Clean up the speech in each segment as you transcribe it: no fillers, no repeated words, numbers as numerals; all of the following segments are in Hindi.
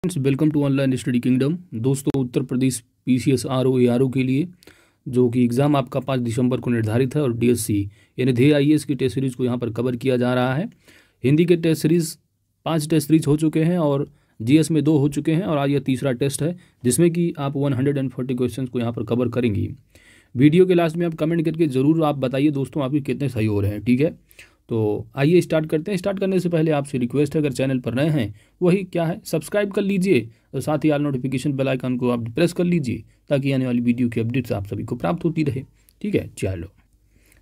Welcome to online study kingdom. दोस्तों, Uttar Pradesh PCS RO ARO के लिए जो कि एग्ज़ाम आपका 5 दिसंबर को निर्धारित है और डीएससी यानी ध्येय आईएएस की टेस्ट सीरीज़ को यहाँ पर कवर किया जा रहा है। हिंदी के टेस्ट सीरीज़ 5 टेस्ट सीरीज हो चुके हैं और जीएस में 2 हो चुके हैं और आज यह तीसरा टेस्ट है जिसमें कि आप 140 क्वेश्चन को यहाँ पर कवर करेंगी। वीडियो के लास्ट में आप कमेंट करके ज़रूर आप बताइए दोस्तों आपके कितने सही हो रहे हैं। ठीक है, तो आइए स्टार्ट करते हैं। स्टार्ट करने से पहले आपसे रिक्वेस्ट है, अगर चैनल पर नए हैं वही क्या है सब्सक्राइब कर लीजिए और साथ ही ऑल नोटिफिकेशन बेल आइकन को आप प्रेस कर लीजिए ताकि आने वाली वीडियो की अपडेट्स आप सभी को प्राप्त होती रहे। ठीक है, चलो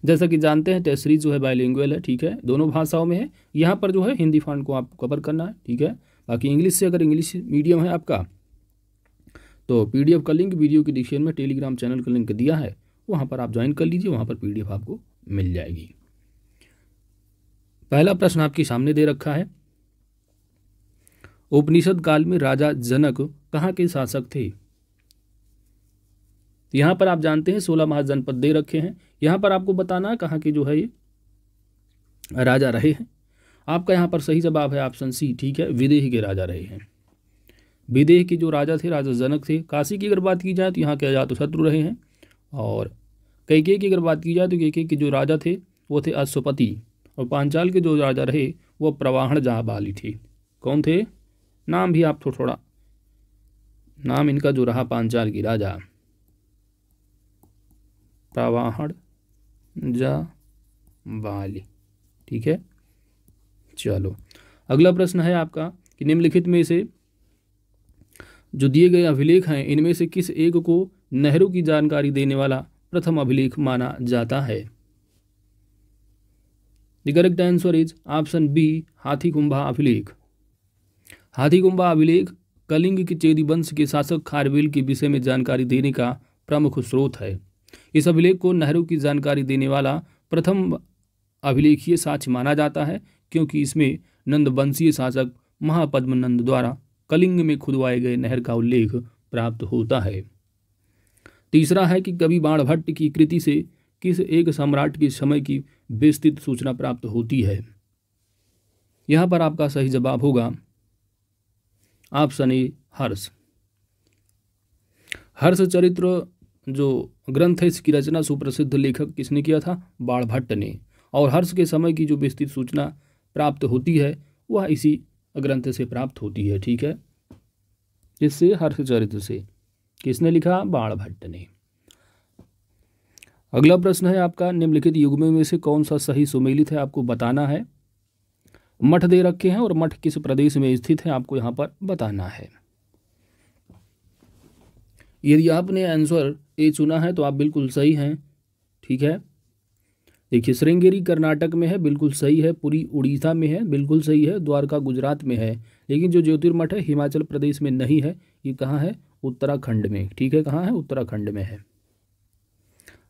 जैसा कि जानते हैं टेस्ट सीरीज जो है बाइलिंगुअल है। ठीक है, दोनों भाषाओं में है। यहाँ पर जो है हिंदी फॉन्ट को आपको कवर करना है। ठीक है, बाकी इंग्लिश से अगर इंग्लिश मीडियम है आपका तो पीडीएफ का लिंक वीडियो की डिस्क्रिप्शन में टेलीग्राम चैनल का लिंक दिया है, वहाँ पर आप ज्वाइन कर लीजिए, वहाँ पर पीडीएफ आपको मिल जाएगी। पहला प्रश्न आपके सामने दे रखा है, उपनिषद काल में राजा जनक कहाँ के शासक थे? यहां पर आप जानते हैं 16 महाजनपद दे रखे हैं। यहां पर आपको बताना कहाँ के जो है ये राजा रहे हैं। आपका यहां पर सही जवाब है ऑप्शन सी। ठीक है, विदेह के राजा रहे हैं। विदेह के जो राजा थे राजा जनक थे। काशी की अगर बात की जाए तो यहाँ के अजातशत्रु रहे हैं और कैकेयी की अगर बात की जाए तो कैकेयी के जो राजा थे वो थे अश्वपति और पांचाल के जो राजा रहे वो प्रवाहण जाबाली थे। कौन थे? नाम भी आप थोड़ा नाम इनका जो रहा पांचाल की राजा प्रवाहण जाबाली। ठीक है, चलो अगला प्रश्न है आपका कि निम्नलिखित में से जो दिए गए अभिलेख हैं इनमें से किस एक को नेहरू की जानकारी देने वाला प्रथम अभिलेख माना जाता है? The correct answer is option B, Hathigumpha अभिलेख। हाथीकुंभा अभिलेख कलिंग के चेदी वंश के शासक खारवेल के विषय में जानकारी देने का प्रमुख स्रोत है। इस अभिलेख को नेहरू की जानकारी देने वाला प्रथम अभिलेखीय साक्ष्य माना जाता है क्योंकि इसमें नंदवंशीय शासक महापद्मनंद द्वारा कलिंग में खुदवाए गए नहर का उल्लेख प्राप्त होता है। तीसरा है कि कवि बाणभट्ट की कृति से किस एक सम्राट के समय की विस्तृत सूचना प्राप्त होती है? यहां पर आपका सही जवाब होगा ऑप्शन ए, हर्ष। हर्ष चरित्र जो ग्रंथ है इसकी रचना सुप्रसिद्ध लेखक किसने किया था? बाणभट्ट ने। और हर्ष के समय की जो विस्तृत सूचना प्राप्त होती है वह इसी ग्रंथ से प्राप्त होती है। ठीक है, इससे हर्ष चरित्र से किसने लिखा? बाणभट्ट ने। अगला प्रश्न है आपका, निम्नलिखित युग्मों में से कौन सा सही सुमेलित है आपको बताना है। मठ दे रखे हैं और मठ किस प्रदेश में स्थित है आपको यहाँ पर बताना है। यदि आपने आंसर ए चुना है तो आप बिल्कुल सही हैं। ठीक है, देखिए श्रृंगेरी कर्नाटक में है, बिल्कुल सही है। पुरी उड़ीसा में है, बिल्कुल सही है। द्वारका गुजरात में है। लेकिन जो ज्योतिर्मठ है हिमाचल प्रदेश में नहीं है। ये कहाँ है? उत्तराखंड में। ठीक है, कहाँ है? उत्तराखंड में है।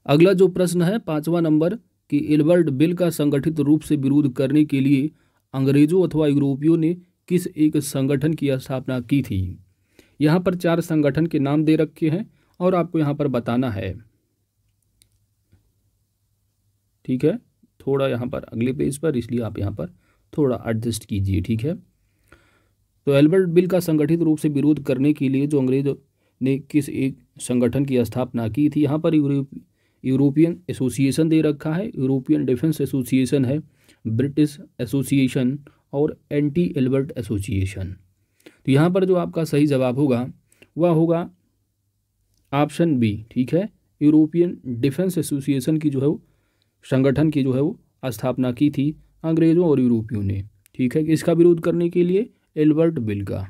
अगला जो प्रश्न है 5वां नंबर कि इल्बर्ट बिल का संगठित रूप से विरोध करने के लिए अंग्रेजों अथवा यूरोपियों ने किस एक संगठन की स्थापना की थी? यहाँ पर 4 संगठन के नाम दे रखे हैं और आपको यहाँ पर बताना है। ठीक है, थोड़ा यहाँ पर अगले पेज पर, इसलिए आप यहाँ पर थोड़ा एडजस्ट कीजिए। ठीक है, तो एल्बर्ट बिल का संगठित रूप से विरोध करने के लिए जो अंग्रेज ने किस एक संगठन की स्थापना की थी? यहाँ पर यूरोपियन एसोसिएशन दे रखा है, यूरोपियन डिफेंस एसोसिएशन है, ब्रिटिश एसोसिएशन और एंटी एल्बर्ट एसोसिएशन। तो यहाँ पर जो आपका सही जवाब होगा वह होगा ऑप्शन बी। ठीक है, यूरोपियन डिफेंस एसोसिएशन की जो है वो संगठन की जो है वो स्थापना की थी अंग्रेजों और यूरोपियों ने। ठीक है, इसका विरोध करने के लिए एल्बर्ट बिल का।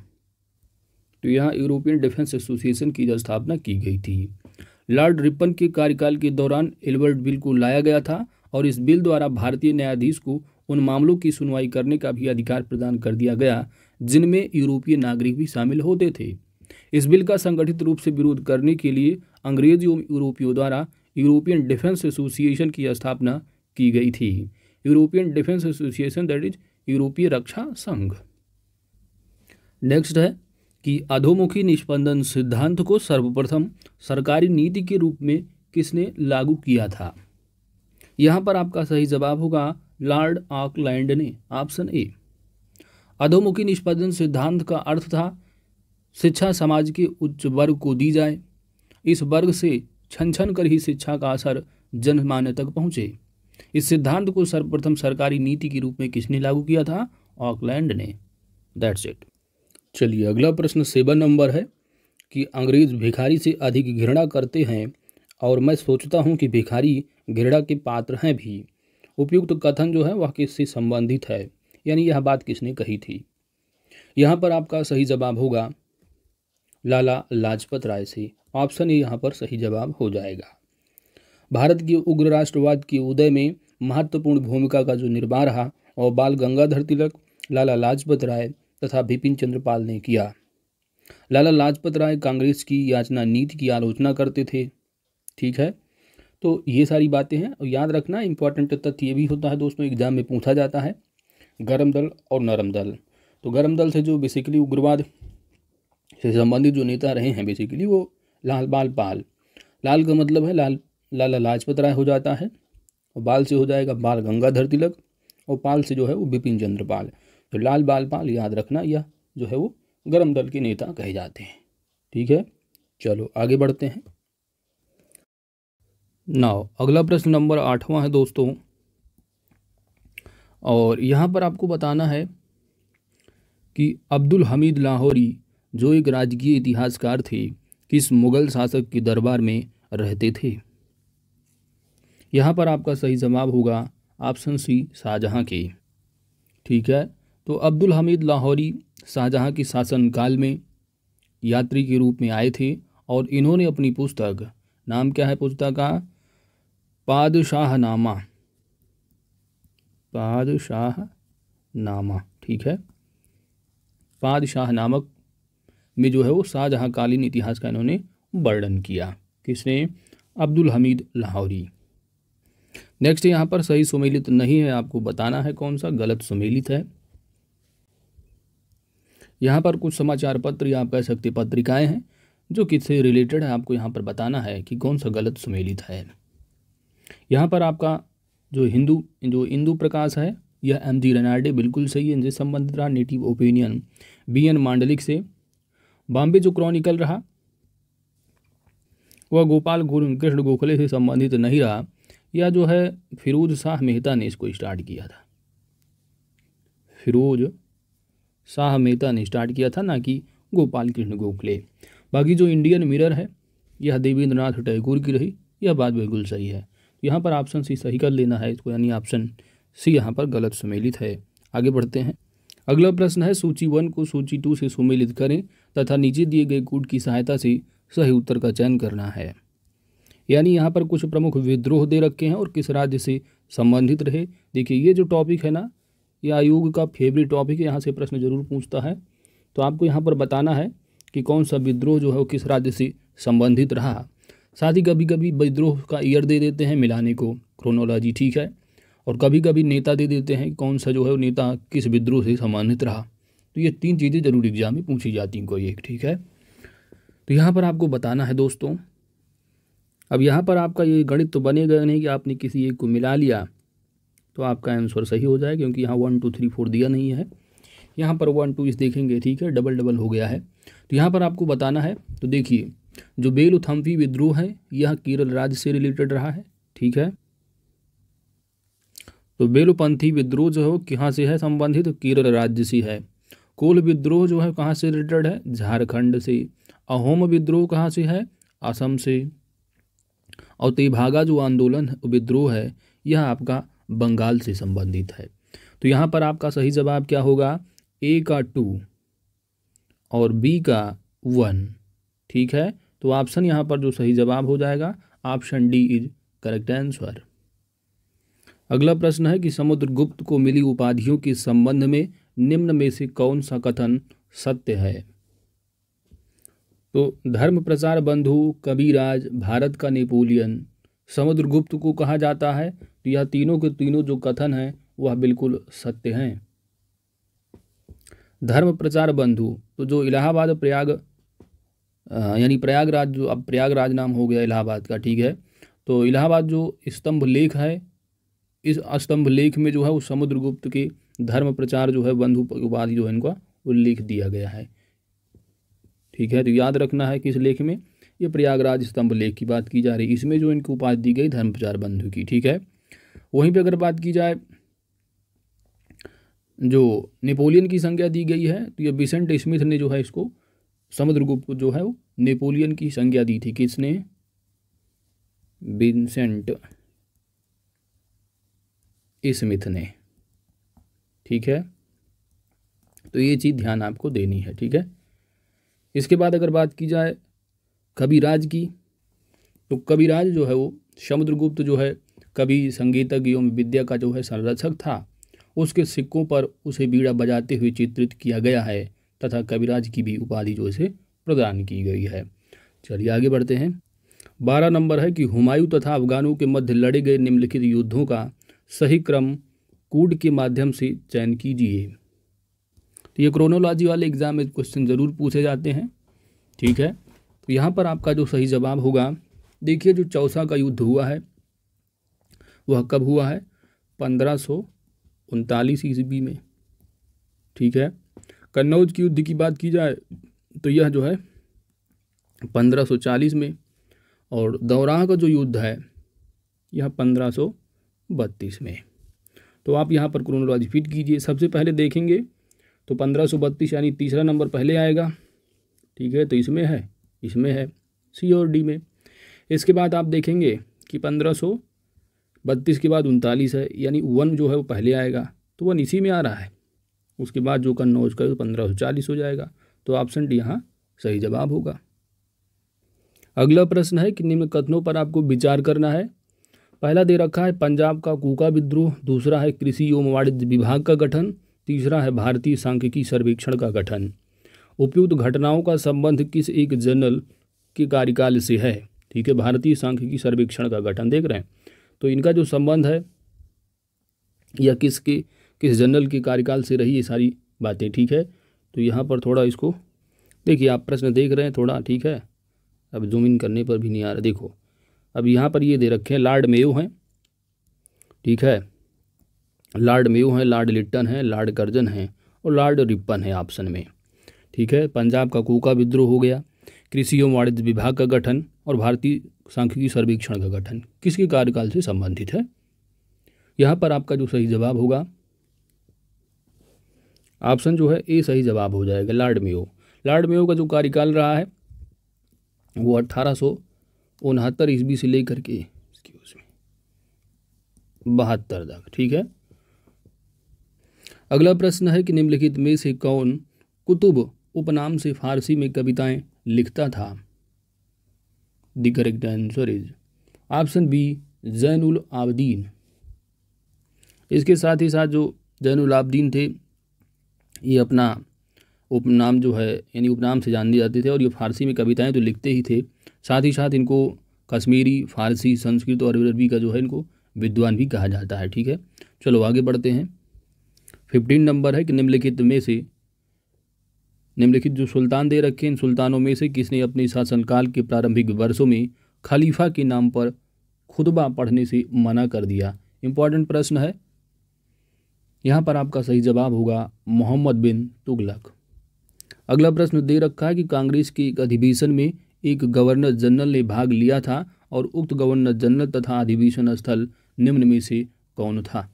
तो यहाँ यूरोपियन डिफेंस एसोसिएशन की स्थापना की गई थी। लॉर्ड रिपन के कार्यकाल के दौरान एल्बर्ट बिल को लाया गया था और इस बिल द्वारा भारतीय न्यायाधीश को उन मामलों की सुनवाई करने का भी अधिकार प्रदान कर दिया गया जिनमें यूरोपीय नागरिक भी शामिल होते थे। इस बिल का संगठित रूप से विरोध करने के लिए अंग्रेज एवं यूरोपियों द्वारा यूरोपियन डिफेंस एसोसिएशन की स्थापना की गई थी। European defence association that is यूरोपीय रक्षा संघ। नेक्स्ट है कि अधोमुखी निष्पंदन सिद्धांत को सर्वप्रथम सरकारी नीति के रूप में किसने लागू किया था? यहाँ पर आपका सही जवाब होगा लॉर्ड ऑकलैंड ने, ऑप्शन ए। अधोमुखी निष्पादन सिद्धांत का अर्थ था शिक्षा समाज के उच्च वर्ग को दी जाए। इस वर्ग से छन छन कर ही शिक्षा का असर जनमानस तक पहुँचे। इस सिद्धांत को सर्वप्रथम सरकारी नीति के रूप में किसने लागू किया था? ऑकलैंड ने। That's it. चलिए अगला प्रश्न 7 नंबर है कि अंग्रेज भिखारी से अधिक घृणा करते हैं और मैं सोचता हूँ कि भिखारी घृणा के पात्र हैं भी। उपयुक्त कथन जो है वह किससे संबंधित है, यानी यह बात किसने कही थी? यहाँ पर आपका सही जवाब होगा लाला लाजपत राय से। ऑप्शन ए यहाँ पर सही जवाब हो जाएगा। भारत के उग्र राष्ट्रवाद के उदय में महत्वपूर्ण भूमिका का जो निर्वाह रहा और बाल गंगाधर तिलक, लाला लाजपत राय तथा बिपिन चंद्र पाल ने किया। लाला लाजपत राय कांग्रेस की याचना नीति की आलोचना करते थे। ठीक है, तो ये सारी बातें हैं। और याद रखना इंपॉर्टेंट तथ्य ये भी होता है दोस्तों, एग्जाम में पूछा जाता है गर्म दल और नरम दल। तो गर्म दल से जो बेसिकली उग्रवाद से संबंधित जो नेता रहे हैं बेसिकली वो लाल बाल पाल। लाल का मतलब है लाला लाजपत राय हो जाता है, और बाल से हो जाएगा बाल गंगाधर तिलक, और पाल से जो है वो बिपिन चंद्र पाल। तो लाल बाल पाल याद रखना, यह जो है वो गर्म दल के नेता कहे जाते हैं। ठीक है, चलो आगे बढ़ते हैं। नाउ अगला प्रश्न नंबर 8वां है दोस्तों, और यहाँ पर आपको बताना है कि अब्दुल हमीद लाहौरी जो एक राजकीय इतिहासकार थे किस मुगल शासक के दरबार में रहते थे? यहाँ पर आपका सही जवाब होगा ऑप्शन सी शाहजहाँ के। ठीक है, तो अब्दुल हमीद लाहौरी शाहजहाँ के शासनकाल में यात्री के रूप में आए थे और इन्होंने अपनी पुस्तक, नाम क्या है पुस्तक का? पादशाहनामा। पादशाहनामा, ठीक है, पादशाहनामक में जो है वो शाहजहाँकालीन इतिहास का इन्होंने वर्णन किया। किसने? अब्दुल हमीद लाहौरी। नेक्स्ट यहाँ पर सही सुमेलित नहीं है, आपको बताना है कौन सा गलत सुमेलित है। यहाँ पर कुछ समाचार पत्र या आप कह सकते पत्रिकाएं हैं जो किससे रिलेटेड है, आपको यहाँ पर बताना है कि कौन सा गलत सुमेलित है। यहाँ पर आपका जो इंदू प्रकाश है यह MG रेनाल्डे बिल्कुल सही है, इनसे संबंधित रहा। नेटिव ओपिनियन BN मांडलिक से। बॉम्बे जो क्रॉनिकल रहा वह गोपाल कृष्ण गोखले से संबंधित नहीं रहा, यह जो है फिरोज शाह मेहता ने इसको स्टार्ट किया था। फिरोज शाह मेहता ने स्टार्ट किया था, ना कि गोपाल कृष्ण गोखले। बाकी जो इंडियन मिरर है यह देवेंद्रनाथ टैगोर की रही, यह बात बिल्कुल सही है। यहाँ पर ऑप्शन सी सही कर लेना है इसको, यानी ऑप्शन सी यहाँ पर गलत सुमेलित है। आगे बढ़ते हैं। अगला प्रश्न है सूची 1 को सूची 2 से सुमेलित करें तथा नीचे दिए गए कूट की सहायता से सही उत्तर का चयन करना है। यानी यहाँ पर कुछ प्रमुख विद्रोह दे रखे हैं और किस राज्य से संबंधित रहे। देखिए ये जो टॉपिक है ना, ये आयोग का फेवरेट टॉपिक है, यहाँ से प्रश्न जरूर पूछता है। तो आपको यहाँ पर बताना है कि कौन सा विद्रोह जो है वो किस राज्य से संबंधित रहा। साथ ही कभी कभी विद्रोह का ईयर दे देते हैं मिलाने को, क्रोनोलॉजी, ठीक है, और कभी कभी नेता दे देते हैं कौन सा जो है वो नेता किस विद्रोह से संबंधित रहा। तो ये 3 चीज़ें जरूर एग्जाम में पूछी जाती हैं कोई एक। ठीक है, तो यहाँ पर आपको बताना है दोस्तों। अब यहाँ पर आपका ये गणित तो बनेगा नहीं कि आपने किसी एक को मिला लिया तो आपका आंसर सही हो जाए, क्योंकि यहाँ 1 2 3 4 दिया नहीं है। यहाँ पर 1 2 इस देखेंगे, ठीक है, डबल हो गया है। तो यहाँ पर आपको बताना है। तो देखिए जो बेलुथम्फी विद्रोह है यह केरल राज्य से रिलेटेड रहा है। ठीक है, तो बेलुपंथी विद्रोह जो है वो कहाँ से है संबंधित? केरल राज्य से है। कोल विद्रोह जो है कहाँ से रिलेटेड है? झारखंड से। अहोम विद्रोह कहाँ से है? असम से। और तेभागा जो आंदोलन विद्रोह है यह आपका बंगाल से संबंधित है। तो यहाँ पर आपका सही जवाब क्या होगा? ए का 2 और बी का 1। ठीक है, तो ऑप्शन यहाँ पर जो सही जवाब हो जाएगा option D is correct answer. अगला प्रश्न है कि समुद्रगुप्त को मिली उपाधियों के संबंध में निम्न में से कौन सा कथन सत्य है? तो धर्म प्रचार बंधु, कबीराज, भारत का नेपोलियन, समुद्रगुप्त को कहा जाता है। तो यह तीनों के तीनों जो कथन हैं वह बिल्कुल सत्य हैं। धर्म प्रचार बंधु, तो जो इलाहाबाद प्रयाग यानी प्रयागराज, जो अब प्रयागराज नाम हो गया इलाहाबाद का, ठीक है, तो इलाहाबाद जो स्तंभ लेख है, इस स्तंभ लेख में जो है वो समुद्रगुप्त के धर्म प्रचार जो है बंधु उपाधि जो है इनका उल्लेख दिया गया है। ठीक है। तो याद रखना है किस लेख में, ये प्रयागराज स्तंभ लेख की बात की जा रही है। इसमें जो इनको उपाधि दी गई धर्म प्रचार बंधु की, ठीक है। वहीं पे अगर बात की जाए जो नेपोलियन की संज्ञा दी गई है, तो ये विसेंट स्मिथ ने जो है इसको समुद्रगुप्त को जो है वो नेपोलियन की संज्ञा दी थी। किसने? विंसेंट स्मिथ ने, ठीक है। तो ये चीज़ ध्यान आपको देनी है, ठीक है। इसके बाद अगर बात की जाए कविराज की, तो कविराज जो है वो समुद्रगुप्त जो है कवि, संगीतज्ञ एवं विद्या का जो है संरक्षक था। उसके सिक्कों पर उसे बीड़ा बजाते हुए चित्रित किया गया है तथा कविराज की भी उपाधि जो इसे प्रदान की गई है। चलिए आगे बढ़ते हैं। 12 नंबर है कि हुमायूं तथा अफगानों के मध्य लड़े गए निम्नलिखित युद्धों का सही क्रम कूड के माध्यम से चयन कीजिए। तो ये क्रोनोलॉजी वाले एग्जाम में क्वेश्चन जरूर पूछे जाते हैं, ठीक है। तो यहाँ पर आपका जो सही जवाब होगा, देखिए जो चौसा का युद्ध हुआ है वह कब हुआ है? 1539 ईस्वी में, ठीक है। कन्नौज की युद्ध की बात की जाए तो यह जो है 1540 में, और दौराह का जो युद्ध है यह 1532 में। तो आप यहाँ पर क्रोनोलॉजी फिट कीजिए। सबसे पहले देखेंगे तो 1532 यानी तीसरा नंबर पहले आएगा, ठीक है। तो इसमें है सी और डी में। इसके बाद आप देखेंगे कि 1532 के बाद 39 है, यानी 1 जो है वो पहले आएगा, तो 1 इसी में आ रहा है। उसके बाद जो कन्नौज का 1540 हो जाएगा। तो ऑप्शन डी यहाँ सही जवाब होगा। अगला प्रश्न है कि निम्न कथनों पर आपको विचार करना है। पहला दे रखा है पंजाब का कूका विद्रोह, दूसरा है कृषि एवं वाणिज्य विभाग का गठन, तीसरा है भारतीय सांख्यिकी सर्वेक्षण का गठन। उपयुक्त घटनाओं का संबंध किस एक जनरल के कार्यकाल से है? ठीक है, भारतीय सांख्यिकी सर्वेक्षण का गठन देख रहे हैं, तो इनका जो संबंध है या किस जनरल के कार्यकाल से रही ये सारी बातें, ठीक है। तो यहाँ पर थोड़ा इसको देखिए, आप प्रश्न देख रहे हैं थोड़ा, ठीक है। अब जूम इन करने पर भी नहीं आ रहा, देखो अब यहाँ पर ये दे रखे हैं, लॉर्ड मेयो हैं, ठीक है, लॉर्ड मेयो हैं, लॉर्ड लिट्टन हैं, लॉर्ड कर्जन हैं और लॉर्ड रिपन है ऑप्शन में, ठीक है। पंजाब का कूका विद्रोह हो गया, कृषि एवं वाणिज्य विभाग का गठन और भारतीय सांख्यिकी सर्वेक्षण का गठन किसके कार्यकाल से संबंधित है? यहाँ पर आपका जो सही जवाब होगा ऑप्शन जो है ए सही जवाब हो जाएगा, लॉर्ड मेयो। लॉर्ड मेयो का जो कार्यकाल रहा है वो 1869 ईस्वी से लेकर के 72 तक, ठीक है। अगला प्रश्न है कि निम्नलिखित में से कौन कुतुब उपनाम से फारसी में कविताएं लिखता था? The correct answer is option B Zainul Abedin. इसके साथ ही साथ जो जैनुल आबदीन थे ये अपना उपनाम जो है यानी उपनाम से जाने जाते थे और ये फारसी में कविताएं तो लिखते ही थे, साथ ही साथ इनको कश्मीरी, फारसी, संस्कृत और अरबी का जो है इनको विद्वान भी कहा जाता है, ठीक है। चलो आगे बढ़ते हैं। 15 नंबर है कि निम्नलिखित में से निम्नलिखित जो सुल्तान दे रखे हैं, इन सुल्तानों में से किसने अपने शासनकाल के प्रारंभिक वर्षों में खलीफा के नाम पर खुतबा पढ़ने से मना कर दिया? इंपॉर्टेंट प्रश्न है। यहाँ पर आपका सही जवाब होगा मोहम्मद बिन तुगलक। अगला प्रश्न दे रखा है कि कांग्रेस के एक अधिवेशन में एक गवर्नर जनरल ने भाग लिया था और उक्त गवर्नर जनरल तथा अधिवेशन स्थल निम्न में से कौन था?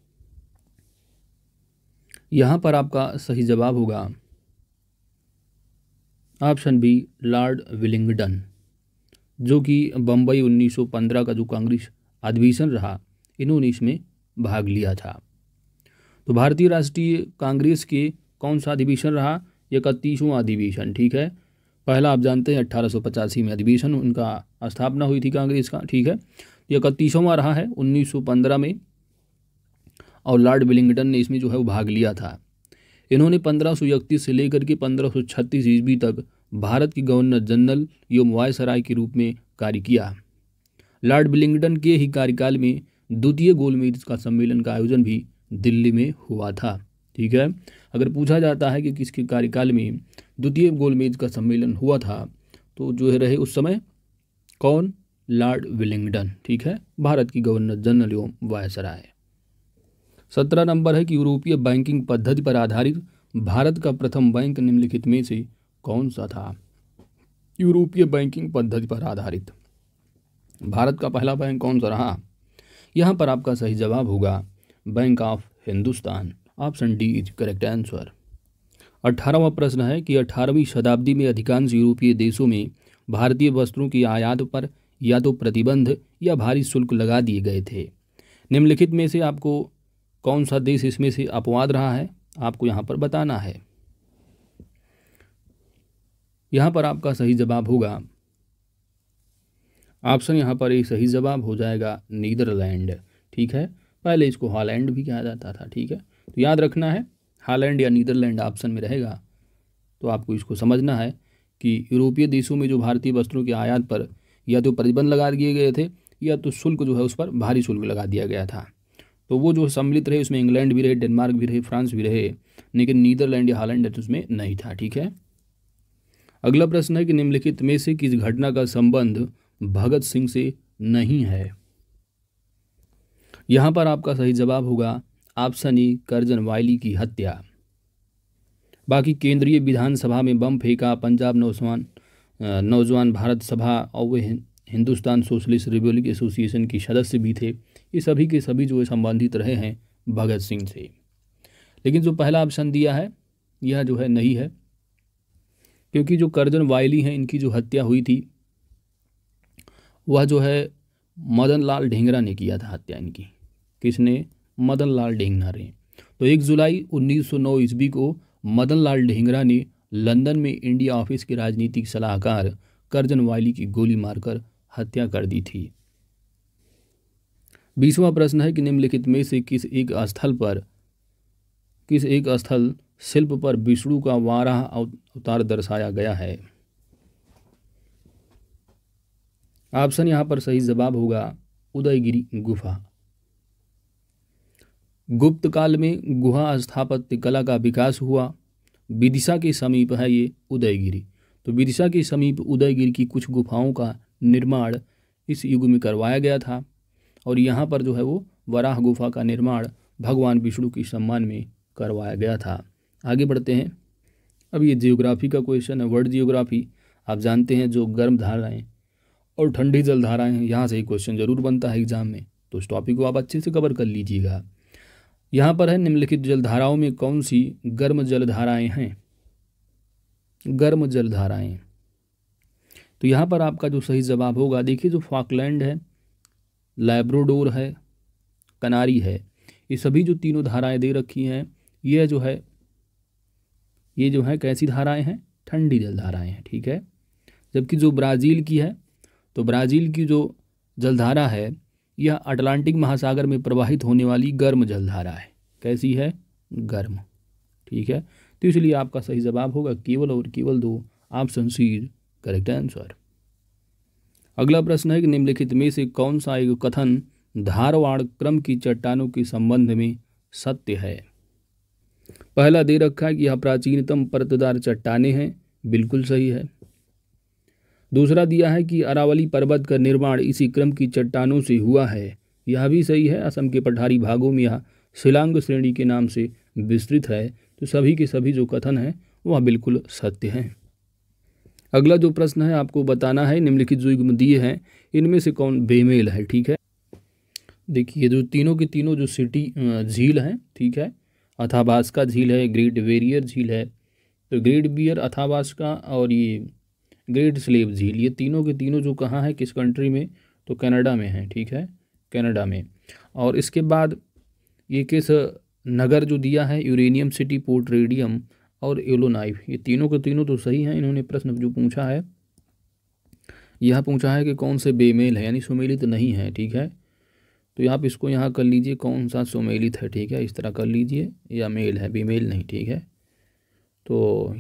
यहाँ पर आपका सही जवाब होगा ऑप्शन बी लॉर्ड विलिंगडन, जो कि बम्बई 1915 का जो कांग्रेस अधिवेशन रहा इन्होंने इसमें भाग लिया था। तो भारतीय राष्ट्रीय कांग्रेस के कौन सा अधिवेशन रहा? 31वां अधिवेशन, ठीक है। पहला आप जानते हैं 1885 में अधिवेशन उनका स्थापना हुई थी कांग्रेस का, ठीक है। 31वां रहा है 1915 में और लॉर्ड विलिंगडन ने इसमें जो है वो भाग लिया था। इन्होंने 1531 से लेकर के 1536 ईस्वी तक भारत के गवर्नर जनरल एवं वायसराय के रूप में कार्य किया। लॉर्ड विलिंगडन के ही कार्यकाल में द्वितीय गोलमेज का सम्मेलन का आयोजन भी दिल्ली में हुआ था, ठीक है। अगर पूछा जाता है कि किसके कार्यकाल में द्वितीय गोलमेज का सम्मेलन हुआ था तो जो है रहे उस समय कौन? लॉर्ड विलिंगडन, ठीक है, भारत की गवर्नर जनरल एवं वायसराय। 17 नंबर है कि यूरोपीय बैंकिंग पद्धति पर आधारित भारत का प्रथम बैंक निम्नलिखित में से कौन सा था? यूरोपीय बैंकिंग पद्धति पर आधारित। भारत का पहला बैंक कौन सा रहा? यहाँ पर आपका सही जवाब होगा bank of Hindustan. Option D is correct answer. 18वां प्रश्न है कि 18वीं शताब्दी में अधिकांश यूरोपीय देशों में भारतीय वस्त्रों की आयात पर या तो प्रतिबंध या भारी शुल्क लगा दिए गए थे। निम्नलिखित में से आपको कौन सा देश इसमें से अपवाद रहा है, आपको यहाँ पर बताना है। यहाँ पर आपका सही जवाब होगा ऑप्शन यहाँ पर एक सही जवाब हो जाएगा नीदरलैंड। ठीक है, पहले इसको हॉलैंड भी कहा जाता था। ठीक है, तो याद रखना है हॉलैंड या नीदरलैंड ऑप्शन में रहेगा। तो आपको इसको समझना है कि यूरोपीय देशों में जो भारतीय वस्त्रों की आयात पर या तो प्रतिबंध लगा दिए गए थे या तो शुल्क जो है उस पर भारी शुल्क लगा दिया गया था। तो वो जो सम्मिलित रहे उसमें इंग्लैंड भी रहे, डेनमार्क भी रहे, फ्रांस भी रहे, लेकिन नीदरलैंड या हॉलैंड उसमें नहीं था। ठीक है, अगला प्रश्न है कि निम्नलिखित में से किस घटना का संबंध भगत सिंह से नहीं है? यहां पर आपका सही जवाब होगा ऑप्शन ई कर्जन वायली की हत्या। बाकी केंद्रीय विधानसभा में बम फेंका, पंजाब नौजवान भारत सभा और वे हिंदुस्तान सोशलिस्ट रिपब्लिक एसोसिएशन की सदस्य भी थे। ये सभी के सभी जो संबंधित रहे हैं भगत सिंह से। लेकिन जो पहला ऑप्शन दिया है यह जो है नहीं है, क्योंकि जो कर्जन वायली हैं इनकी जो हत्या हुई थी वह जो है मदन लाल ढींगरा ने किया था हत्या इनकी। किसने? मदन लाल ढींगरा ने। तो 1 जुलाई 1909 ईस्वी को मदन लाल ढींगरा ने लंदन में इंडिया ऑफिस के राजनीतिक सलाहकार कर्जन वायली की गोली मारकर हत्या कर दी थी। 20वां प्रश्न है कि निम्नलिखित में से किस एक स्थल शिल्प पर विष्णु का वाराह अवतार दर्शाया गया है? ऑप्शन यहाँ पर सही जवाब होगा उदयगिरी गुफा। गुप्त काल में गुहा स्थापत्य कला का विकास हुआ। विदिशा के समीप है ये उदयगिरी। तो विदिशा के समीप उदयगिरी की कुछ गुफाओं का निर्माण इस युग में करवाया गया था और यहाँ पर जो है वो वराह गुफा का निर्माण भगवान विष्णु के सम्मान में करवाया गया था। आगे बढ़ते हैं। अब ये जियोग्राफी का क्वेश्चन है, वर्ल्ड जियोग्राफी। आप जानते हैं जो गर्म धाराएं और ठंडी जल धाराएं हैं, यहाँ से एक क्वेश्चन जरूर बनता है एग्जाम में, तो इस टॉपिक को आप अच्छे से कवर कर लीजिएगा। यहाँ पर है निम्नलिखित जलधाराओं में कौन सी गर्म जलधाराएं हैं? गर्म जलधाराएं। तो यहाँ पर आपका जो सही जवाब होगा, देखिए जो फॉकलैंड है, लैब्राडोर है, कनारी है, ये सभी जो तीनों धाराएं दे रखी हैं ये जो है कैसी धाराएं हैं? ठंडी जलधाराएं हैं। ठीक है, जबकि जो ब्राज़ील की है, तो ब्राज़ील की जो जलधारा है यह अटलांटिक महासागर में प्रवाहित होने वाली गर्म जलधारा है। कैसी है? गर्म। ठीक है, तो इसलिए आपका सही जवाब होगा केवल और केवल 2, ऑप्शन सी करेक्ट आंसर। अगला प्रश्न है कि निम्नलिखित में से कौन सा एक कथन धारवाड़ क्रम की चट्टानों के संबंध में सत्य है? पहला दे रखा है कि यह प्राचीनतम परतदार चट्टानें हैं, बिल्कुल सही है। दूसरा दिया है कि अरावली पर्वत का निर्माण इसी क्रम की चट्टानों से हुआ है, यह भी सही है। असम के पठारी भागों में यह शिलांग श्रेणी के नाम से विस्तृत है। तो सभी के सभी जो कथन हैं वह बिल्कुल सत्य हैं। अगला जो प्रश्न है आपको बताना है निम्नलिखित जो युग्म दिए हैं इनमें से कौन बेमेल है? ठीक है, देखिए जो तीनों के तीनों जो सिटी झील हैं, ठीक है, अथाबास्का झील है, ग्रेट बैरियर झील है, तो ग्रेट बियर, अथाबास्का और ये ग्रेट स्लेव झील, ये तीनों के तीनों जो कहाँ है, किस कंट्री में? तो कनाडा में है। ठीक है, कनाडा में। और इसके बाद ये किस नगर जो दिया है, यूरेनियम सिटी, पोर्ट रेडियम और येलोनाइफ, ये तीनों के तीनों तो सही हैं। इन्होंने प्रश्न जो पूछा है यह पूछा है कि कौन से बेमेल है, यानी सुमेलित नहीं है। ठीक है, तो आप इसको यहाँ कर लीजिए कौन सा सुमेलित है। ठीक है, इस तरह कर लीजिए, या मेल है, बेमेल नहीं। ठीक है, तो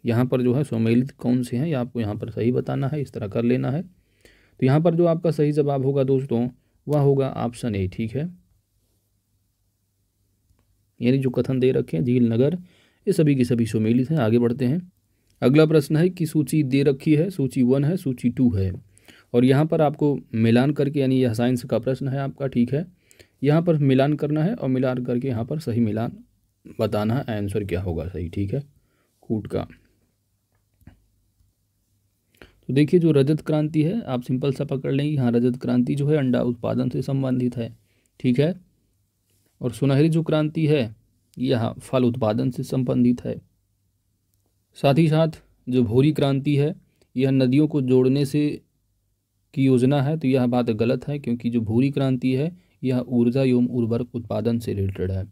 यहाँ पर जो है सुमेलित कौन से हैं ये आपको यहाँ पर सही बताना है, इस तरह कर लेना है। तो यहाँ पर जो आपका सही जवाब होगा दोस्तों वह होगा ऑप्शन ए। ठीक है, यानी जो कथन दे रखे हैं झील, नगर, ये सभी की सभी सुमेलित हैं। आगे बढ़ते हैं। अगला प्रश्न है कि सूची दे रखी है, सूची 1 है, सूची 2 है, और यहाँ पर आपको मिलान करके, यानी यह साइंस का प्रश्न है आपका। ठीक है, यहाँ पर मिलान करना है और मिलान करके यहाँ पर सही मिलान बताना है, आंसर क्या होगा सही। ठीक है, कूट का। तो देखिए जो रजत क्रांति है आप सिंपल सा पकड़ लेंगे, यहाँ रजत क्रांति जो है अंडा उत्पादन से संबंधित है, ठीक है। और सुनहरी जो क्रांति है यह फल उत्पादन से संबंधित है। साथ ही साथ जो भूरी क्रांति है यह नदियों को जोड़ने से की योजना है, तो यह बात गलत है, क्योंकि जो भूरी क्रांति है यह ऊर्जा एवं उर्वरक उत्पादन से रिलेटेड है।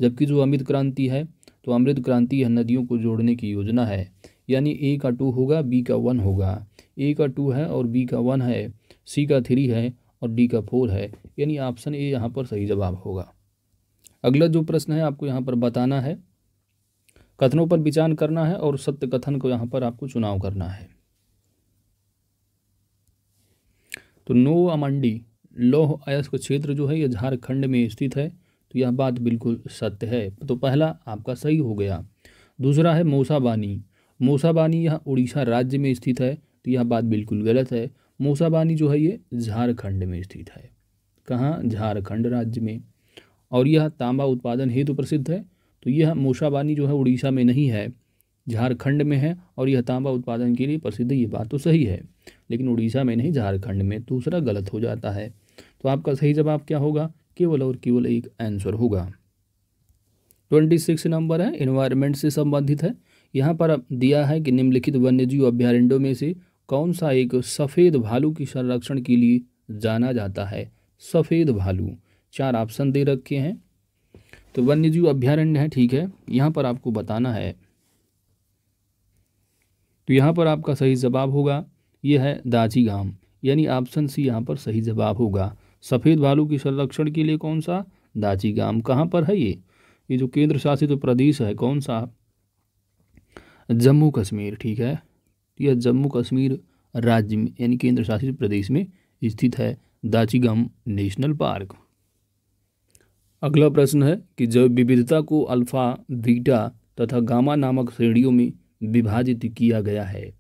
जबकि जो अमृत क्रांति है तो अमृत क्रांति यह नदियों को जोड़ने की योजना है, यानी ए का 2 होगा, बी का 1 होगा। ए का 2 है और बी का 1 है, सी का 3 है और डी का 4 है, यानी ऑप्शन ए यहाँ पर सही जवाब होगा। अगला जो प्रश्न है आपको यहाँ पर बताना है, कथनों पर विचार करना है और सत्य कथन को यहाँ पर आपको चुनाव करना है। तो नोआमंडी लौह अयस्क क्षेत्र जो है यह झारखंड में स्थित है, तो यह बात बिल्कुल सत्य है, तो पहला आपका सही हो गया। दूसरा है मूसाबानी, मूसाबानी यह उड़ीसा राज्य में स्थित है, तो यह बात बिल्कुल गलत है। मूसाबानी जो है ये झारखंड में स्थित है, कहाँ, झारखंड राज्य में। और यह तांबा उत्पादन हेतु प्रसिद्ध है, तो यह मूसाबानी जो है उड़ीसा में नहीं है, झारखंड में है, और यह तांबा उत्पादन के लिए प्रसिद्ध है, ये बात तो सही है, लेकिन उड़ीसा में नहीं, झारखंड में। दूसरा गलत हो जाता है, तो आपका सही जवाब क्या होगा, केवल और केवल एक आंसर होगा। 26 नंबर है, एनवायरनमेंट से संबंधित है। यहाँ पर दिया है कि निम्नलिखित वन्यजीव अभ्यारण्यों में से कौन सा एक सफ़ेद भालू की संरक्षण के लिए जाना जाता है। सफ़ेद भालू, 4 ऑप्शन दे रखे हैं, तो वन्यजीव अभ्यारण्य है, ठीक है, यहाँ पर आपको बताना है। तो यहाँ पर आपका सही जवाब होगा, यह है दाजीगाम, यानी ऑप्शन सी यहाँ पर सही जवाब होगा। सफ़ेद भालू की संरक्षण के लिए कौन सा, दाजीगाम। कहाँ पर है ये जो केंद्र शासित प्रदेश है कौन सा, जम्मू कश्मीर, ठीक है, यह जम्मू कश्मीर राज्य में यानी केंद्र शासित प्रदेश में स्थित है दाजीगाम नेशनल पार्क। अगला प्रश्न है कि जैव विविधता को अल्फा, बीटा तथा गामा नामक श्रेणियों में विभाजित किया गया है।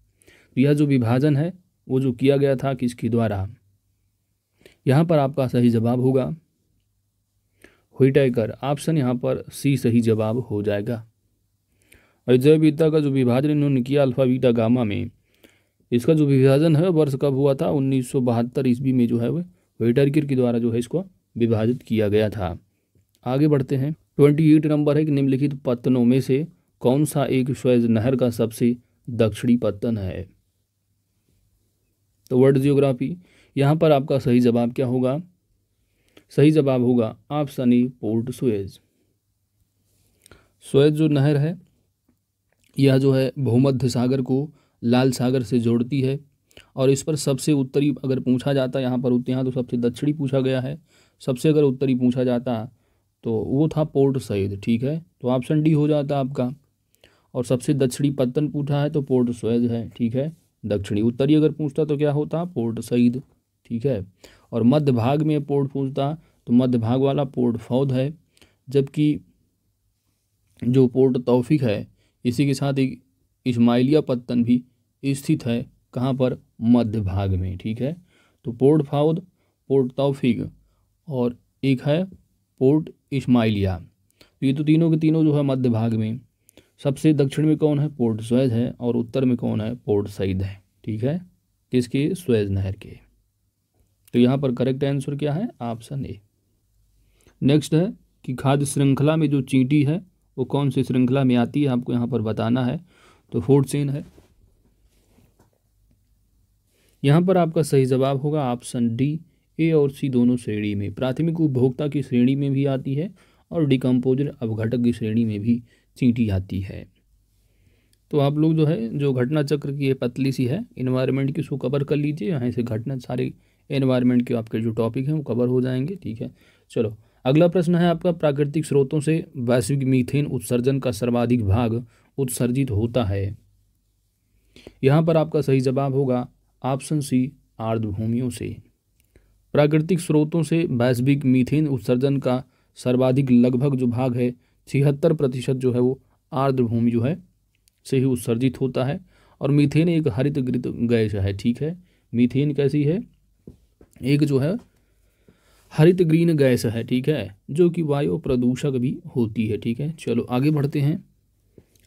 यह जो विभाजन है वो जो किया गया था किसके द्वारा, यहाँ पर आपका सही जवाब होगा व्हिटेकर, ऑप्शन यहाँ पर सी सही जवाब हो जाएगा। और जैव विविधता का जो विभाजन इन्होंने किया अल्फा, बीटा, गामा में, इसका जो विभाजन है वर्ष कब हुआ था, 1972 ईस्वी में जो है वह व्हिटेकर के द्वारा जो है इसको विभाजित किया गया था। आगे बढ़ते हैं। 28 नंबर है कि निम्नलिखित पत्तनों में से कौन सा एक स्वेज नहर का सबसे दक्षिणी पत्तन है। तो वर्ल्ड जियोग्राफी, यहाँ पर आपका सही जवाब क्या होगा, सही जवाब होगा option A port Suez. Suez जो नहर है यह जो है भूमध्य सागर को लाल सागर से जोड़ती है, और इस पर सबसे उत्तरी अगर पूछा जाता यहाँ पर, यहाँ तो सबसे दक्षिणी पूछा गया है, सबसे अगर उत्तरी पूछा जाता तो वो था पोर्ट सईद, ठीक है, तो ऑप्शन डी हो जाता आपका। और सबसे दक्षिणी पत्तन पूछा है तो पोर्ट सुएज है, ठीक है, दक्षिणी। उत्तरी अगर पूछता तो क्या होता, पोर्ट सईद, ठीक है। और मध्य भाग में पोर्ट पूछता तो मध्य भाग वाला पोर्ट फौद है, जबकि जो पोर्ट तौफीक है इसी के साथ एक इस्माइलिया पत्तन भी स्थित है, कहाँ पर, मध्य भाग में, ठीक है। तो पोर्ट फौद, पोर्ट तौफीक और एक है पोर्ट इस्माइलिया, तो ये तो तीनों के तीनों जो है मध्य भाग में। सबसे दक्षिण में कौन है, पोर्ट सुएज है, और उत्तर में कौन है, पोर्ट सईद है, ठीक है, किसके, सुएज नहर के। तो यहाँ पर करेक्ट आंसर क्या है, ऑप्शन ए। नेक्स्ट है कि खाद्य श्रृंखला में जो चींटी है वो कौन सी श्रृंखला में आती है, आपको यहाँ पर बताना है। तो फूड चेन है, यहाँ पर आपका सही जवाब होगा ऑप्शन डी, ए और सी दोनों श्रेणी में। प्राथमिक उपभोक्ता की श्रेणी में भी आती है और डिकम्पोजर अवघटक की श्रेणी में भी चींटी आती है। तो आप लोग जो है जो घटना चक्र की ये पतली सी है एनवायरनमेंट की, उसको कवर कर लीजिए, यहाँ से घटना सारे एनवायरनमेंट के आपके जो टॉपिक हैं वो कवर हो जाएंगे, ठीक है। चलो अगला प्रश्न है आपका, प्राकृतिक स्रोतों से वैश्विक मीथेन उत्सर्जन का सर्वाधिक भाग उत्सर्जित होता है। यहाँ पर आपका सही जवाब होगा ऑप्शन सी, आर्द्र भूमियों से। प्राकृतिक स्रोतों से वैश्विक मीथेन उत्सर्जन का सर्वाधिक लगभग जो भाग है 76% जो है वो आर्द्र भूमि जो है से ही उत्सर्जित होता है। और मीथेन एक हरित गैस है, ठीक है, मीथेन कैसी है, एक जो है हरित ग्रीन गैस है, ठीक है, जो कि वायु प्रदूषक भी होती है, ठीक है। चलो आगे बढ़ते हैं।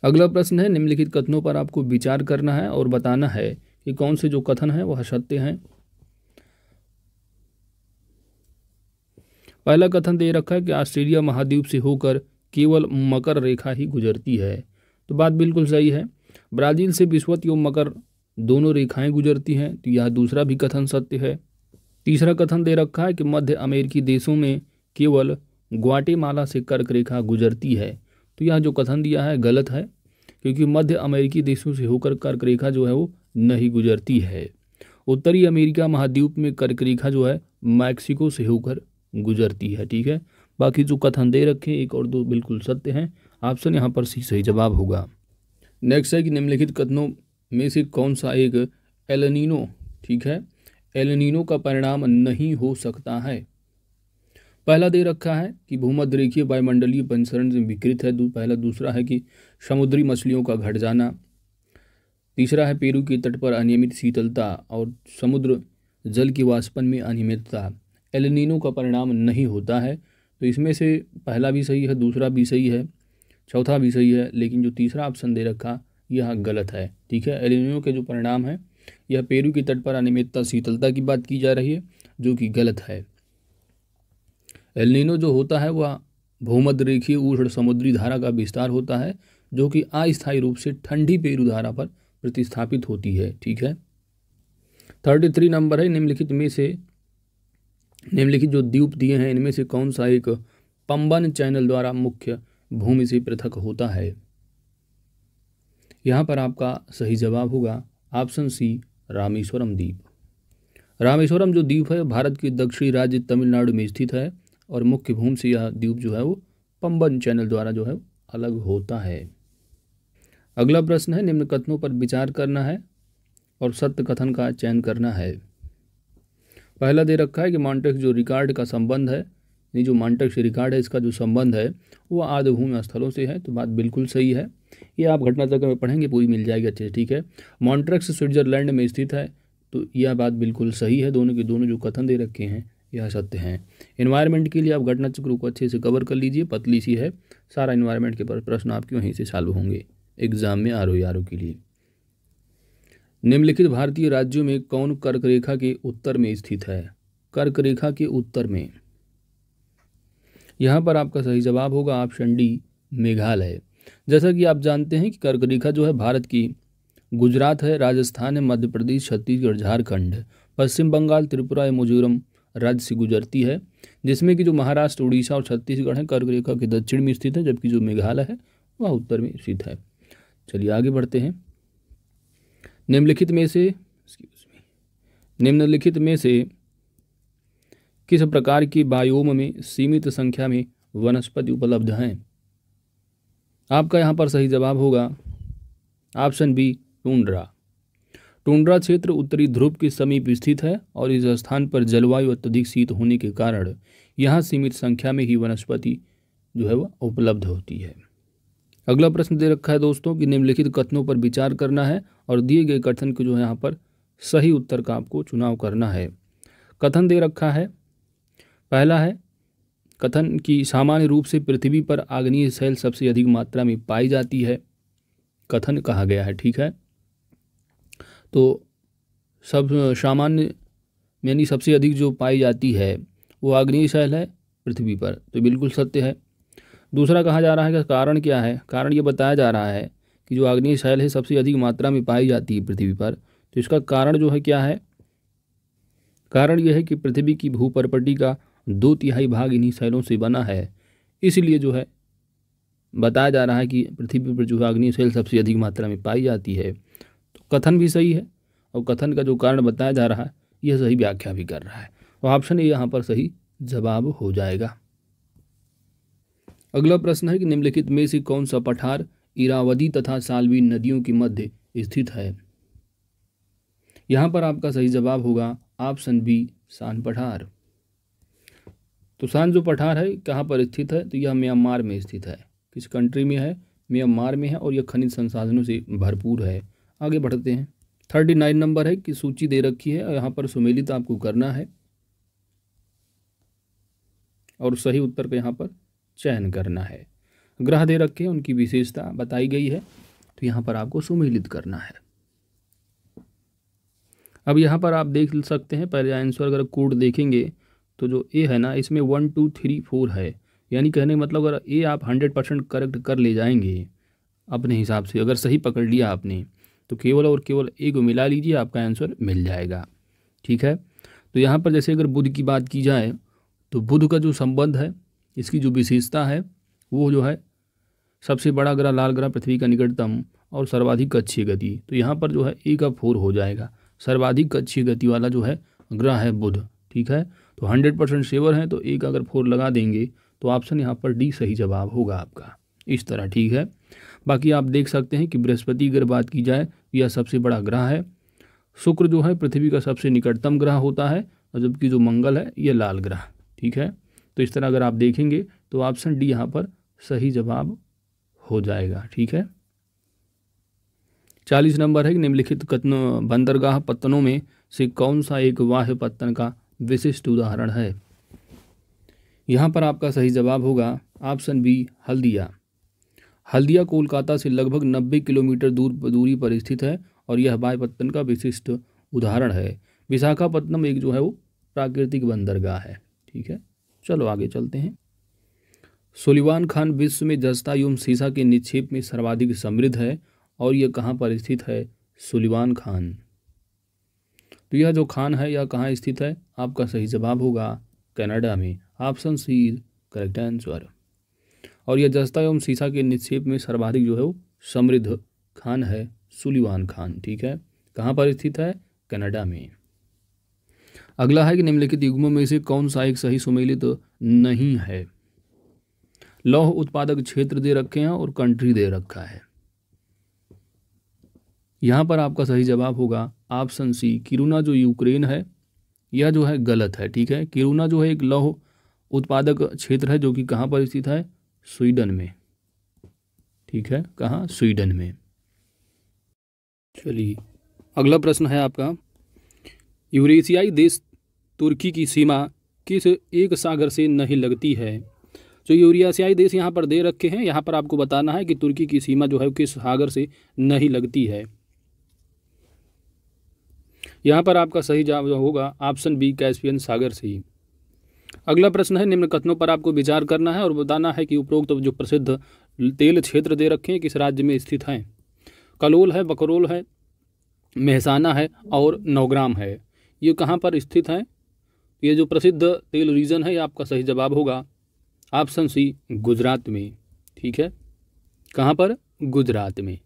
अगला प्रश्न है, निम्नलिखित कथनों पर आपको विचार करना है और बताना है कि कौन से जो कथन हैं वह सत्य हैं। पहला कथन दे रखा है कि ऑस्ट्रेलिया महाद्वीप से होकर केवल मकर रेखा ही गुजरती है, तो बात बिल्कुल सही है। ब्राज़ील से विषुवत एवं मकर दोनों रेखाएं गुजरती हैं, तो यह दूसरा भी कथन सत्य है। तीसरा कथन दे रखा है कि मध्य अमेरिकी देशों में केवल ग्वाटेमाला से कर्क रेखा गुजरती है, तो यह जो कथन दिया है गलत है, क्योंकि मध्य अमेरिकी देशों से होकर कर्क रेखा जो है वो नहीं गुजरती है। उत्तरी अमेरिका महाद्वीप में कर्क रेखा जो है मैक्सिको से होकर गुजरती है। ठीक है, बाकी जो कथन दे रखे एक और दो बिल्कुल सत्य हैं। ऑप्शन यहाँ पर सी सही जवाब होगा। नेक्स्ट है कि निम्नलिखित कथनों में से कौन सा एक एल ठीक है, एल का परिणाम नहीं हो सकता है। पहला दे रखा है कि भूमध्य रेखीय वायुमंडलीय परिसरण से विकृत है, पहला। दूसरा है कि समुद्री मछलियों का घट जाना। तीसरा है पेरू के तट पर अनियमित शीतलता और समुद्र जल के वाष्पन में अनियमितता एल नीनो का परिणाम नहीं होता है। तो इसमें से पहला भी सही है, दूसरा भी सही है, चौथा भी सही है, लेकिन जो तीसरा ऑप्शन दे रखा यह गलत है। ठीक है, एल नीनो के जो परिणाम है यह पेरू के तट पर अनियमितता शीतलता की बात की जा रही है, जो कि गलत है। एल नीनो जो होता है वह भूमध्य रेखीय उष्ण समुद्री धारा का विस्तार होता है, जो कि अस्थायी रूप से ठंडी पेरू धारा पर प्रतिस्थापित होती है। ठीक है, 33 नंबर है, निम्नलिखित जो द्वीप दिए हैं इनमें से कौन सा एक पंबन चैनल द्वारा मुख्य भूमि से पृथक होता है। यहाँ पर आपका सही जवाब होगा ऑप्शन सी रामेश्वरम द्वीप। रामेश्वरम जो द्वीप है भारत के दक्षिणी राज्य तमिलनाडु में स्थित है और मुख्य भूमि से यह द्वीप जो है वो पंबन चैनल द्वारा जो है अलग होता है। अगला प्रश्न है, निम्न कथनों पर विचार करना है और सत्य कथन का चयन करना है। पहला दे रखा है कि मॉन्टेक्स जो रिकॉर्ड का संबंध है, ये जो मॉन्टेक्स रिकॉर्ड है इसका जो संबंध है वो आर्द्रभूमि स्थलों से है, तो बात बिल्कुल सही है। ये आप घटना चक्र में पढ़ेंगे, पूरी मिल जाएगी अच्छे से। ठीक है, मॉन्ट्रेक्स स्विट्जरलैंड में स्थित है, तो यह बात बिल्कुल सही है। दोनों के दोनों जो कथन दे रखे हैं यह सत्य हैं। एनवायरनमेंट के लिए आप घटना चक्र को अच्छे से कवर कर लीजिए, पतली सी है, सारा एनवायरनमेंट के प्रश्न आपके वहीं से सॉल्व होंगे एग्जाम में आर के लिए। निम्नलिखित भारतीय राज्यों में कौन कर्क रेखा के उत्तर में स्थित है। कर्क रेखा के उत्तर में, यहाँ पर आपका सही जवाब होगा ऑप्शन डी मेघालय। जैसा कि आप जानते हैं कि कर्क रेखा जो है भारत की गुजरात है, राजस्थान है, मध्य प्रदेश, छत्तीसगढ़, झारखंड, पश्चिम बंगाल, त्रिपुरा, मिजोरम राज्य से गुजरती है, जिसमें कि जो महाराष्ट्र, उड़ीसा और छत्तीसगढ़ है कर्क रेखा के दक्षिण में स्थित है, जबकि जो मेघालय है वह उत्तर में स्थित है। चलिए आगे बढ़ते हैं। निम्नलिखित में से किस प्रकार के बायोम में सीमित संख्या में वनस्पति उपलब्ध हैं। आपका यहाँ पर सही जवाब होगा ऑप्शन बी टुंड्रा। टुंड्रा क्षेत्र उत्तरी ध्रुव के समीप स्थित है और इस स्थान पर जलवायु अत्यधिक शीत होने के कारण यहाँ सीमित संख्या में ही वनस्पति जो है वह उपलब्ध होती है। अगला प्रश्न दे रखा है दोस्तों कि निम्नलिखित कथनों पर विचार करना है और दिए गए कथन को जो है यहाँ पर सही उत्तर का आपको चुनाव करना है। कथन दे रखा है, पहला है कथन कि सामान्य रूप से पृथ्वी पर आग्नेय शैल सबसे अधिक मात्रा में पाई जाती है, कथन कहा गया है। ठीक है, तो सब सामान्य यानी सबसे अधिक जो पाई जाती है वो आग्नेय शैल है पृथ्वी पर, तो बिल्कुल सत्य है। दूसरा कहा जा रहा है कि कारण क्या है, कारण ये बताया जा रहा है कि जो आग्नेय शैल है सबसे अधिक मात्रा में पाई जाती है पृथ्वी पर, तो इसका कारण जो है क्या है, कारण यह है कि पृथ्वी की भूपर्पटी का 2/3 भाग इन्हीं शैलों से बना है, इसलिए जो है बताया जा रहा है कि पृथ्वी पर जो आग्नेय शैल सबसे अधिक मात्रा में पाई जाती है। तो कथन भी सही है और कथन का जो कारण बताया जा रहा है यह सही व्याख्या भी कर रहा है, तो ऑप्शन ए यहाँ पर सही जवाब हो जाएगा। अगला प्रश्न है कि निम्नलिखित में से कौन सा पठार इरावदी तथा साल्वी नदियों के मध्य स्थित है। यहाँ पर आपका सही जवाब होगा ऑप्शन बी सान पठार। तो सान जो पठार है कहाँ पर स्थित है, तो यह म्यांमार में स्थित है। किस कंट्री में है, म्यांमार में है, और यह खनिज संसाधनों से भरपूर है। आगे बढ़ते हैं। 39 नंबर है कि सूची दे रखी है और यहाँ पर सुमेलित आपको करना है और सही उत्तर का यहाँ पर चयन करना है। ग्रह दे रखे हैं, उनकी विशेषता बताई गई है, तो यहाँ पर आपको सुमेलित करना है। अब यहाँ पर आप देख सकते हैं, पहले आंसर अगर कोड देखेंगे तो जो ए है ना, इसमें 1 2 3 4 है, यानी कहने का मतलब अगर ए आप 100% करेक्ट कर ले जाएंगे अपने हिसाब से, अगर सही पकड़ लिया आपने, तो केवल और केवल ए को मिला लीजिए, आपका आंसर मिल जाएगा। ठीक है, तो यहाँ पर जैसे अगर बुध की बात की जाए तो बुध का जो संबंध है, इसकी जो विशेषता है वो जो है सबसे बड़ा ग्रह लाल ग्रह पृथ्वी का निकटतम और सर्वाधिक कक्षीय गति, तो यहाँ पर जो है ए का 4 हो जाएगा। सर्वाधिक कक्षीय गति वाला जो है ग्रह है बुध। ठीक है, तो 100% श्योर है, तो ए का अगर 4 लगा देंगे तो ऑप्शन यहाँ पर डी सही जवाब होगा आपका, इस तरह। ठीक है, बाकी आप देख सकते हैं कि बृहस्पति अगर बात की जाए यह सबसे बड़ा ग्रह है, शुक्र जो है पृथ्वी का सबसे निकटतम ग्रह होता है, और जबकि जो मंगल है यह लाल ग्रह। ठीक है, तो इस तरह अगर आप देखेंगे तो ऑप्शन डी यहाँ पर सही जवाब हो जाएगा। ठीक है, 40 नंबर है कि निम्नलिखित कथनों बंदरगाह पत्तनों में से कौन सा एक वाह्य पत्तन का विशिष्ट उदाहरण है। यहाँ पर आपका सही जवाब होगा ऑप्शन बी, हल्दिया। हल्दिया कोलकाता से लगभग 90 किलोमीटर दूरी पर स्थित है और यह वाह्य पत्तन का विशिष्ट उदाहरण है। विशाखापत्तनम एक जो है वो प्राकृतिक बंदरगाह है। ठीक है, चलो आगे चलते हैं। सुलेमान खान विश्व में जस्ता एवं सीसा के निक्षेप में सर्वाधिक समृद्ध है और यह कहाँ पर स्थित है। सुलेमान खान, तो यह जो खान है यह कहाँ स्थित है, आपका सही जवाब होगा कनाडा में, ऑप्शन सी करेक्ट आंसर। और यह जस्ता एवं सीसा के निक्षेप में सर्वाधिक जो है वो समृद्ध खान है सुलेमान खान। ठीक है, कहाँ पर स्थित है, कनाडा में। अगला है कि निम्नलिखित युग्मों में से कौन सा एक सही सुमेलित नहीं है। लौह उत्पादक क्षेत्र दे रखे हैं और कंट्री दे रखा है। यहाँ पर आपका सही जवाब होगा ऑप्शन सी, किरुना जो यूक्रेन है यह जो है गलत है। ठीक है, किरुना जो है एक लौह उत्पादक क्षेत्र है जो कि कहाँ पर स्थित है, स्वीडन में। ठीक है, कहाँ, स्वीडन में। चलिए अगला प्रश्न है आपका, यूरेशियाई देश तुर्की की सीमा किस एक सागर से नहीं लगती है। जो यूरेशियाई देश यहाँ पर दे रखे हैं, यहाँ पर आपको बताना है कि तुर्की की सीमा जो है किस सागर से नहीं लगती है। यहाँ पर आपका सही जवाब होगा ऑप्शन बी, कैस्पियन सागर से ही। अगला प्रश्न है, निम्न कथनों पर आपको विचार करना है और बताना है कि उपरोक्त जो प्रसिद्ध तेल क्षेत्र दे रखे हैं किस राज्य में स्थित हैं। कलोल है, बकरोल है, मेहसाना है और नौग्राम है, ये कहाँ पर स्थित हैं। ये जो प्रसिद्ध तेल रीजन है, ये आपका सही जवाब होगा ऑप्शन सी, गुजरात में। ठीक है, कहाँ पर, गुजरात में।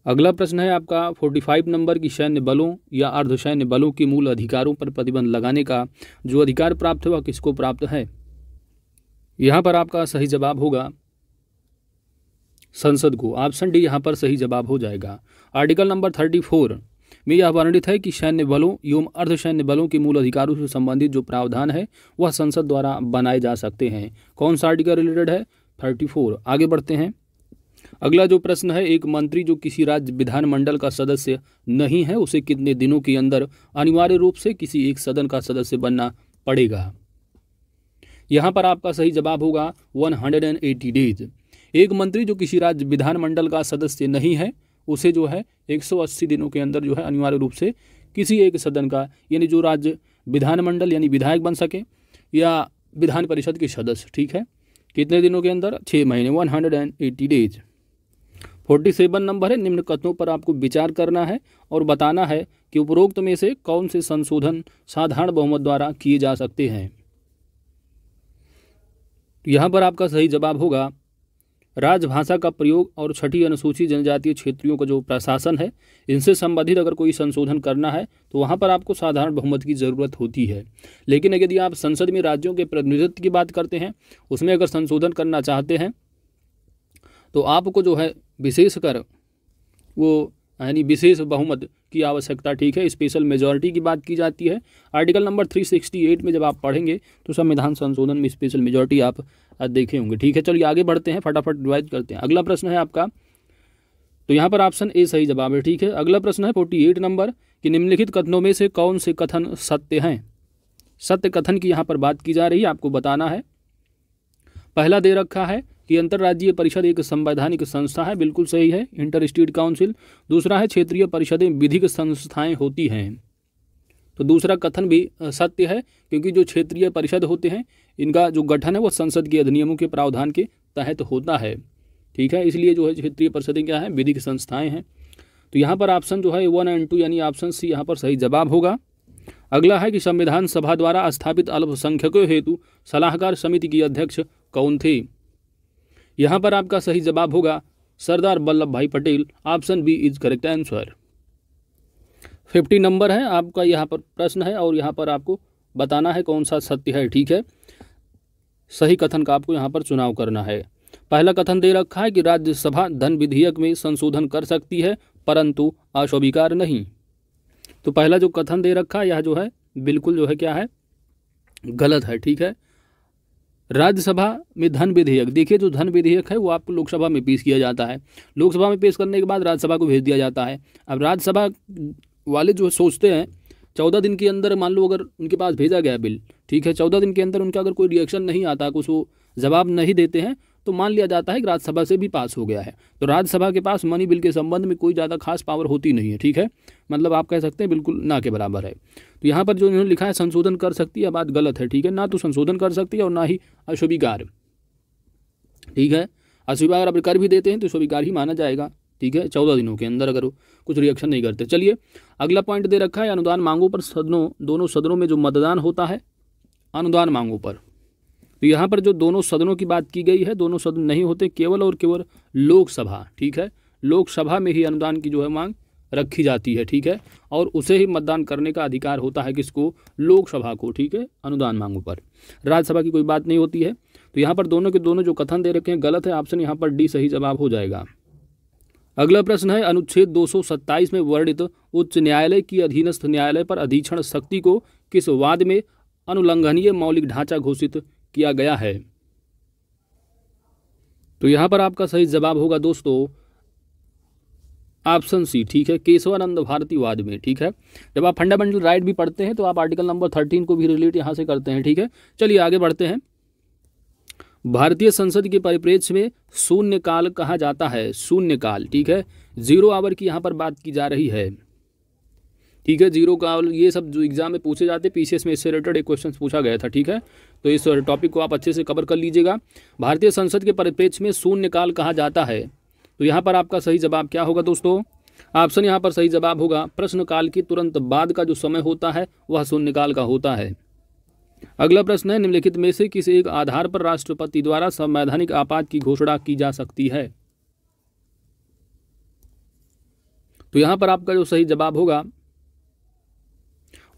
अगला प्रश्न है आपका 45 नंबर की, सैन्य बलों या अर्धसैन्य बलों के मूल अधिकारों पर प्रतिबंध लगाने का जो अधिकार प्राप्त है वह किसको प्राप्त है। यहाँ पर आपका सही जवाब होगा संसद को, ऑप्शन डी यहाँ पर सही जवाब हो जाएगा। आर्टिकल नंबर 34 में यह वर्णित है कि सैन्य बलों एवं अर्धसैन्य बलों के मूल अधिकारों से संबंधित जो प्रावधान है वह संसद द्वारा बनाए जा सकते हैं। कौन सा आर्टिकल रिलेटेड है, 34। आगे बढ़ते हैं। अगला जो प्रश्न है, एक मंत्री जो किसी राज्य विधानमंडल का सदस्य नहीं है उसे कितने दिनों के अंदर अनिवार्य रूप से किसी एक सदन का सदस्य बनना पड़ेगा। यहाँ पर आपका सही जवाब होगा 180 डेज। एक मंत्री जो किसी राज्य विधानमंडल का सदस्य नहीं है उसे जो है 180 दिनों के अंदर जो है अनिवार्य रूप से किसी एक सदन का, यानी जो राज्य विधानमंडल यानी विधायक बन सके या विधान परिषद के सदस्य। ठीक है, कितने दिनों के अंदर, 6 महीने, 180 डेज। 47 नंबर है, निम्न कथनों पर आपको विचार करना है और बताना है कि उपरोक्त में से कौन से संशोधन साधारण बहुमत द्वारा किए जा सकते हैं। यहाँ पर आपका सही जवाब होगा राजभाषा का प्रयोग और छठी अनुसूचित जनजातीय क्षेत्रों का जो प्रशासन है इनसे संबंधित अगर कोई संशोधन करना है तो वहाँ पर आपको साधारण बहुमत की ज़रूरत होती है। लेकिन यदि आप संसद में राज्यों के प्रतिनिधित्व की बात करते हैं उसमें अगर संशोधन करना चाहते हैं तो आपको जो है विशेषकर वो यानी विशेष बहुमत की आवश्यकता, ठीक है, स्पेशल मेजॉरिटी की बात की जाती है। आर्टिकल नंबर 368 में जब आप पढ़ेंगे तो संविधान संशोधन में स्पेशल मेजॉरिटी आप देखे होंगे। ठीक है, चलिए आगे बढ़ते हैं, फटाफट रिवाइज करते हैं। अगला प्रश्न है आपका, तो यहाँ पर ऑप्शन ए सही जवाब है। ठीक है, अगला प्रश्न है 48 नंबर कि निम्नलिखित कथनों में से कौन से कथन सत्य हैं। सत्य कथन की यहाँ पर बात की जा रही है, आपको बताना है। पहला दे रखा है कि अंतर्राज्यीय परिषद एक संवैधानिक संस्था है, बिल्कुल सही है, इंटर स्टेट काउंसिल। दूसरा है क्षेत्रीय परिषदें विधिक संस्थाएं होती हैं, तो दूसरा कथन भी सत्य है, क्योंकि जो क्षेत्रीय परिषद होते हैं इनका जो गठन है वो संसद के अधिनियमों के प्रावधान के तहत होता है, ठीक है, इसलिए जो है क्षेत्रीय परिषदें क्या है, विधिक संस्थाएं हैं। तो यहाँ पर ऑप्शन जो है 1 और 2 यानी ऑप्शन सी यहाँ पर सही जवाब होगा। अगला है कि संविधान सभा द्वारा स्थापित अल्पसंख्यकों हेतु सलाहकार समिति की अध्यक्ष कौन थे? यहाँ पर आपका सही जवाब होगा Sardar Vallabhbhai Patel, option B is correct answer. 50 number है आपका यहाँ पर प्रश्न है और यहाँ पर आपको बताना है कौन सा सत्य है, ठीक है, सही कथन का आपको यहाँ पर चुनाव करना है। पहला कथन दे रखा है कि राज्यसभा धन विधेयक में संशोधन कर सकती है परंतु अस्वीकार नहीं। तो पहला जो कथन दे रखा है यह जो है बिल्कुल जो है क्या है, गलत है, ठीक है। राज्यसभा में धन विधेयक, देखिए जो धन विधेयक है वो आपको लोकसभा में पेश किया जाता है, लोकसभा में पेश करने के बाद राज्यसभा को भेज दिया जाता है। अब राज्यसभा वाले जो सोचते हैं 14 दिन के अंदर, मान लो अगर उनके पास भेजा गया बिल, ठीक है, 14 दिन के अंदर उनका अगर कोई रिएक्शन नहीं आता, कुछ वो जवाब नहीं देते हैं, तो मान लिया जाता है कि राज्यसभा से भी पास हो गया है। तो राज्यसभा के पास मनी बिल के संबंध में कोई ज़्यादा खास पावर होती नहीं है, ठीक है, मतलब आप कह सकते हैं बिल्कुल ना के बराबर है। तो यहाँ पर जो इन्होंने लिखा है संशोधन कर सकती है, बात गलत है, ठीक है, ना तो संशोधन कर सकती है और ना ही अस्वीकार, ठीक है। अस्वीकार अगर कर भी देते हैं तो स्वीकार ही माना जाएगा, ठीक है, 14 दिनों के अंदर अगर कुछ रिएक्शन नहीं करते। चलिए अगला पॉइंट दे रखा है अनुदान मांगों पर दोनों सदनों में जो मतदान होता है अनुदान मांगों पर। तो यहाँ पर जो दोनों सदनों की बात की गई है, दोनों सदन नहीं होते, केवल और केवल लोकसभा, ठीक है, लोकसभा में ही अनुदान की जो है मांग रखी जाती है, ठीक है, और उसे ही मतदान करने का अधिकार होता है, किसको, लोकसभा को, ठीक है, अनुदान मांगों पर। राज्यसभा की कोई बात नहीं होती है। तो यहाँ पर दोनों के दोनों जो कथन दे रखे हैं गलत है, ऑप्शन यहाँ पर डी सही जवाब हो जाएगा। अगला प्रश्न है अनुच्छेद 227 में वर्णित उच्च न्यायालय की अधीनस्थ न्यायालय पर अधीक्षण शक्ति को किस वाद में अनुल्लंघनीय मौलिक ढांचा घोषित किया गया है? तो यहां पर आपका सही जवाब होगा दोस्तों ऑप्शन सी, ठीक है, केशवानंद भारती वाद में, ठीक है। जब आप फंडामेंटल राइट भी पढ़ते हैं तो आप आर्टिकल नंबर 13 को भी रिलेट यहां से करते हैं, ठीक है। चलिए आगे बढ़ते हैं। भारतीय संसद के परिप्रेक्ष्य में शून्यकाल कहा जाता है, शून्यकाल, ठीक है, 0 आवर की यहाँ पर बात की जा रही है, ठीक है, 0 काल, ये सब जो एग्जाम में पूछे जाते, पीसीएस में इससे रिलेटेड एक क्वेश्चन पूछा गया था, ठीक है, तो इस टॉपिक को आप अच्छे से कवर कर लीजिएगा। भारतीय संसद के परिप्रेक्ष्य में शून्यकाल कहा जाता है, तो यहाँ पर आपका सही जवाब क्या होगा दोस्तों? ऑप्शन यहाँ पर सही जवाब होगा प्रश्नकाल के तुरंत बाद का जो समय होता है वह शून्यकाल का होता है। अगला प्रश्न है निम्नलिखित में से किस एक आधार पर राष्ट्रपति द्वारा संवैधानिक आपात की घोषणा की जा सकती है? तो यहां पर आपका जो सही जवाब होगा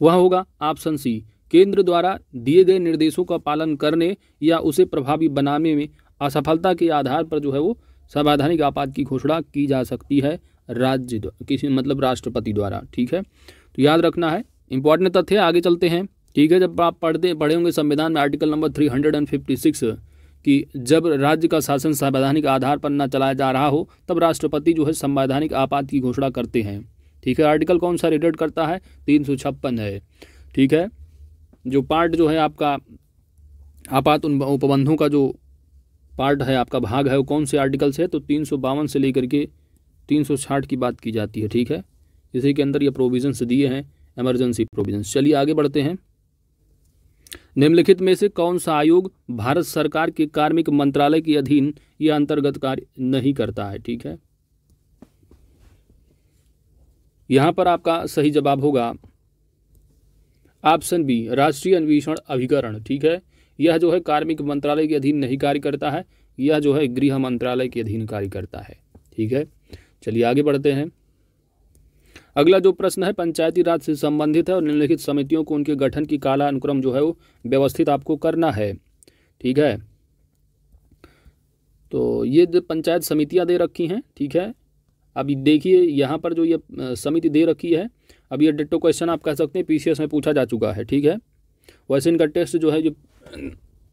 वह होगा ऑप्शन सी, केंद्र द्वारा दिए गए निर्देशों का पालन करने या उसे प्रभावी बनाने में असफलता के आधार पर जो है वो संवैधानिक आपात की घोषणा की जा सकती है राज्य किसी मतलब राष्ट्रपति द्वारा, ठीक है। तो याद रखना है, इंपॉर्टेंट तथ्य। आगे चलते हैं, ठीक है। जब आप पढ़े होंगे संविधान में आर्टिकल नंबर 356 कि जब राज्य का शासन संवैधानिक आधार पर न चलाया जा रहा हो तब राष्ट्रपति जो है संवैधानिक आपात की घोषणा करते हैं, ठीक है। आर्टिकल कौन सा रिलेट करता है? 356 है, ठीक है। जो पार्ट जो है आपका आपात उपबंधों का जो पार्ट है आपका भाग है वो कौन से आर्टिकल से है? तो 352 से लेकर के 360 की बात की जाती है, ठीक है। इसी के अंदर ये प्रोविजंस दिए हैं, इमरजेंसी प्रोविजंस। चलिए आगे बढ़ते हैं। निम्नलिखित में से कौन सा आयोग भारत सरकार के कार्मिक मंत्रालय के अधीन या अंतर्गत कार्य नहीं करता है? ठीक है, यहां पर आपका सही जवाब होगा ऑप्शन बी, राष्ट्रीय अन्वेषण अभिकरण। ठीक है, यह जो है कार्मिक मंत्रालय के अधीन नहीं कार्य करता है, यह जो है गृह मंत्रालय के अधीन कार्य करता है। ठीक है, चलिए आगे बढ़ते हैं। अगला जो प्रश्न है पंचायती राज से संबंधित है और निम्नलिखित समितियों को उनके गठन की कालानुक्रम जो है वो व्यवस्थित आपको करना है। ठीक है, तो ये जो पंचायत समितियां दे रखी हैं, ठीक है, अभी देखिए यहाँ पर जो ये समिति दे रखी है, अब ये डिट्टो क्वेश्चन आप कह सकते हैं पीसीएस में पूछा जा चुका है। ठीक है, वैसे इनका टेस्ट जो है जो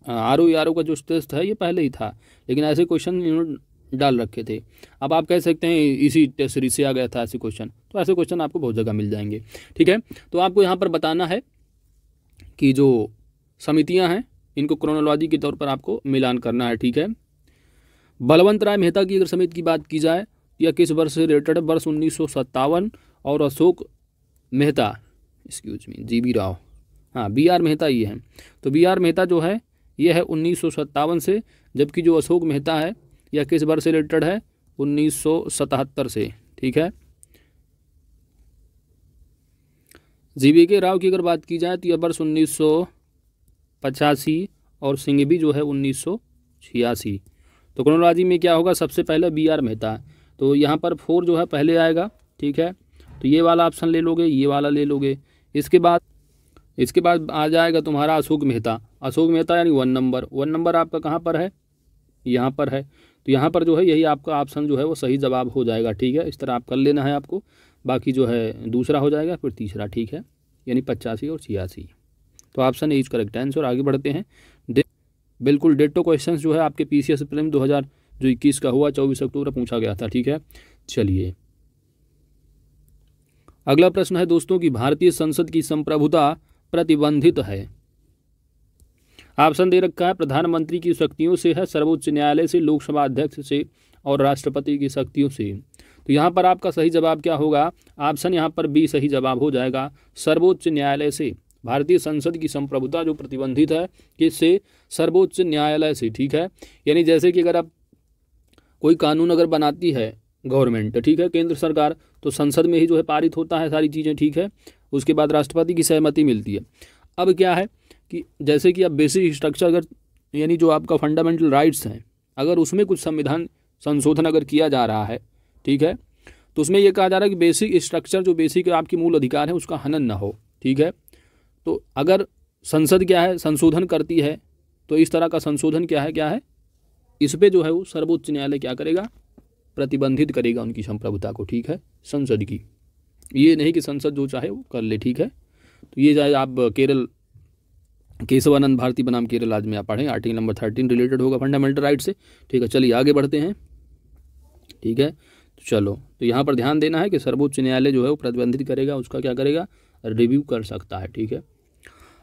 आरओ का जो टेस्ट है ये पहले ही था, लेकिन ऐसे क्वेश्चन इन्होंने डाल रखे थे। अब आप कह सकते हैं इसी टेस्ट सीरीज से आ गया था ऐसे क्वेश्चन, तो ऐसे क्वेश्चन आपको बहुत जगह मिल जाएंगे। ठीक है, तो आपको यहाँ पर बताना है कि जो समितियाँ हैं इनको क्रोनोलॉजी के तौर पर आपको मिलान करना है, ठीक है। बलवंत राय मेहता की अगर समिति की बात की जाए, यह किस वर्ष से रिलेटेड है? वर्ष 1957। और Ashok Mehta, excuse me, GB Rao, हाँ BR मेहता ये हैं। तो BR मेहता जो है ये है 1957 से, जबकि जो अशोक मेहता है यह किस वर्ष से रिलेटेड है? 1977 से, ठीक है। GVK राव की अगर बात की जाए तो यह वर्ष 1985 और सिंघवी जो है 1986। तो क्रोनोलॉजी में क्या होगा? सबसे पहले BR मेहता, तो यहाँ पर 4 जो है पहले आएगा, ठीक है। तो ये वाला ऑप्शन ले लोगे, ये वाला ले लोगे। इसके बाद आ जाएगा तुम्हारा अशोक मेहता। अशोक मेहता यानी 1 नंबर। 1 नंबर आपका कहाँ पर है? यहाँ पर है। तो यहाँ पर जो है यही आपका ऑप्शन जो है वो सही जवाब हो जाएगा, ठीक है। इस तरह आप कर लेना है आपको, बाकी जो है दूसरा हो जाएगा, फिर तीसरा, ठीक है, यानी 85 और 86। तो option A is correct answer. आगे बढ़ते हैं। बिल्कुल डेटो क्वेश्चंस जो है आपके PCS प्रीलिम 2021 का हुआ, 24 अक्टूबर पूछा गया था, ठीक है। चलिए अगला प्रश्न है दोस्तों कि भारतीय संसद की संप्रभुता प्रतिबंधित है। ऑप्शन दे रखा है प्रधानमंत्री की शक्तियों से है, सर्वोच्च न्यायालय से, लोकसभा अध्यक्ष से और राष्ट्रपति की शक्तियों से। तो यहाँ पर आपका सही जवाब क्या होगा? ऑप्शन यहाँ पर बी सही जवाब हो जाएगा, सर्वोच्च न्यायालय से। भारतीय संसद की संप्रभुता जो प्रतिबंधित है किससे? सर्वोच्च न्यायालय से, ठीक है। यानी जैसे कि अगर आप कोई कानून अगर बनाती है गवर्नमेंट, ठीक है, केंद्र सरकार, तो संसद में ही जो है पारित होता है सारी चीज़ें, ठीक है। उसके बाद राष्ट्रपति की सहमति मिलती है। अब क्या है कि जैसे कि अब बेसिक स्ट्रक्चर अगर यानी जो आपका फंडामेंटल राइट्स हैं, अगर उसमें कुछ संविधान संशोधन अगर किया जा रहा है, ठीक है, तो उसमें यह कहा जा रहा है कि बेसिक स्ट्रक्चर जो बेसिक आपकी मूल अधिकार है उसका हनन ना हो, ठीक है। तो अगर संसद क्या है संशोधन करती है, तो इस तरह का संशोधन क्या है इस पे जो है वो सर्वोच्च न्यायालय क्या करेगा? प्रतिबंधित करेगा उनकी संप्रभुता को, ठीक है, संसद की। ये नहीं कि संसद जो चाहे वो कर ले, ठीक है। तो ये जाए आप केरल केशवानंद भारती बनाम केरल आज में आप पढ़ें, आर्टिकल नंबर 13 रिलेटेड होगा फंडामेंटल राइट से, ठीक है। चलिए आगे बढ़ते हैं, ठीक है। तो चलो, तो यहाँ पर ध्यान देना है कि सर्वोच्च न्यायालय जो है वो प्रतिबंधित करेगा, उसका क्या करेगा? रिव्यू कर सकता है, ठीक है।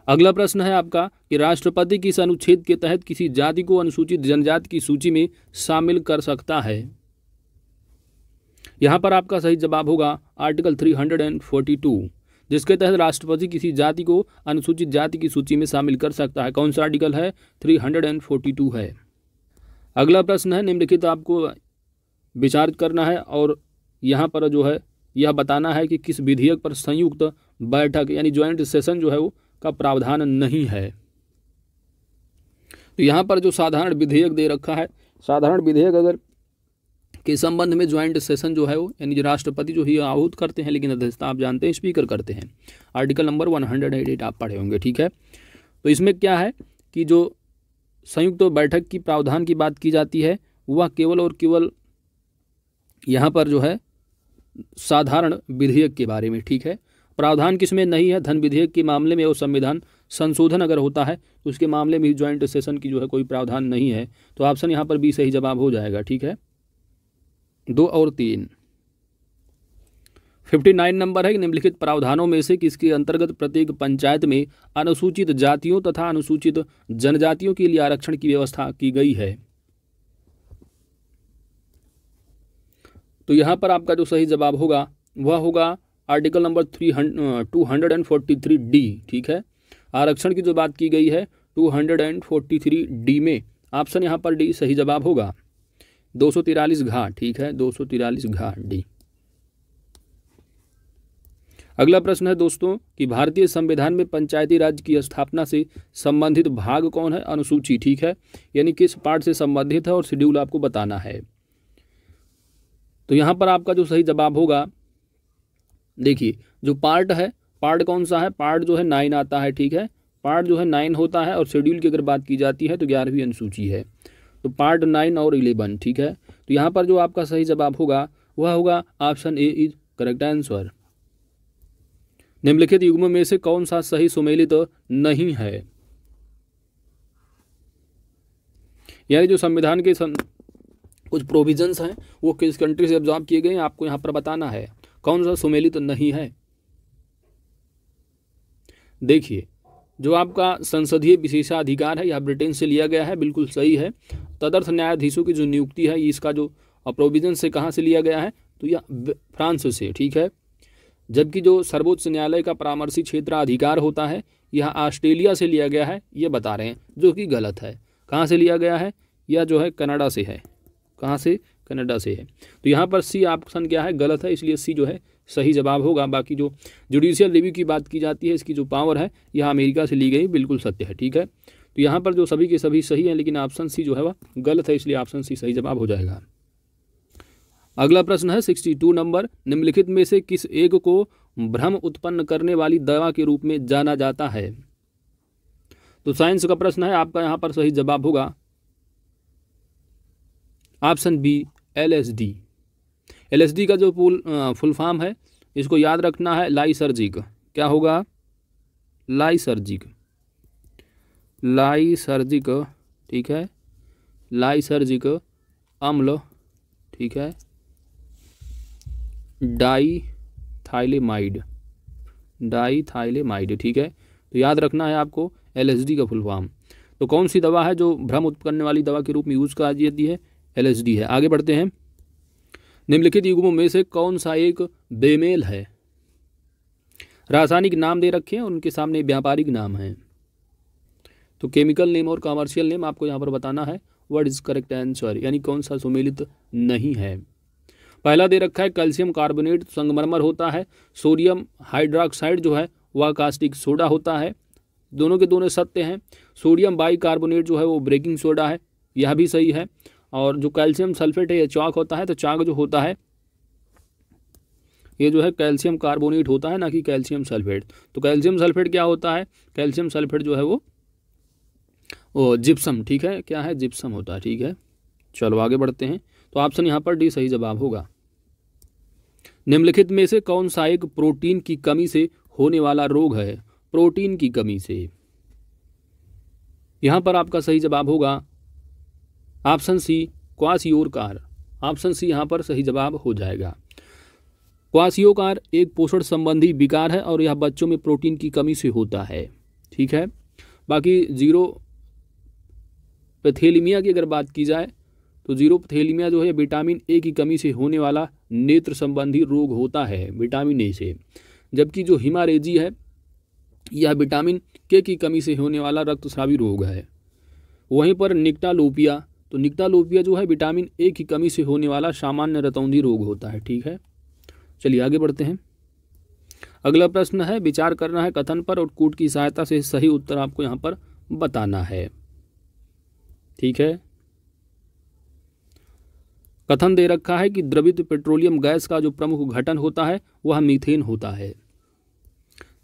अगला प्रश्न है आपका कि राष्ट्रपति किस अनुच्छेद के तहत किसी जाति को अनुसूचित जनजाति की सूची में शामिल कर सकता है? यहाँ पर आपका सही जवाब होगा आर्टिकल 342, जिसके तहत राष्ट्रपति किसी जाति को अनुसूचित जाति की सूची में शामिल कर सकता है। कौन सा आर्टिकल है? 342 है। अगला प्रश्न है, निम्नलिखित आपको विचार करना है और यहाँ पर जो है यह बताना है कि किस विधेयक पर संयुक्त बैठक यानी ज्वाइंट सेशन जो है वो का प्रावधान नहीं है। तो यहाँ पर जो साधारण विधेयक दे रखा है, साधारण विधेयक अगर के संबंध में ज्वाइंट सेशन जो है वो यानी जो राष्ट्रपति जो ही आहूत करते हैं, लेकिन अध्यक्षता आप जानते हैं स्पीकर करते हैं। आर्टिकल नंबर 188 आप पढ़े होंगे, ठीक है। तो इसमें क्या है कि जो संयुक्त बैठक की प्रावधान की बात की जाती है वह केवल और केवल यहाँ पर जो है साधारण विधेयक के बारे में, ठीक है। प्रावधान किसमें नहीं है? धन विधेयक के मामले में और संविधान संशोधन अगर होता है तो उसके मामले में ज्वाइंट सेशन की जो है कोई प्रावधान नहीं है। तो ऑप्शन यहाँ पर बी सही जवाब हो जाएगा, ठीक है। 2 और 3। 59 नंबर है कि निम्नलिखित प्रावधानों में से किसके अंतर्गत प्रत्येक पंचायत में अनुसूचित जातियों तथा अनुसूचित जनजातियों के लिए आरक्षण की व्यवस्था की गई है? तो यहाँ पर आपका जो सही जवाब होगा वह होगा आर्टिकल नंबर 243D, ठीक है। आरक्षण की जो बात की गई है 243D में ऑप्शन यहाँ पर डी सही जवाब होगा। 243 घाट, ठीक है, 243 घाट डी। अगला प्रश्न है दोस्तों कि भारतीय संविधान में पंचायती राज की स्थापना से संबंधित भाग कौन है? अनुसूची, ठीक है, यानी किस पार्ट से संबंधित है और शेड्यूल आपको बताना है। तो यहाँ पर आपका जो सही जवाब होगा, देखिए जो पार्ट है, पार्ट कौन सा है? पार्ट जो है 9 आता है, ठीक है, पार्ट जो है 9 होता है। और शेड्यूल की अगर बात की जाती है तो 11वीं अनुसूची है। तो पार्ट 9 और 11, ठीक है। तो यहाँ पर जो आपका सही जवाब होगा वह होगा option A is correct answer. निम्नलिखित युग्म में से कौन सा सही सुमेलित नहीं है? यानी जो संविधान के कुछ प्रोविजंस हैं वो किस कंट्री से एब्जॉर्ब किए गए हैं आपको यहाँ पर बताना है। कौन सा सुमेलित नहीं है? देखिए जो आपका संसदीय विशेषाधिकार है यह ब्रिटेन से लिया गया है, बिल्कुल सही है। तदर्थ न्यायाधीशों की जो नियुक्ति है इसका जो प्रोविजन से कहाँ से लिया गया है, तो यह फ्रांस से, ठीक है। जबकि जो सर्वोच्च न्यायालय का परामर्शी क्षेत्राधिकार होता है यह ऑस्ट्रेलिया से लिया गया है, ये बता रहे हैं, जो कि गलत है। कहाँ से लिया गया है, यह जो है कनाडा से है। कहाँ से, कनाडा से है। तो यहाँ पर सी ऑप्शन क्या है, गलत है, इसलिए सी जो है सही जवाब होगा। बाकी जो जुडिशियल रिव्यू की बात की जाती है, इसकी जो पावर है यह अमेरिका से ली गई, बिल्कुल सत्य है, ठीक है। तो यहाँ पर जो सभी के सभी सही हैं, लेकिन ऑप्शन सी जो है वह गलत है, इसलिए ऑप्शन सी सही जवाब हो जाएगा। अगला प्रश्न है 62 नंबर, निम्नलिखित में से किस एक को भ्रम उत्पन्न करने वाली दवा के रूप में जाना जाता है। तो साइंस का प्रश्न है, आपका यहाँ पर सही जवाब होगा ऑप्शन बी, LSD। LSD का जो फुल फॉर्म है इसको याद रखना है, लाइसर्जिक। क्या होगा, लाइसर्जिक, लाइसर्जिक, ठीक है, लाइसर्जिक अम्ल, ठीक है, डाईथाइलेमाइड, डाईथाइलेमाइड, ठीक है। तो याद रखना है आपको LSD का फुल फॉर्म। तो कौन सी दवा है जो भ्रम उत्पन्न करने वाली दवा के रूप में यूज की जाती है, LSD है। आगे बढ़ते हैं, निम्नलिखित युग्मों में से कौन सा एक बेमेल है। रासायनिक नाम दे रखे हैं, उनके सामने व्यापारिक नाम है। तो केमिकल नेम और कमर्शियल नेम आपको यहाँ पर बताना है, व्हाट इज करेक्ट आंसर, यानी कौन सा सुमेलित नहीं है। पहला दे रखा है कैल्शियम कार्बोनेट संगमरमर होता है, सोडियम हाइड्रोक्साइड जो है वह कास्टिक सोडा होता है। दोनों के दोनों सत्य हैं। सोडियम बाइकार्बोनेट जो है वो ब्रेकिंग सोडा है, यह भी सही है। और जो कैल्शियम सल्फेट है यह चाक होता है, तो चाक जो होता है ये जो है कैल्शियम कार्बोनेट होता है, ना कि कैल्शियम सल्फेट। तो कैल्शियम सल्फेट क्या होता है, कैल्शियम सल्फेट जो है वो जिप्सम, ठीक है, क्या है, जिप्सम होता है, ठीक है। चलो आगे बढ़ते हैं। तो ऑप्शन यहाँ पर डी सही जवाब होगा। निम्नलिखित में से कौन सा एक प्रोटीन की कमी से होने वाला रोग है, प्रोटीन की कमी से। यहाँ पर आपका सही जवाब होगा ऑप्शन सी, क्वाशियोकार। ऑप्शन सी यहाँ पर सही जवाब हो जाएगा। क्वाशियोकार एक पोषण संबंधी विकार है और यह बच्चों में प्रोटीन की कमी से होता है, ठीक है। बाकी जीरो पैथेलीमिया की अगर बात की जाए तो जीरो पैथेलीमिया जो है विटामिन ए की कमी से होने वाला नेत्र संबंधी रोग होता है, विटामिन ए से। जबकि जो हिमारेजी है यह विटामिन के की कमी से होने वाला रक्तस्रावी रोग है। वहीं पर निक्टालोपिया, तो निक्टालोपिया जो है विटामिन ए की कमी से होने वाला सामान्य रतौंधी रोग होता है, ठीक है। चलिए आगे बढ़ते हैं। अगला प्रश्न है, विचार करना है कथन पर और कूट की सहायता से सही उत्तर आपको यहाँ पर बताना है, ठीक है। कथन दे रखा है कि द्रवित पेट्रोलियम गैस का जो प्रमुख घटक होता है वह मीथेन होता है।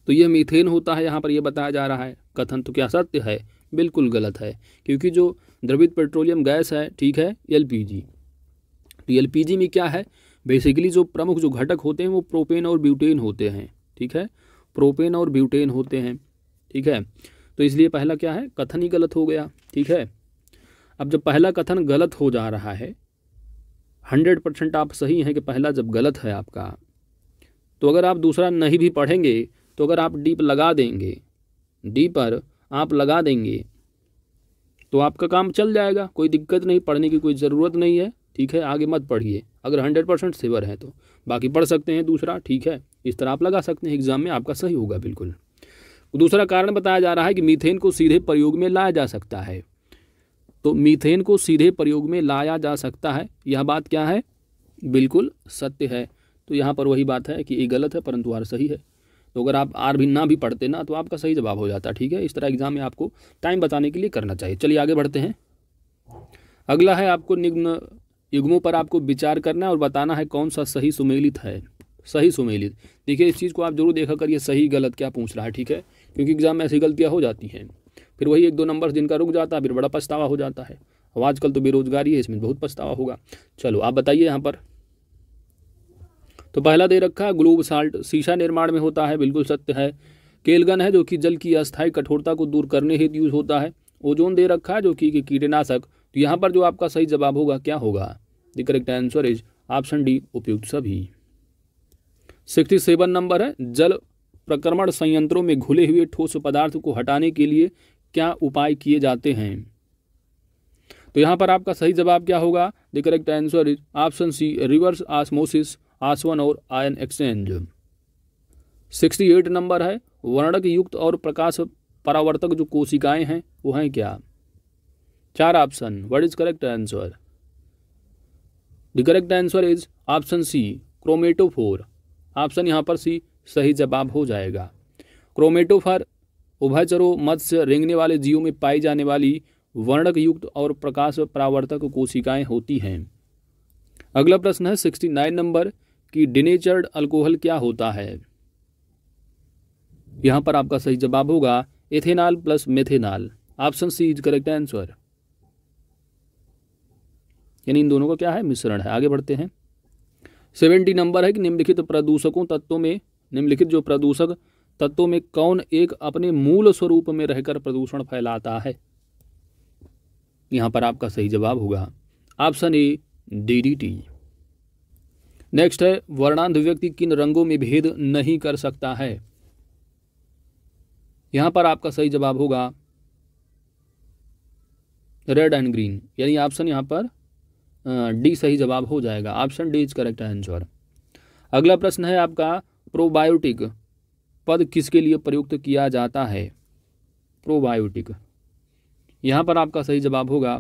तो यह मीथेन होता है, यहाँ पर यह बताया जा रहा है कथन। तो क्या सत्य है, बिल्कुल गलत है, क्योंकि जो द्रवित पेट्रोलियम गैस है, ठीक है, LPG। तो LPG में क्या है, बेसिकली जो प्रमुख जो घटक होते हैं वो प्रोपेन और ब्यूटेन होते हैं, ठीक है, प्रोपेन और ब्यूटेन होते हैं, ठीक है। तो इसलिए पहला क्या है, कथन ही गलत हो गया, ठीक है। अब जब पहला कथन गलत हो जा रहा है, 100% आप सही हैं कि पहला जब गलत है आपका, तो अगर आप दूसरा नहीं भी पढ़ेंगे तो अगर आप डी पर लगा देंगे, डी पर आप लगा देंगे तो आपका काम चल जाएगा, कोई दिक्कत नहीं, पढ़ने की कोई ज़रूरत नहीं है, ठीक है। आगे मत पढ़िए अगर 100% श्योर है तो, बाकी पढ़ सकते हैं दूसरा, ठीक है। इस तरह आप लगा सकते हैं, एग्जाम में आपका सही होगा बिल्कुल। दूसरा कारण बताया जा रहा है कि मीथेन को सीधे प्रयोग में लाया जा सकता है। तो मीथेन को सीधे प्रयोग में लाया जा सकता है, यह बात क्या है, बिल्कुल सत्य है। तो यहाँ पर वही बात है कि ये गलत है परंतु आर सही है। तो अगर आप आर भी ना भी पढ़ते ना तो आपका सही जवाब हो जाता, ठीक है। इस तरह एग्जाम में आपको टाइम बताने के लिए करना चाहिए। चलिए आगे बढ़ते हैं। अगला है आपको निम्न युग्मों पर आपको विचार करना है और बताना है कौन सा सही सुमेलित है, सही सुमेलित। देखिए इस चीज़ को आप जरूर देखा करिए, सही गलत क्या पूछ रहा है, ठीक है, क्योंकि एग्जाम में ऐसी गलतियाँ हो जाती हैं, फिर वही 1-2 नंबर जिनका रुक जाता है, फिर बड़ा पछतावा हो जाता है। अब आजकल तो बेरोजगारी है, इसमें बहुत पछतावा होगा। चलो आप बताइए यहाँ पर। तो पहला दे रखा है ग्लोब साल्ट शीशा निर्माण में होता है, बिल्कुल सत्य है। केलगन है जो कि जल की अस्थायी कठोरता को दूर करने हेतु यूज होता है। ओजोन दे रखा है जो कि कीटनाशक। तो यहाँ पर जो आपका सही जवाब होगा क्या होगा, the correct answer is option D, उपयुक्त सभी। 67 नंबर है, जल प्रक्रमण संयंत्रों में घुले हुए ठोस पदार्थ को हटाने के लिए क्या उपाय किए जाते हैं? तो यहाँ पर आपका सही जवाब क्या होगा? The correct answer is option C, reverse osmosis, आसवन और आयन एक्सचेंज। 68 नंबर है, वर्णक युक्त और प्रकाश परावर्तक जो कोशिकाएं हैं वो हैं क्या? 4 option, what is correct answer? The correct answer is option C, chromatophore. Option यहाँ पर सी सही जवाब हो जाएगा। क्रोमेटोफोर उभयचरों, मत्स्य, रेंगने वाले जीवों में पाई जाने वाली वर्णक युक्त और प्रकाश परावर्तक कोशिकाएं होती हैं। अगला प्रश्न है 69 नंबर कि डिनेचर्ड अल्कोहल क्या होता है? यहां पर आपका सही जवाब होगा ethanol plus methanol. Option C is correct answer, यानी इन दोनों का क्या है? मिश्रण है। आगे बढ़ते हैं। 70 नंबर है कि निम्नलिखित प्रदूषकों तत्वों में, निम्नलिखित जो प्रदूषक तत्वों में कौन एक अपने मूल स्वरूप में रहकर प्रदूषण फैलाता है? यहां पर आपका सही जवाब होगा ऑप्शन ए, DDT। नेक्स्ट है, वर्णांध व्यक्ति किन रंगों में भेद नहीं कर सकता है? यहां पर आपका सही जवाब होगा रेड एंड ग्रीन, यानी ऑप्शन यहां पर डी सही जवाब हो जाएगा। Option D is correct answer. अगला प्रश्न है आपका, प्रोबायोटिक पद किसके लिए प्रयुक्त किया जाता है? प्रोबायोटिक, यहाँ पर आपका सही जवाब होगा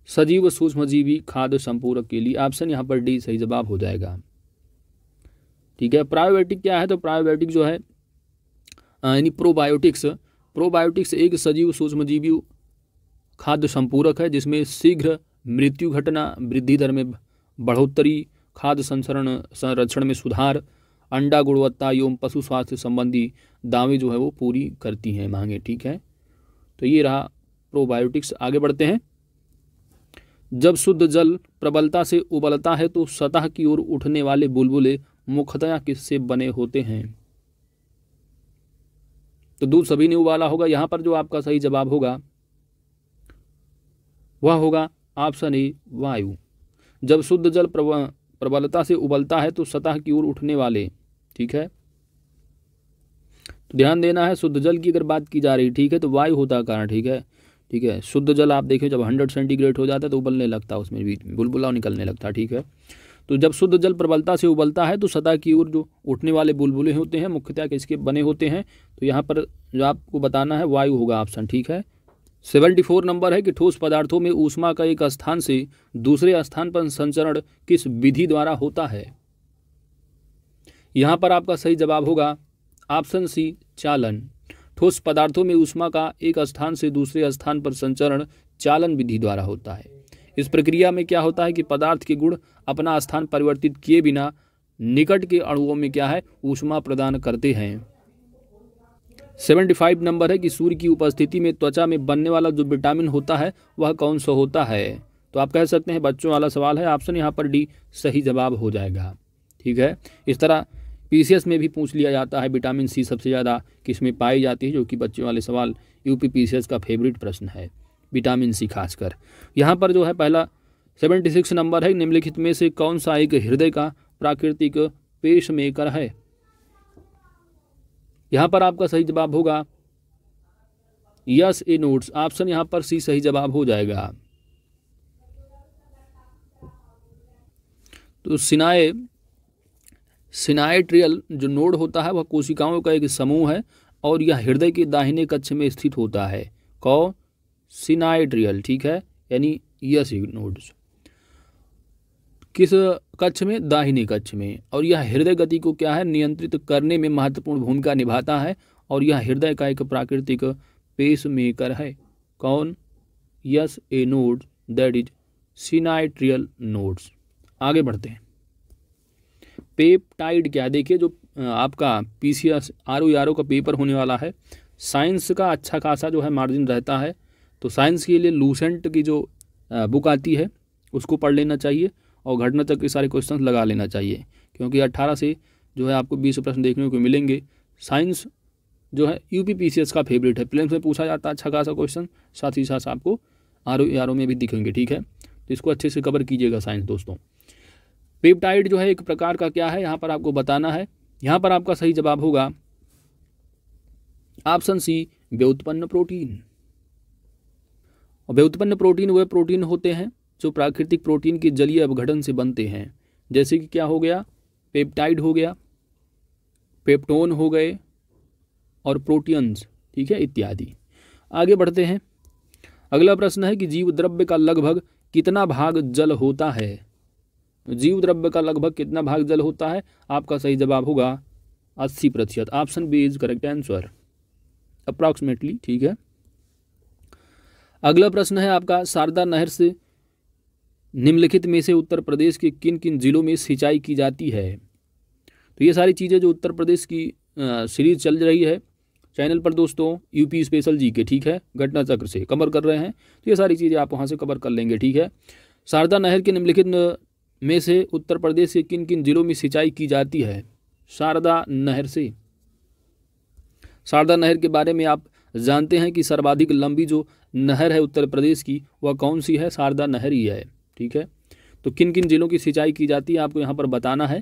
सजीव सूक्ष्मजीवी खाद्य संपूरक के लिए। ऑप्शन यहाँ पर डी सही जवाब हो जाएगा। ठीक है, प्रोबायोटिक क्या है? तो प्रोबायोटिक जो है यानी प्रोबायोटिक्स एक सजीव सूक्ष्मजीवी खाद्य संपूरक है जिसमें शीघ्र मृत्यु घटना, वृद्धि दर में बढ़ोतरी, खाद्य संरक्षण में सुधार, अंडा गुणवत्ता एवं पशु स्वास्थ्य संबंधी दावे जो है वो पूरी करती हैं मांगे। ठीक है, तो ये रहा प्रोबायोटिक्स। आगे बढ़ते हैं। जब शुद्ध जल प्रबलता से उबलता है तो सतह की ओर उठने वाले बुलबुले मुख्यतः किससे बने होते हैं? तो दूध सभी ने उबाला होगा। यहाँ पर जो आपका सही जवाब होगा वह होगा ऑप्शन ए, वायु। जब शुद्ध जल प्रबलता से उबलता है तो सतह की ओर उठने वाले, ठीक है, तो ध्यान देना है शुद्ध जल की अगर बात की जा रही, ठीक है, तो वायु होता है कारण। ठीक है, ठीक है, शुद्ध जल आप देखें जब 100 सेंटीग्रेड हो जाता है तो उबलने लगता है, उसमें बीच में बुलबुला निकलने लगता है। ठीक है, तो जब शुद्ध जल प्रबलता से उबलता है तो सतह की ओर जो उठने वाले बुलबुले होते हैं मुख्यतः किसके बने होते हैं? तो यहाँ पर जो आपको बताना है वायु होगा ऑप्शन। ठीक है, 74 नंबर है कि ठोस पदार्थों में ऊष्मा का एक स्थान से दूसरे स्थान पर संचरण किस विधि द्वारा होता है? यहाँ पर आपका सही जवाब होगा ऑप्शन सी, चालन। ठोस पदार्थों में ऊष्मा का एक स्थान से दूसरे स्थान पर संचरण चालन विधि द्वारा होता है। इस प्रक्रिया में क्या होता है कि पदार्थ के गुण अपना स्थान परिवर्तित किए बिना निकट के अणुओं में क्या है? ऊष्मा प्रदान करते हैं। 75 नंबर है कि सूर्य की उपस्थिति में त्वचा में बनने वाला जो विटामिन होता है वह कौन सा होता है? तो आप कह सकते हैं बच्चों वाला सवाल है। ऑप्शन यहाँ पर डी सही जवाब हो जाएगा। ठीक है, इस तरह पीसीएस में भी पूछ लिया जाता है विटामिन सी सबसे ज़्यादा किसमें पाई जाती है, जो कि बच्चों वाले सवाल यूपी पीसीएस का फेवरेट प्रश्न है, विटामिन सी खासकर। यहाँ पर जो है पहला 76 नंबर है, निम्नलिखित में से कौन सा एक हृदय का प्राकृतिक पेसमेकर है? यहाँ पर आपका सही जवाब होगा यस, ए नोड्स। ऑप्शन यहाँ पर सी सही जवाब हो जाएगा। तो सिनाइट्रियल जो नोड होता है वह कोशिकाओं का एक समूह है और यह हृदय के दाहिने कक्ष में स्थित होता है। कौन? सिनाइट्रियल। ठीक है, यानी यस नोड्स किस कक्ष में? दाहिने कक्ष में। और यह हृदय गति को क्या है? नियंत्रित करने में महत्वपूर्ण भूमिका निभाता है और यह हृदय का एक प्राकृतिक पेसमेकर है। कौन? Yes, A node, that is sinoatrial nodes. आगे बढ़ते हैं। पेप्टाइड क्या है? देखिए जो आपका पीसीएस आरओ का पेपर होने वाला है, साइंस का अच्छा खासा जो है मार्जिन रहता है, तो साइंस के लिए लूसेंट की जो बुक आती है उसको पढ़ लेना चाहिए और घटना तक के सारे क्वेश्चंस लगा लेना चाहिए, क्योंकि 18 से जो है आपको 20 प्रश्न देखने को मिलेंगे। साइंस जो है यूपी पीसीएस का फेवरेट है, प्रीलिम्स में पूछा जाता है अच्छा खासा क्वेश्चन, साथ ही साथ आपको आरओ में भी दिखेंगे। ठीक है, तो इसको अच्छे से कवर कीजिएगा साइंस दोस्तों। पेप्टाइड जो है एक प्रकार का क्या है यहाँ पर आपको बताना है, यहाँ पर आपका सही जवाब होगा ऑप्शन सी, व्युत्पन्न प्रोटीन। और व्युत्पन्न प्रोटीन वे प्रोटीन होते हैं जो प्राकृतिक प्रोटीन के जलीय अपघटन से बनते हैं, जैसे कि क्या हो गया, पेप्टाइड हो गया, पेप्टोन हो गए और प्रोटीन्स, ठीक है, इत्यादि। आगे बढ़ते हैं। अगला प्रश्न है कि जीव द्रव्य का लगभग कितना भाग जल होता है। जीव द्रव्य का लगभग कितना भाग जल होता है। आपका सही जवाब होगा 80%। Option B is correct answer, approximately, ठीक है। अगला प्रश्न है आपका, शारदा नहर से निम्नलिखित में से उत्तर प्रदेश के किन किन जिलों में सिंचाई की जाती है। तो ये सारी चीज़ें जो उत्तर प्रदेश की सीरीज चल रही है चैनल पर दोस्तों, यूपी स्पेशल जी के, ठीक है, घटना चक्र से कवर कर रहे हैं, तो ये सारी चीज़ें आप वहाँ से कवर कर लेंगे, ठीक है। शारदा नहर के निम्नलिखित में से उत्तर प्रदेश के किन किन जिलों में सिंचाई की जाती है। शारदा नहर से, शारदा नहर के बारे में आप जानते हैं कि सर्वाधिक लंबी जो नहर है उत्तर प्रदेश की वह कौन सी है, शारदा नहर ही है, ठीक है। तो किन किन जिलों की सिंचाई की जाती है आपको यहाँ पर बताना है।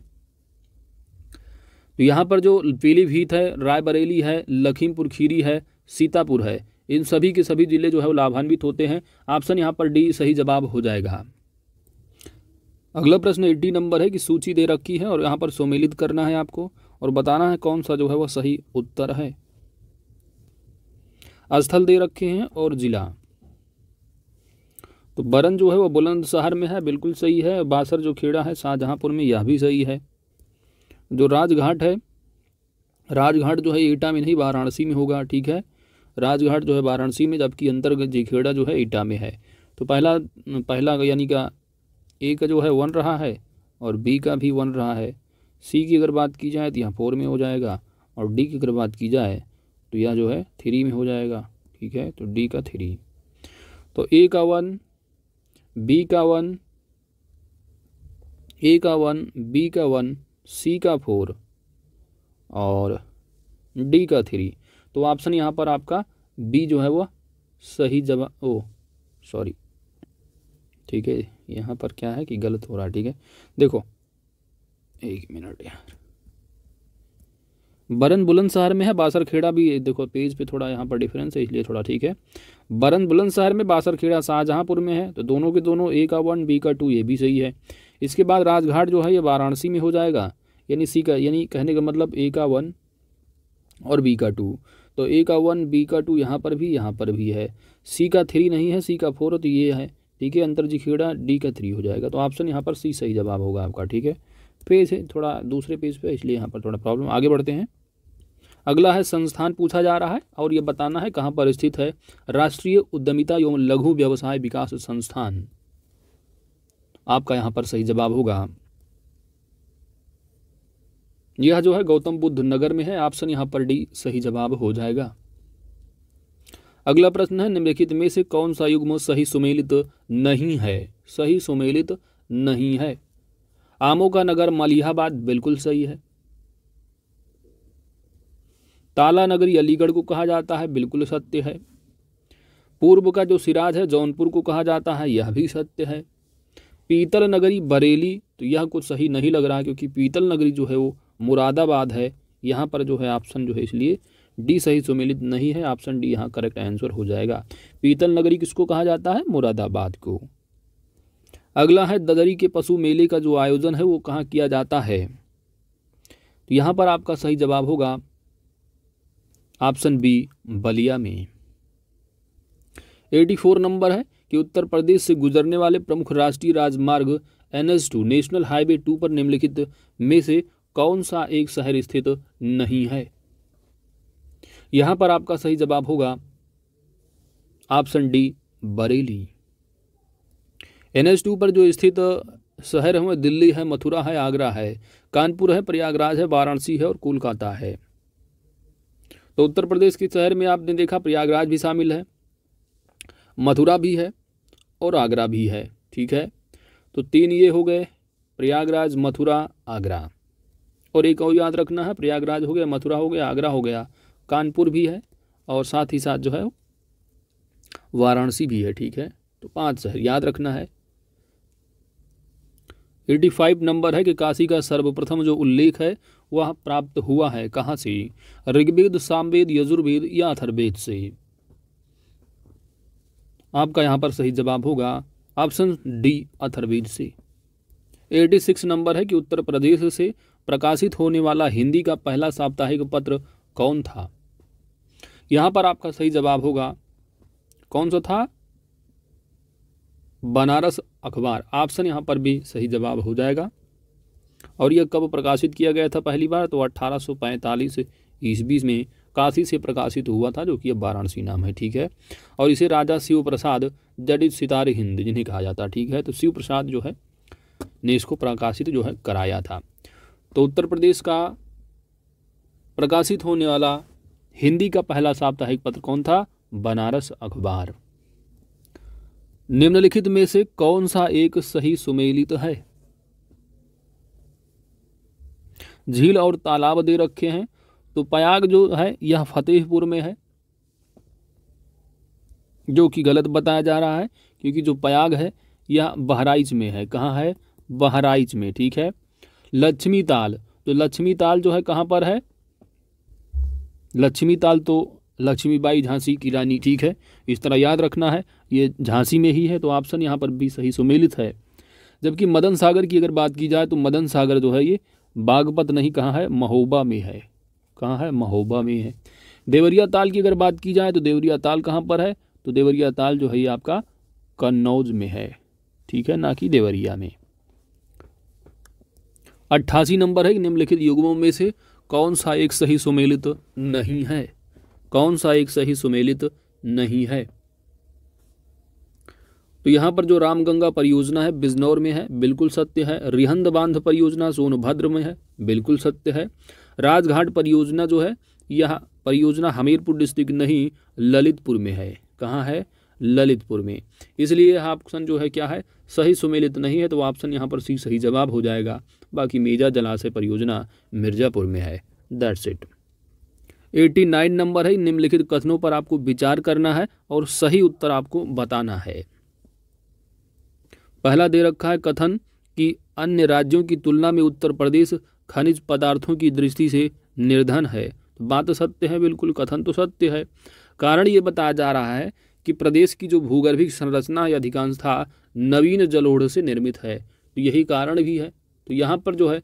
तो यहाँ पर जो पीलीभीत है, रायबरेली है, लखीमपुर खीरी है, सीतापुर है, इन सभी के सभी जिले जो है वो लाभान्वित होते हैं। ऑप्शन यहाँ पर डी सही जवाब हो जाएगा। अगला प्रश्न 80 नंबर है कि सूची दे रखी है और यहाँ पर सम्मिलित करना है आपको और बताना है कौन सा जो है वह सही उत्तर है। स्थल दे रखे हैं और जिला। तो बरन जो है वो बुलंदशहर में है, बिल्कुल सही है। बासर जो खेड़ा है शाहजहांपुर में, यह भी सही है। जो राजघाट है, राजघाट जो है एटा में नहीं वाराणसी में होगा, ठीक है। राजघाट जो है वाराणसी में, जबकि अंतर्गत जेखेड़ा जो है एटा में है। तो पहला यानी का ए का जो है 1 रहा है और बी का भी 1 रहा है। सी की अगर बात की जाए तो यहाँ 4 में हो जाएगा और डी की अगर बात की जाए तो यह जो है 3 में हो जाएगा, ठीक है। तो डी का 3, तो ए का 1, बी का 1, ए का 1, बी का 1, सी का 4 और डी का 3। तो ऑप्शन यहाँ पर आपका बी जो है वह सही जवाब, ओ सॉरी, ठीक है, यहाँ पर क्या है कि गलत हो रहा है, ठीक है। देखो 1 मिनट यार, बरन बुलंदशहर में है, बासरखेड़ा भी, देखो पेज पे थोड़ा यहाँ पर डिफरेंस है इसलिए थोड़ा, ठीक है। बरन बुलंदशहर में, बासरखेड़ा शाहजहांपुर में है। तो दोनों के दोनों, ए का 1 बी का 2, ये भी सही है। इसके बाद राजघाट जो है ये वाराणसी में हो जाएगा, यानी सी का, यानी कहने का मतलब ए का 1 और बी का 2। तो ए का 1 बी का 2 यहाँ पर भी है। सी का 3 नहीं है, सी का 4 तो ये है, ठीक है। अंतरजीखेड़ा डी का 3 हो जाएगा। तो ऑप्शन यहाँ पर सी सही जवाब होगा आपका, ठीक है। पेज है थोड़ा दूसरे पेज पे, इसलिए यहाँ पर थोड़ा प्रॉब्लम। आगे बढ़ते हैं। अगला है संस्थान पूछा जा रहा है और ये बताना है कहाँ पर स्थित है। राष्ट्रीय उद्यमिता एवं लघु व्यवसाय विकास संस्थान, आपका यहाँ पर सही जवाब होगा, यह जो है गौतम बुद्ध नगर में है। ऑप्शन यहाँ पर डी सही जवाब हो जाएगा। अगला प्रश्न है, निम्नलिखित में से कौन सा युग्म सही सुमेलित नहीं है। सही सुमेलित नहीं है। आमों का नगर मलिहाबाद बिल्कुल सही है। ताला नगरी अलीगढ़ को कहा जाता है, बिल्कुल सत्य है। पूर्व का जो सिराज है जौनपुर को कहा जाता है, यह भी सत्य है। पीतल नगरी बरेली, तो यह कुछ सही नहीं लग रहा क्योंकि पीतल नगरी जो है वो मुरादाबाद है। यहाँ पर जो है ऑप्शन जो है, इसलिए डी सही सुमेलित नहीं है। ऑप्शन डी यहाँ करेक्ट आंसर हो जाएगा। पीतल नगरी किसको कहा जाता है, मुरादाबाद को। अगला है ददरी के पशु मेले का जो आयोजन है वो कहाँ किया जाता है। तो यहाँ पर आपका सही जवाब होगा ऑप्शन बी, बलिया में। 84 नंबर है कि उत्तर प्रदेश से गुजरने वाले प्रमुख राष्ट्रीय राजमार्ग NH2 नेशनल हाईवे 2 पर निम्नलिखित में से कौन सा एक शहर स्थित नहीं है। यहां पर आपका सही जवाब होगा ऑप्शन डी, बरेली। NH2 पर जो स्थित शहर है दिल्ली है, मथुरा है, आगरा है, कानपुर है, प्रयागराज है, वाराणसी है और कोलकाता है। तो उत्तर प्रदेश के शहर में आपने देखा प्रयागराज भी शामिल है, मथुरा भी है और आगरा भी है, ठीक है। तो 3 ये हो गए, प्रयागराज, मथुरा, आगरा। और एक और याद रखना है, प्रयागराज हो गया, मथुरा हो गया, आगरा हो गया, कानपुर भी है और साथ ही साथ जो है वाराणसी भी है, ठीक है। तो 5 शहर याद रखना है। 85 नंबर है कि काशी का सर्वप्रथम जो उल्लेख है वह प्राप्त हुआ है कहाँ से? ऋग्वेद, सामवेद, यजुर्वेद या अथर्ववेद से? आपका यहाँ पर सही जवाब होगा ऑप्शन डी, अथर्ववेद से। 86 नंबर है कि उत्तर प्रदेश से प्रकाशित होने वाला हिंदी का पहला साप्ताहिक पत्र कौन था? यहाँ पर आपका सही जवाब होगा कौन सा था? बनारस अखबार। ऑप्शन यहाँ पर भी सही जवाब हो जाएगा। और यह कब प्रकाशित किया गया था पहली बार? तो 1845 ईस्वी में काशी से प्रकाशित हुआ था, जो कि अब वाराणसी नाम है, ठीक है। और इसे राजा शिव प्रसाद जडित सितारे हिंद जिन्हें कहा जाता, ठीक है। तो शिव प्रसाद जो है ने इसको प्रकाशित जो है कराया था। तो उत्तर प्रदेश का प्रकाशित होने वाला हिंदी का पहला साप्ताहिक पत्र कौन था? बनारस अखबार। निम्नलिखित में से कौन सा एक सही सुमेलित है? झील और तालाब दे रखे हैं, तो प्रयाग जो है यह फतेहपुर में है, जो कि गलत बताया जा रहा है, क्योंकि जो प्रयाग है यह बहराइच में है। कहाँ है? बहराइच में, ठीक है। लक्ष्मी ताल, तो लक्ष्मी ताल जो है कहाँ पर है? लक्ष्मी ताल तो लक्ष्मीबाई झांसी की रानी, ठीक है, इस तरह याद रखना है, ये झांसी में ही है। तो ऑप्शन यहाँ पर भी सही सुमेलित है। जबकि मदन सागर की अगर बात की जाए तो मदन सागर जो है ये बागपत नहीं, कहाँ है? महोबा में है। कहाँ है? महोबा में है। देवरिया ताल की अगर बात की जाए तो देवरिया ताल कहाँ पर है? तो देवरिया ताल जो है ये आपका कन्नौज में है, ठीक है, ना कि देवरिया में। 88 नंबर है कि निम्नलिखित युग्मों में से कौन सा एक सही सुमेलित नहीं है? कौन सा एक सही सुमेलित नहीं है? तो यहाँ पर जो रामगंगा परियोजना है बिजनौर में है, बिल्कुल सत्य है। रिहंद बांध परियोजना सोनभद्र में है, बिल्कुल सत्य है। राजघाट परियोजना जो है यह परियोजना हमीरपुर डिस्ट्रिक्ट नहीं ललितपुर में है। कहाँ है? ललितपुर में। इसलिए यह ऑप्शन जो है क्या है? सही सुमेलित नहीं है। तो ऑप्शन यहाँ पर सी सही जवाब हो जाएगा। बाकी मेजा जलाशय परियोजना मिर्जापुर में है। That's it. 89 नंबर है, निम्नलिखित कथनों पर आपको विचार करना है और सही उत्तर आपको बताना है। पहला दे रखा है कथन कि अन्य राज्यों की तुलना में उत्तर प्रदेश खनिज पदार्थों की दृष्टि से निर्धन है। तो बात सत्य है, बिल्कुल, कथन तो सत्य है। कारण ये बताया जा रहा है कि प्रदेश की जो भूगर्भिक संरचना या अधिकांशतः नवीन जलोढ़ से निर्मित है, तो यही कारण भी है। तो यहाँ पर जो है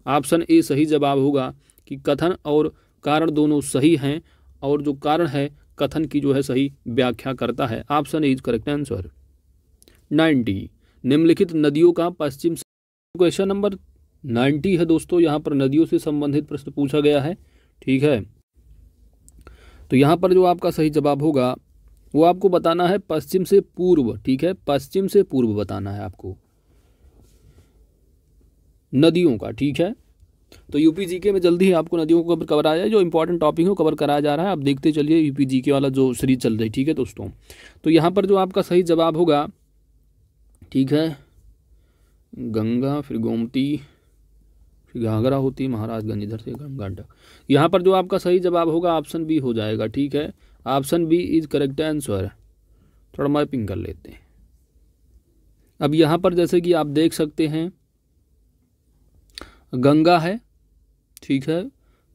ऑप्शन ए सही जवाब होगा कि कथन और कारण दोनों सही हैं, और जो कारण है कथन की जो है सही व्याख्या करता है। Option A is correct answer. 90 निम्नलिखित नदियों का पश्चिम से, क्वेश्चन नंबर 90 है दोस्तों। यहाँ पर नदियों से संबंधित प्रश्न पूछा गया है, ठीक है। तो यहाँ पर जो आपका सही जवाब होगा वो आपको बताना है पश्चिम से पूर्व, ठीक है, पश्चिम से पूर्व बताना है आपको नदियों का, ठीक है। तो यूपी जीके में जल्दी ही आपको नदियों को कवर कराया जाए, जो इंपॉर्टेंट टॉपिक हो कवर कराया जा रहा है। आप देखते चलिए यूपी जीके वाला जो सीरीज चल रही है, ठीक है दोस्तों। तो यहाँ पर जो आपका सही जवाब होगा, ठीक है, गंगा, फिर गोमती, फिर घाघरा होती, महाराजगंज, इधर से गंडक। यहाँ पर जो आपका सही जवाब होगा ऑप्शन बी हो जाएगा, ठीक है। Option B is correct answer. थोड़ा मैपिंग कर लेते हैं। अब यहाँ पर जैसे कि आप देख सकते हैं गंगा है, ठीक है,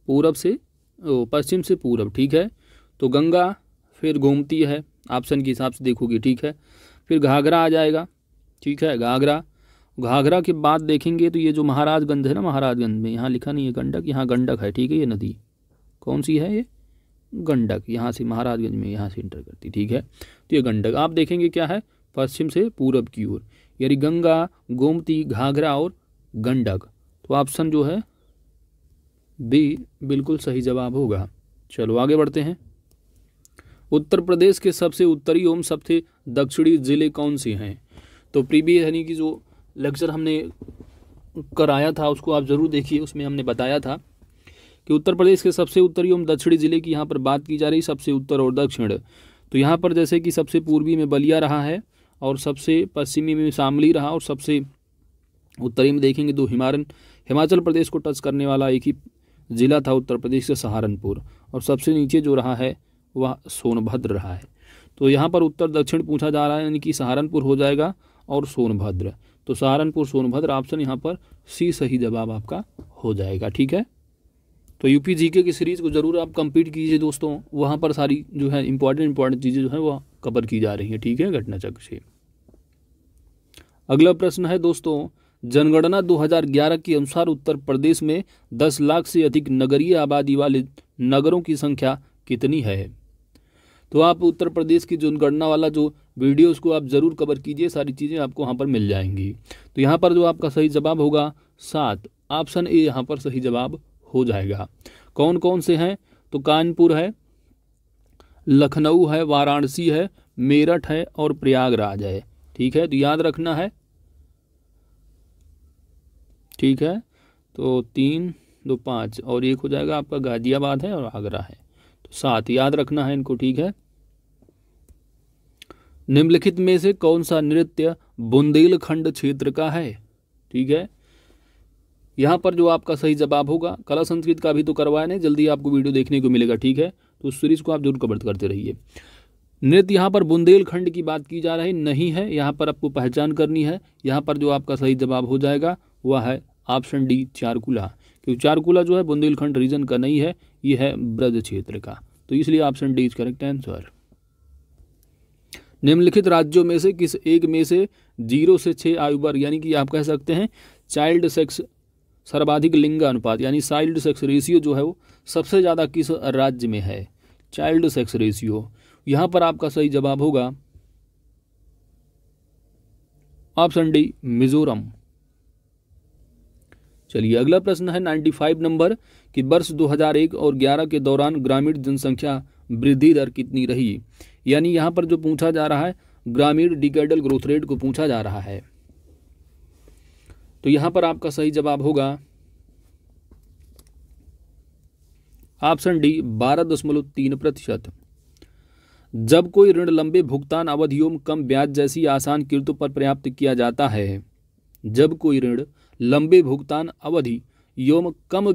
पूरब से पश्चिम से पूरब, ठीक है। तो गंगा, फिर गोमती है ऑप्शन के हिसाब से देखोगे, ठीक है। फिर घाघरा आ जाएगा, ठीक है, घाघरा। घाघरा के बाद देखेंगे तो ये जो महाराजगंज है ना, महाराजगंज में यहाँ लिखा नहीं है गंडक, यहाँ गंडक है, ठीक है। ये नदी कौन सी है? ये गंडक, यहाँ से महाराजगंज में यहाँ से इंटर करती, ठीक है। तो ये गंडक आप देखेंगे क्या है? पश्चिम से पूरब की ओर, यानी गंगा, गोमती, घाघरा और गंडक। तो ऑप्शन जो है बी बिल्कुल सही जवाब होगा। चलो आगे बढ़ते हैं। उत्तर प्रदेश के सबसे उत्तरी एवं सबसे दक्षिणी जिले कौन से हैं? तो प्रीवियस यानी कि जो लेक्चर हमने कराया था उसको आप ज़रूर देखिए, उसमें हमने बताया था कि उत्तर प्रदेश के सबसे उत्तरी एवं दक्षिणी जिले की यहाँ पर बात की जा रही, सबसे उत्तर और दक्षिण। तो यहाँ पर जैसे कि सबसे पूर्वी में बलिया रहा है, और सबसे पश्चिमी में शामली रहा, और सबसे उत्तरी में देखेंगे तो हिमाचल प्रदेश को टच करने वाला एक ही ज़िला था उत्तर प्रदेश का, सहारनपुर। और सबसे नीचे जो रहा है वह सोनभद्र रहा है। तो यहाँ पर उत्तर दक्षिण पूछा जा रहा है, यानी कि सहारनपुर हो जाएगा, और सोनभद्र। तो सहारनपुर सोनभद्र ऑप्शन यहाँ पर सी सही जवाब आपका हो जाएगा। ठीक है, तो यूपी जीके की सीरीज़ को ज़रूर आप कंप्लीट कीजिए दोस्तों, वहाँ पर सारी जो है इंपॉर्टेंट चीज़ें जो है वो कवर की जा रही हैं। ठीक है, घटना चक्र से। अगला प्रश्न है दोस्तों, जनगणना 2011 के अनुसार उत्तर प्रदेश में 10 लाख से अधिक नगरीय आबादी वाले नगरों की संख्या कितनी है। तो आप उत्तर प्रदेश की जनगणना वाला जो वीडियो उसको आप ज़रूर कवर कीजिए, सारी चीज़ें आपको वहाँ पर मिल जाएंगी। तो यहाँ पर जो आपका सही जवाब होगा 7, ऑप्शन ए यहाँ पर सही जवाब हो जाएगा। कौन कौन से हैं, तो कानपुर है, लखनऊ है, वाराणसी है, मेरठ है और प्रयागराज है। ठीक है, तो याद रखना है। ठीक है, तो 3, 2, 5 और एक हो जाएगा आपका गाजियाबाद है और आगरा है, तो 7 याद रखना है इनको। ठीक है, निम्नलिखित में से कौन सा नृत्य बुंदेलखंड क्षेत्र का है। ठीक है, यहाँ पर जो आपका सही जवाब होगा, कला संस्कृत का भी तो करवाया नहीं, जल्दी आपको वीडियो देखने को मिलेगा। ठीक है, तो उस सीरीज को आप जरूर कवर करते रहिए। नृत्य यहाँ पर बुंदेलखंड की बात की जा रही नहीं है, यहाँ पर आपको पहचान करनी है। यहाँ पर जो आपका सही जवाब हो जाएगा वह है ऑप्शन डी चारकुला, क्योंकि चारकुला जो है बुंदेलखंड रीजन का नहीं है, ये है ब्रज क्षेत्र का, तो इसलिए option D is correct answer. निम्नलिखित राज्यों में से किस एक में से 0 से 6 आयु वर्ग यानी कि आप कह सकते हैं चाइल्ड सेक्स सर्वाधिक लिंग अनुपात यानी चाइल्ड सेक्स रेशियो जो है वो सबसे ज़्यादा किस राज्य में है। चाइल्ड सेक्स रेशियो, यहाँ पर आपका सही जवाब होगा ऑप्शन डी मिजोरम। चलिए अगला प्रश्न है 95 नंबर कि वर्ष 2001 और 11 के दौरान ग्रामीण जनसंख्या वृद्धि दर कितनी रही। यानी यहाँ पर जो पूछा जा रहा है ग्रामीण डिकेडल ग्रोथ रेट को पूछा जा रहा है। तो यहाँ पर आपका सही जवाब होगा ऑप्शन डी 12.3%। जब कोई ऋण लंबे भुगतान अवधियों कम ब्याज जैसी आसान किस्तों पर प्राप्त किया जाता है, जब कोई ऋण लंबे भुगतान अवधि एवं कम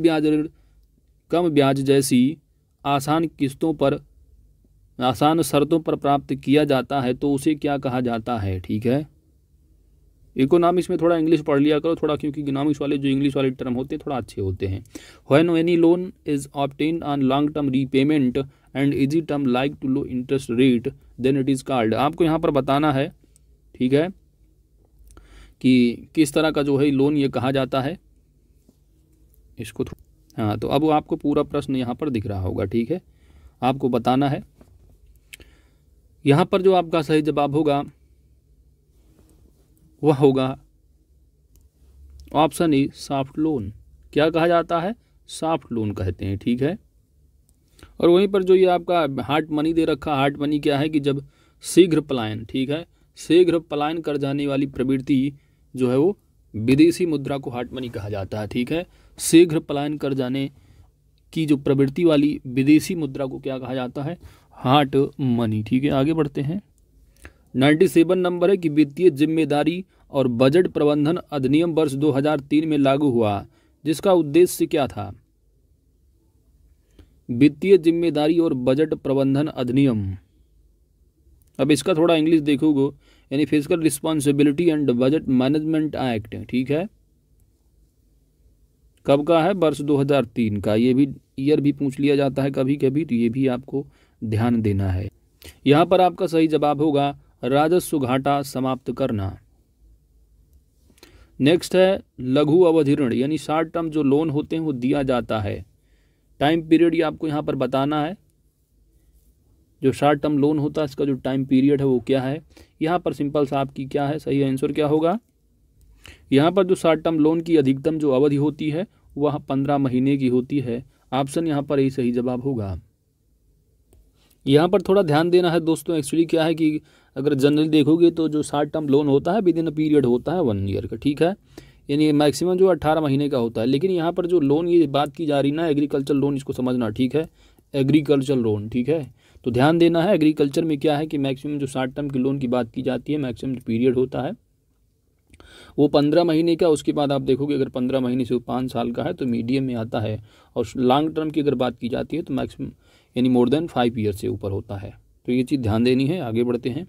ब्याज जैसी आसान किस्तों पर आसान शर्तों पर प्राप्त किया जाता है तो उसे क्या कहा जाता है। ठीक है, इकोनॉमिक्स में थोड़ा इंग्लिश पढ़ लिया करो थोड़ा, क्योंकि इकोनॉमिक्स वाले जो इंग्लिश वाले टर्म होते हैं थोड़ा अच्छे होते हैं। When any loan is obtained on long term repayment and easy term like to low interest rate then it is called. आपको यहाँ पर बताना है, ठीक है, कि किस तरह का जो है लोन ये कहा जाता है इसको। हाँ, तो अब आपको पूरा प्रश्न यहाँ पर दिख रहा होगा। ठीक है, आपको बताना है। यहाँ पर जो आपका सही जवाब होगा वह होगा ऑप्शन ए सॉफ्ट लोन। क्या कहा जाता है, सॉफ्ट लोन कहते हैं। ठीक है, और वहीं पर जो ये आपका हार्ड मनी दे रखा, हार्ड मनी क्या है कि जब शीघ्र पलायन, ठीक है, शीघ्र पलायन कर जाने वाली प्रवृत्ति जो है वो विदेशी मुद्रा को हार्ड मनी कहा जाता है। ठीक है, शीघ्र पलायन कर जाने की जो प्रवृत्ति वाली विदेशी मुद्रा को क्या कहा जाता है, हार्ड मनी। ठीक है, आगे बढ़ते हैं। 97 नंबर है कि वित्तीय जिम्मेदारी और बजट प्रबंधन अधिनियम वर्ष 2003 में लागू हुआ, जिसका उद्देश्य क्या था। वित्तीय जिम्मेदारी और बजट प्रबंधन अधिनियम, अब इसका थोड़ा इंग्लिश देखोगे, यानी physical responsibility and budget management act. ठीक है, कब का है, वर्ष 2003 का। ये भी ईयर भी पूछ लिया जाता है कभी कभी, तो ये भी आपको ध्यान देना है। यहाँ पर आपका सही जवाब होगा राजस्व घाटा समाप्त करना। नेक्स्ट है लघु अवधि ऋण, यानी शॉर्ट टर्म जो लोन होते हैं वो दिया जाता है। टाइम पीरियड ये आपको यहाँ पर बताना है, जो शॉर्ट टर्म लोन होता है इसका जो टाइम पीरियड है वो क्या है। यहाँ पर सिंपल सा आपकी क्या है, सही आंसर क्या होगा। यहाँ पर जो शॉर्ट टर्म लोन की अधिकतम जो अवधि होती है वह 15 महीने की होती है। ऑप्शन यहाँ पर यही सही जवाब होगा। यहाँ पर थोड़ा ध्यान देना है दोस्तों, एक्चुअली क्या है कि अगर जनरली देखोगे तो जो शॉर्ट टर्म लोन होता है विद इन अ पीरियड होता है 1 ईयर का। ठीक है, यानी मैक्सिमम जो 18 महीने का होता है। लेकिन यहाँ पर जो लोन ये बात की जा रही ना एग्रीकल्चर लोन, इसको समझना। ठीक है, एग्रीकल्चर लोन। ठीक है, तो ध्यान देना है एग्रीकल्चर में क्या है कि मैक्सिमम जो शॉर्ट टर्म की लोन की बात की जाती है, मैक्सिमम जो पीरियड होता है वो 15 महीने का। उसके बाद आप देखोगे अगर 15 महीने से वो 5 साल का है तो मीडियम में आता है, और लॉन्ग टर्म की अगर बात की जाती है तो मैक्सिमम यानी मोर देन 5 ईयर से ऊपर होता है। तो ये चीज़ ध्यान देनी है। आगे बढ़ते हैं।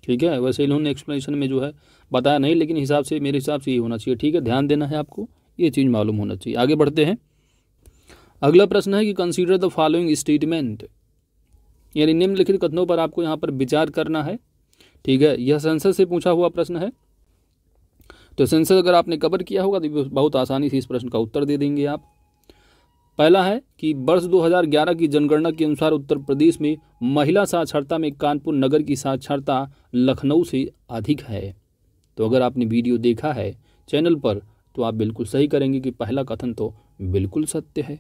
ठीक है। वैसे इन्होंने एक्सप्लेनेशन में जो है बताया नहीं, लेकिन हिसाब से मेरे हिसाब से ये होना चाहिए। ठीक है, ध्यान देना है आपको, ये चीज़ मालूम होना चाहिए। आगे बढ़ते हैं। अगला प्रश्न है कि कंसीडर द फॉलोइंग स्टेटमेंट, यानी निम्नलिखित कथनों पर आपको यहाँ पर विचार करना है। ठीक है, यह संसद से पूछा हुआ प्रश्न है। तो संसद अगर आपने कवर किया होगा तो बहुत आसानी से इस प्रश्न का उत्तर दे देंगे आप। पहला है कि वर्ष 2011 की जनगणना के अनुसार उत्तर प्रदेश में महिला साक्षरता में कानपुर नगर की साक्षरता लखनऊ से अधिक है। तो अगर आपने वीडियो देखा है चैनल पर तो आप बिल्कुल सही करेंगे कि पहला कथन तो बिल्कुल सत्य है।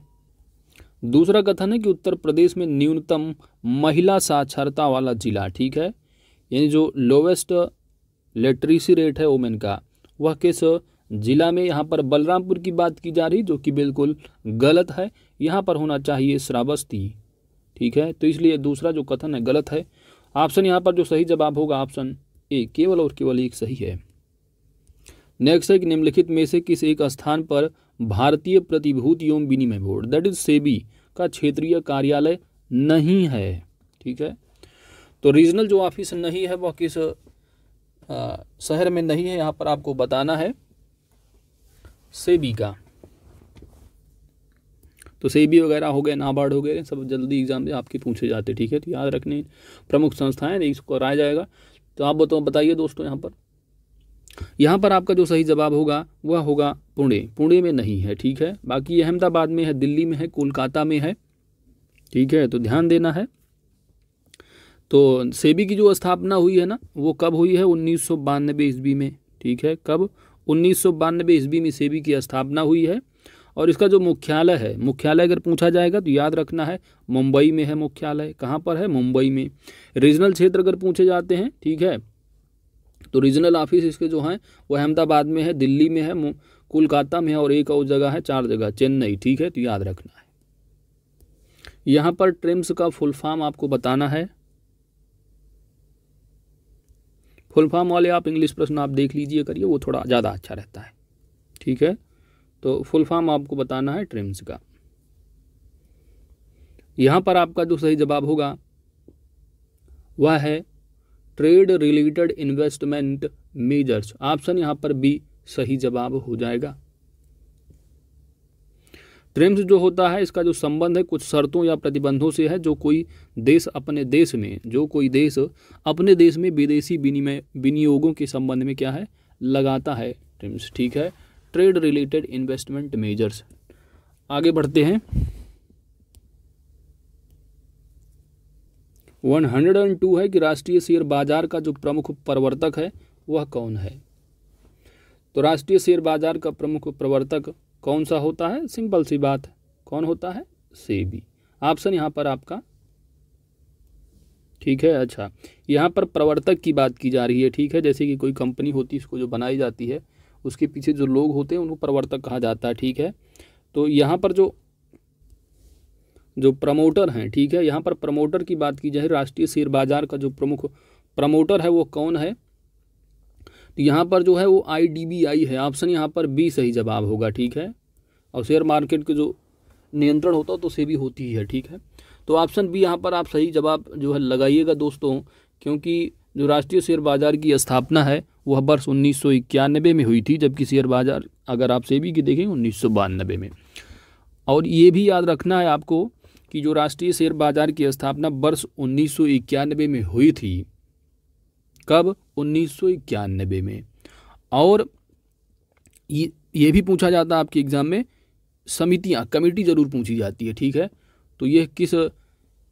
दूसरा कथन है कि उत्तर प्रदेश में न्यूनतम महिला साक्षरता वाला जिला, ठीक है, यानी जो लोवेस्ट लिटरेसी रेट है वुमेन का, वह किस जिला में, यहाँ पर बलरामपुर की बात की जा रही, जो कि बिल्कुल गलत है। यहाँ पर होना चाहिए श्रावस्ती। ठीक है, तो इसलिए दूसरा जो कथन है गलत है। ऑप्शन यहाँ पर जो सही जवाब होगा ऑप्शन ए, केवल और केवल एक सही है। नेक्स्ट है कि निम्नलिखित में से किस एक स्थान पर भारतीय प्रतिभूति एवं विनिमय बोर्ड दैट इज सेबी का क्षेत्रीय कार्यालय नहीं है। ठीक है, तो रीजनल जो ऑफिस नहीं है वह किस शहर में नहीं है, यहाँ पर आपको बताना है सेबी का। तो सेबी वगैरह हो गए, नाबार्ड हो गए, सब जल्दी एग्जाम में आपके पूछे जाते। ठीक है, तो याद रखने प्रमुख संस्थाएं इसको कराया जाएगा। तो आप बताइए दोस्तों, यहाँ पर आपका जो सही जवाब होगा वह होगा पुणे। पुणे में नहीं है। ठीक है, बाकी अहमदाबाद में है, दिल्ली में है, कोलकाता में है। ठीक है, तो ध्यान देना है। तो सेबी की जो स्थापना हुई है ना, वो कब हुई है? 1992 ईस्वी में। ठीक है, कब? 1992 ईस्वी में सेबी की स्थापना हुई है। और इसका जो मुख्यालय है, मुख्यालय अगर पूछा जाएगा तो याद रखना है मुंबई में है मुख्यालय। कहाँ पर है? मुंबई में। रीजनल क्षेत्र अगर पूछे जाते हैं, ठीक है, तो रीजनल ऑफिस इसके जो हैं वो अहमदाबाद में है, दिल्ली में है, कोलकाता में है, और एक और जगह है, 4 जगह, चेन्नई। ठीक है, तो याद रखना है। यहाँ पर ट्रिम्स का फुल फॉर्म आपको बताना है। फुल फॉर्म वाले आप इंग्लिश प्रश्न आप देख लीजिए करिए, वो थोड़ा ज़्यादा अच्छा रहता है। ठीक है, तो फुल फॉर्म आपको बताना है ट्रिम्स का। यहाँ पर आपका जो सही जवाब होगा वह है trade related investment measures. Option यहाँ पर बी सही जवाब हो जाएगा। ट्रिम्स जो होता है इसका जो संबंध है कुछ शर्तों या प्रतिबंधों से है, जो कोई देश अपने देश में विदेशी विनियोगों के संबंध में क्या है, लगाता है ट्रिम्स। ठीक है, ट्रेड रिलेटेड इन्वेस्टमेंट मेजर्स। आगे बढ़ते हैं। 102 है कि राष्ट्रीय शेयर बाजार का जो प्रमुख प्रवर्तक है वह कौन है? तो राष्ट्रीय शेयर बाजार का प्रमुख प्रवर्तक कौन सा होता है? सिंपल सी बात है, कौन होता है? सेबी। ऑप्शन यहाँ पर आपका ठीक है। अच्छा, यहाँ पर प्रवर्तक की बात की जा रही है। ठीक है, जैसे कि कोई कंपनी होती है, इसको जो बनाई जाती है उसके पीछे जो लोग होते हैं उनको प्रवर्तक कहा जाता है। ठीक है, तो यहाँ पर जो प्रमोटर हैं, ठीक है, यहाँ पर प्रमोटर की बात की जाए, राष्ट्रीय शेयर बाजार का जो प्रमुख प्रमोटर है वो कौन है? तो यहाँ पर जो है वो IDBI है। ऑप्शन यहाँ पर बी सही जवाब होगा। ठीक है, और शेयर मार्केट के जो नियंत्रण होता है तो सेबी होती ही है। ठीक है, तो ऑप्शन बी यहाँ पर आप सही जवाब जो है लगाइएगा दोस्तों, क्योंकि जो राष्ट्रीय शेयर बाजार की स्थापना है वह वर्ष 1991 में हुई थी, जबकि शेयर बाजार अगर आप सेबी की देखें 1992 में। और ये भी याद रखना है आपको कि जो राष्ट्रीय शेयर बाजार की स्थापना वर्ष 1991 में हुई थी। कब? 1991 में। और ये भी पूछा जाता है आपके एग्जाम में, कमेटी जरूर पूछी जाती है। ठीक है, तो ये किस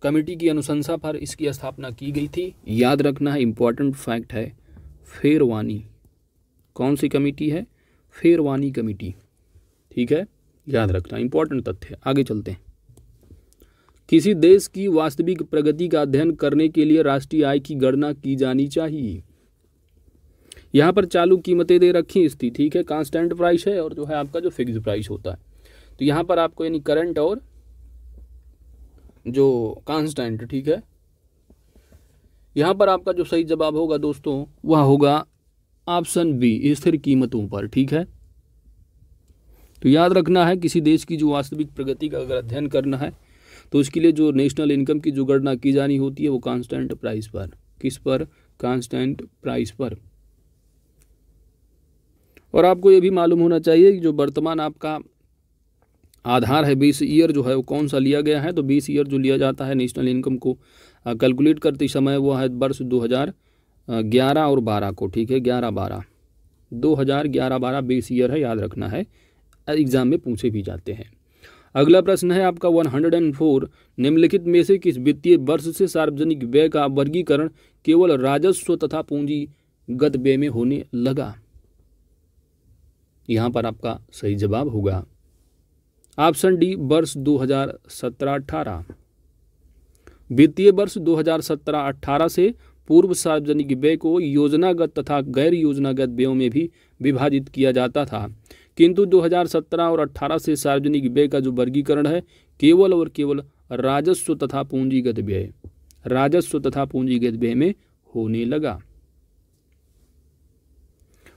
कमेटी की अनुशंसा पर इसकी स्थापना की गई थी? याद रखना है, इंपॉर्टेंट फैक्ट है, फेरवानी। कौन सी कमेटी है? फेरवानी कमेटी। ठीक है, याद रखना, इंपॉर्टेंट तथ्य। आगे चलते हैं। किसी देश की वास्तविक प्रगति का अध्ययन करने के लिए राष्ट्रीय आय की गणना की जानी चाहिए। यहाँ पर चालू कीमतें दे रखी इसकी। ठीक है, कांस्टेंट प्राइस है और जो है आपका जो फिक्स प्राइस होता है। तो यहाँ पर आपको यानी करंट और जो कांस्टेंट। ठीक है, यहाँ पर आपका जो सही जवाब होगा दोस्तों वह होगा ऑप्शन बी, स्थिर कीमतों पर। ठीक है, तो याद रखना है किसी देश की जो वास्तविक प्रगति का अगर अध्ययन करना है तो उसके लिए जो नेशनल इनकम की जो गणना की जानी होती है वो कांस्टेंट प्राइस पर। किस पर? कांस्टेंट प्राइस पर। और आपको ये भी मालूम होना चाहिए कि जो वर्तमान आपका आधार है, बेस ईयर जो है वो कौन सा लिया गया है। तो बेस ईयर जो लिया जाता है नेशनल इनकम को कैलकुलेट करते समय वो है वर्ष 2011 और 12 को, ठीक है, 11-12 2011-12 बेस ईयर है, याद रखना है, एग्जाम में पूछे भी जाते हैं। अगला प्रश्न है आपका 104, निम्नलिखित में से किस वित्तीय वर्ष से सार्वजनिक व्यय का वर्गीकरण केवल राजस्व तथा पूंजीगत व्यय में होने लगा। यहां पर आपका सही जवाब होगा ऑप्शन डी, वर्ष 2017-18। वित्तीय वर्ष 2017-18 से पूर्व सार्वजनिक व्यय को योजनागत तथा गैर योजनागत व्ययों में भी विभाजित किया जाता था, किंतु 2017 और 18 से सार्वजनिक व्यय का जो वर्गीकरण है केवल और केवल राजस्व तथा पूंजीगत व्यय में होने लगा।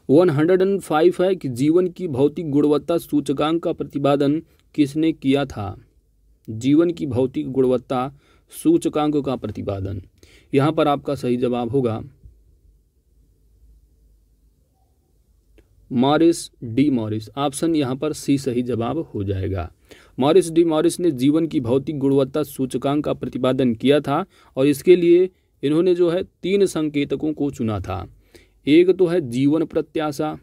105 है कि जीवन की भौतिक गुणवत्ता सूचकांक का प्रतिपादन किसने किया था। जीवन की भौतिक गुणवत्ता सूचकांक का प्रतिपादन, यहां पर आपका सही जवाब होगा मॉरिस डी मॉरिस। ऑप्शन यहां पर सी सही जवाब हो जाएगा। मॉरिस डी मॉरिस ने जीवन की भौतिक गुणवत्ता सूचकांक का प्रतिपादन किया था और इसके लिए इन्होंने जो है 3 संकेतकों को चुना था। एक तो है जीवन प्रत्याशा,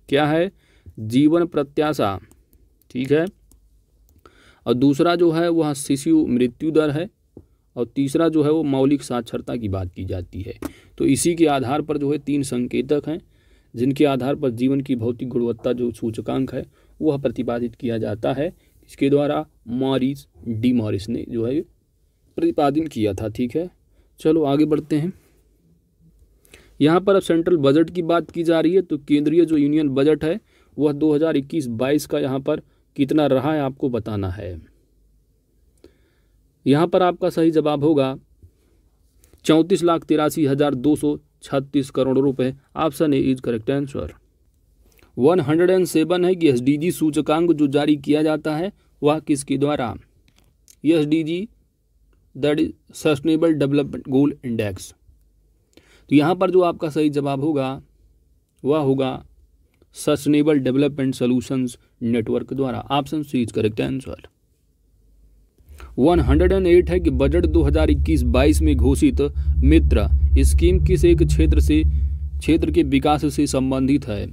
क्या है, जीवन प्रत्याशा, ठीक है, और दूसरा जो है वह शिशु मृत्यु दर है, और तीसरा जो है वो मौलिक साक्षरता की बात की जाती है। तो इसी के आधार पर जो है 3 संकेतक हैं जिनके आधार पर जीवन की भौतिक गुणवत्ता जो सूचकांक है वह प्रतिपादित किया जाता है। इसके द्वारा मॉरिस डी मॉरिस ने जो है प्रतिपादन किया था, ठीक है। चलो आगे बढ़ते हैं। यहाँ पर अब सेंट्रल बजट की बात की जा रही है, तो केंद्रीय जो यूनियन बजट है वह 2021-22 का यहाँ पर कितना रहा है आपको बताना है। यहाँ पर आपका सही जवाब होगा 34,83,236 करोड़ रुपए। Option A is correct answer. 107 है कि एसडीजी सूचकांक जो जारी किया जाता है वह किसके द्वारा। SDG that is sustainable development goal index. तो यहाँ पर जो आपका सही जवाब होगा वह होगा सस्टेनेबल डेवलपमेंट सॉल्यूशंस नेटवर्क द्वारा। Option C is correct answer. 108 है कि बजट 2021-22 में घोषित मित्र स्कीम किस एक क्षेत्र के विकास से संबंधित है।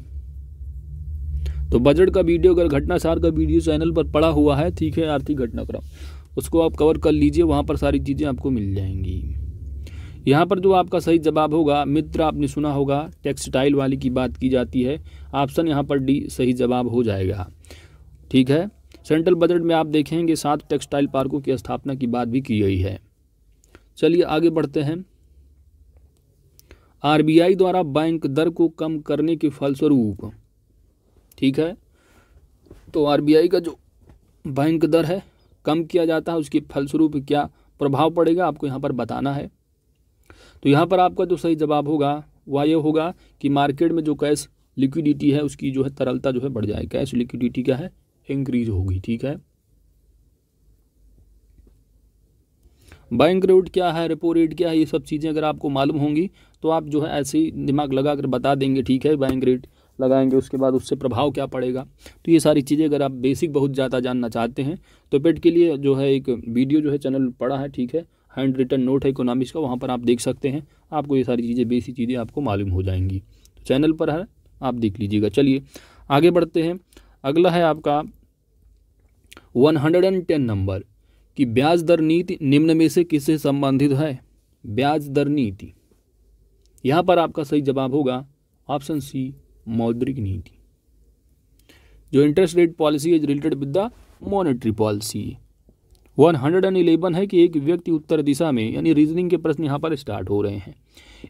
तो बजट का वीडियो अगर घटनासार का वीडियो चैनल पर पड़ा हुआ है, ठीक है, आर्थिक घटनाक्रम, उसको आप कवर कर लीजिए, वहां पर सारी चीजें आपको मिल जाएंगी। यहाँ पर जो आपका सही जवाब होगा मित्र, आपने सुना होगा टेक्सटाइल वाली की बात की जाती है। ऑप्शन यहाँ पर डी सही जवाब हो जाएगा, ठीक है। सेंट्रल बजट में आप देखेंगे 7 टेक्सटाइल पार्कों की स्थापना की बात भी की गई है। चलिए आगे बढ़ते हैं। आरबीआई द्वारा बैंक दर को कम करने के फलस्वरूप, ठीक है, तो आरबीआई का जो बैंक दर है कम किया जाता है, उसके फलस्वरूप क्या प्रभाव पड़ेगा आपको यहाँ पर बताना है। तो यहाँ पर आपका जो सही जवाब होगा वह ये होगा कि मार्केट में जो कैश लिक्विडिटी है उसकी जो है तरलता जो है बढ़ जाए। कैश लिक्विडिटी क्या है, इंक्रीज होगी, ठीक है। बैंक रेट क्या है, रेपो रेट क्या है, ये सब चीज़ें अगर आपको मालूम होंगी तो आप जो है ऐसे ही दिमाग लगा कर बता देंगे, ठीक है। बैंक रेट लगाएंगे, उसके बाद उससे प्रभाव क्या पड़ेगा। तो ये सारी चीज़ें अगर आप बेसिक बहुत ज़्यादा जानना चाहते हैं तो पेट के लिए जो है एक वीडियो जो है चैनल पड़ा है, ठीक है, हैंड रिटन नोट है इकोनॉमिक्स का, वहाँ पर आप देख सकते हैं। आपको ये सारी चीज़ें बेसिक चीज़ें आपको मालूम हो जाएंगी, तो चैनल पर है, आप देख लीजिएगा। चलिए आगे बढ़ते हैं। अगला है आपका 110 नंबर कि ब्याज दर नीति निम्न में से किससे संबंधित है। ब्याज दर नीति, यहाँ पर आपका सही जवाब होगा ऑप्शन सी मौद्रिक नीति। जो interest rate policy is related with the monetary policy. 111 है कि एक व्यक्ति उत्तर दिशा में, यानी रीजनिंग के प्रश्न यहाँ पर स्टार्ट हो रहे हैं।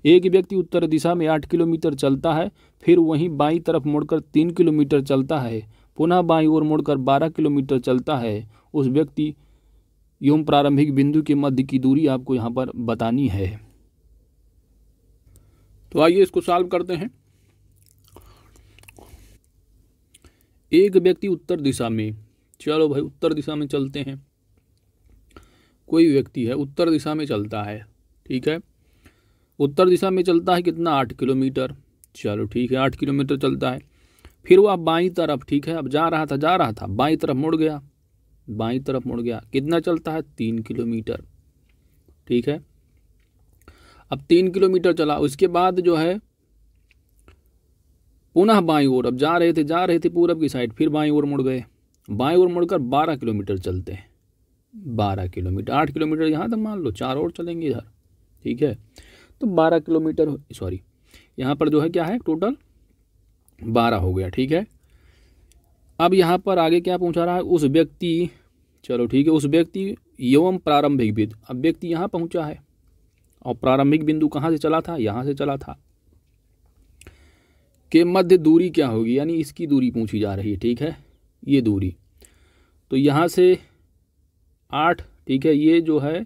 एक व्यक्ति उत्तर दिशा में 8 किलोमीटर चलता है, फिर वहीं बाईं तरफ मुड़कर 3 किलोमीटर चलता है, पुनः बाईं ओर मुड़कर 12 किलोमीटर चलता है। उस व्यक्ति एवं प्रारंभिक बिंदु के मध्य की दूरी आपको यहाँ पर बतानी है। तो आइए इसको सॉल्व करते हैं। एक व्यक्ति उत्तर दिशा में, चलो भाई उत्तर दिशा में चलते हैं। कोई व्यक्ति है उत्तर दिशा में चलता है, ठीक है, उत्तर दिशा में चलता है कितना, 8 किलोमीटर। चलो ठीक है, 8 किलोमीटर चलता है। फिर वो अब बाईं तरफ, ठीक है, अब जा रहा था बाईं तरफ मुड़ गया, बाईं तरफ मुड़ गया। कितना चलता है, 3 किलोमीटर। ठीक है, अब 3 किलोमीटर चला, उसके बाद जो है पुनः बाईं ओर, अब जा रहे थे पूरब की साइड, फिर बाईं ओर मुड़ गए। बाईं ओर मुड़कर 12 किलोमीटर चलते हैं, 12 किलोमीटर। 8 किलोमीटर यहाँ तक मान लो, 4 और चलेंगे इधर। ठीक है, तो 12 किलोमीटर, सॉरी यहाँ पर जो है क्या है, टोटल 12 हो गया। ठीक है, अब यहाँ पर आगे क्या पूछा रहा है, उस व्यक्ति, चलो ठीक है, उस व्यक्ति एवं प्रारंभिक बिंदु, अब व्यक्ति यहाँ पहुँचा है और प्रारंभिक बिंदु कहाँ से चला था, यहाँ से चला था, के मध्य दूरी क्या होगी, यानी इसकी दूरी पूछी जा रही है। ठीक है, ये दूरी, तो यहाँ से 8, ठीक है, ये जो है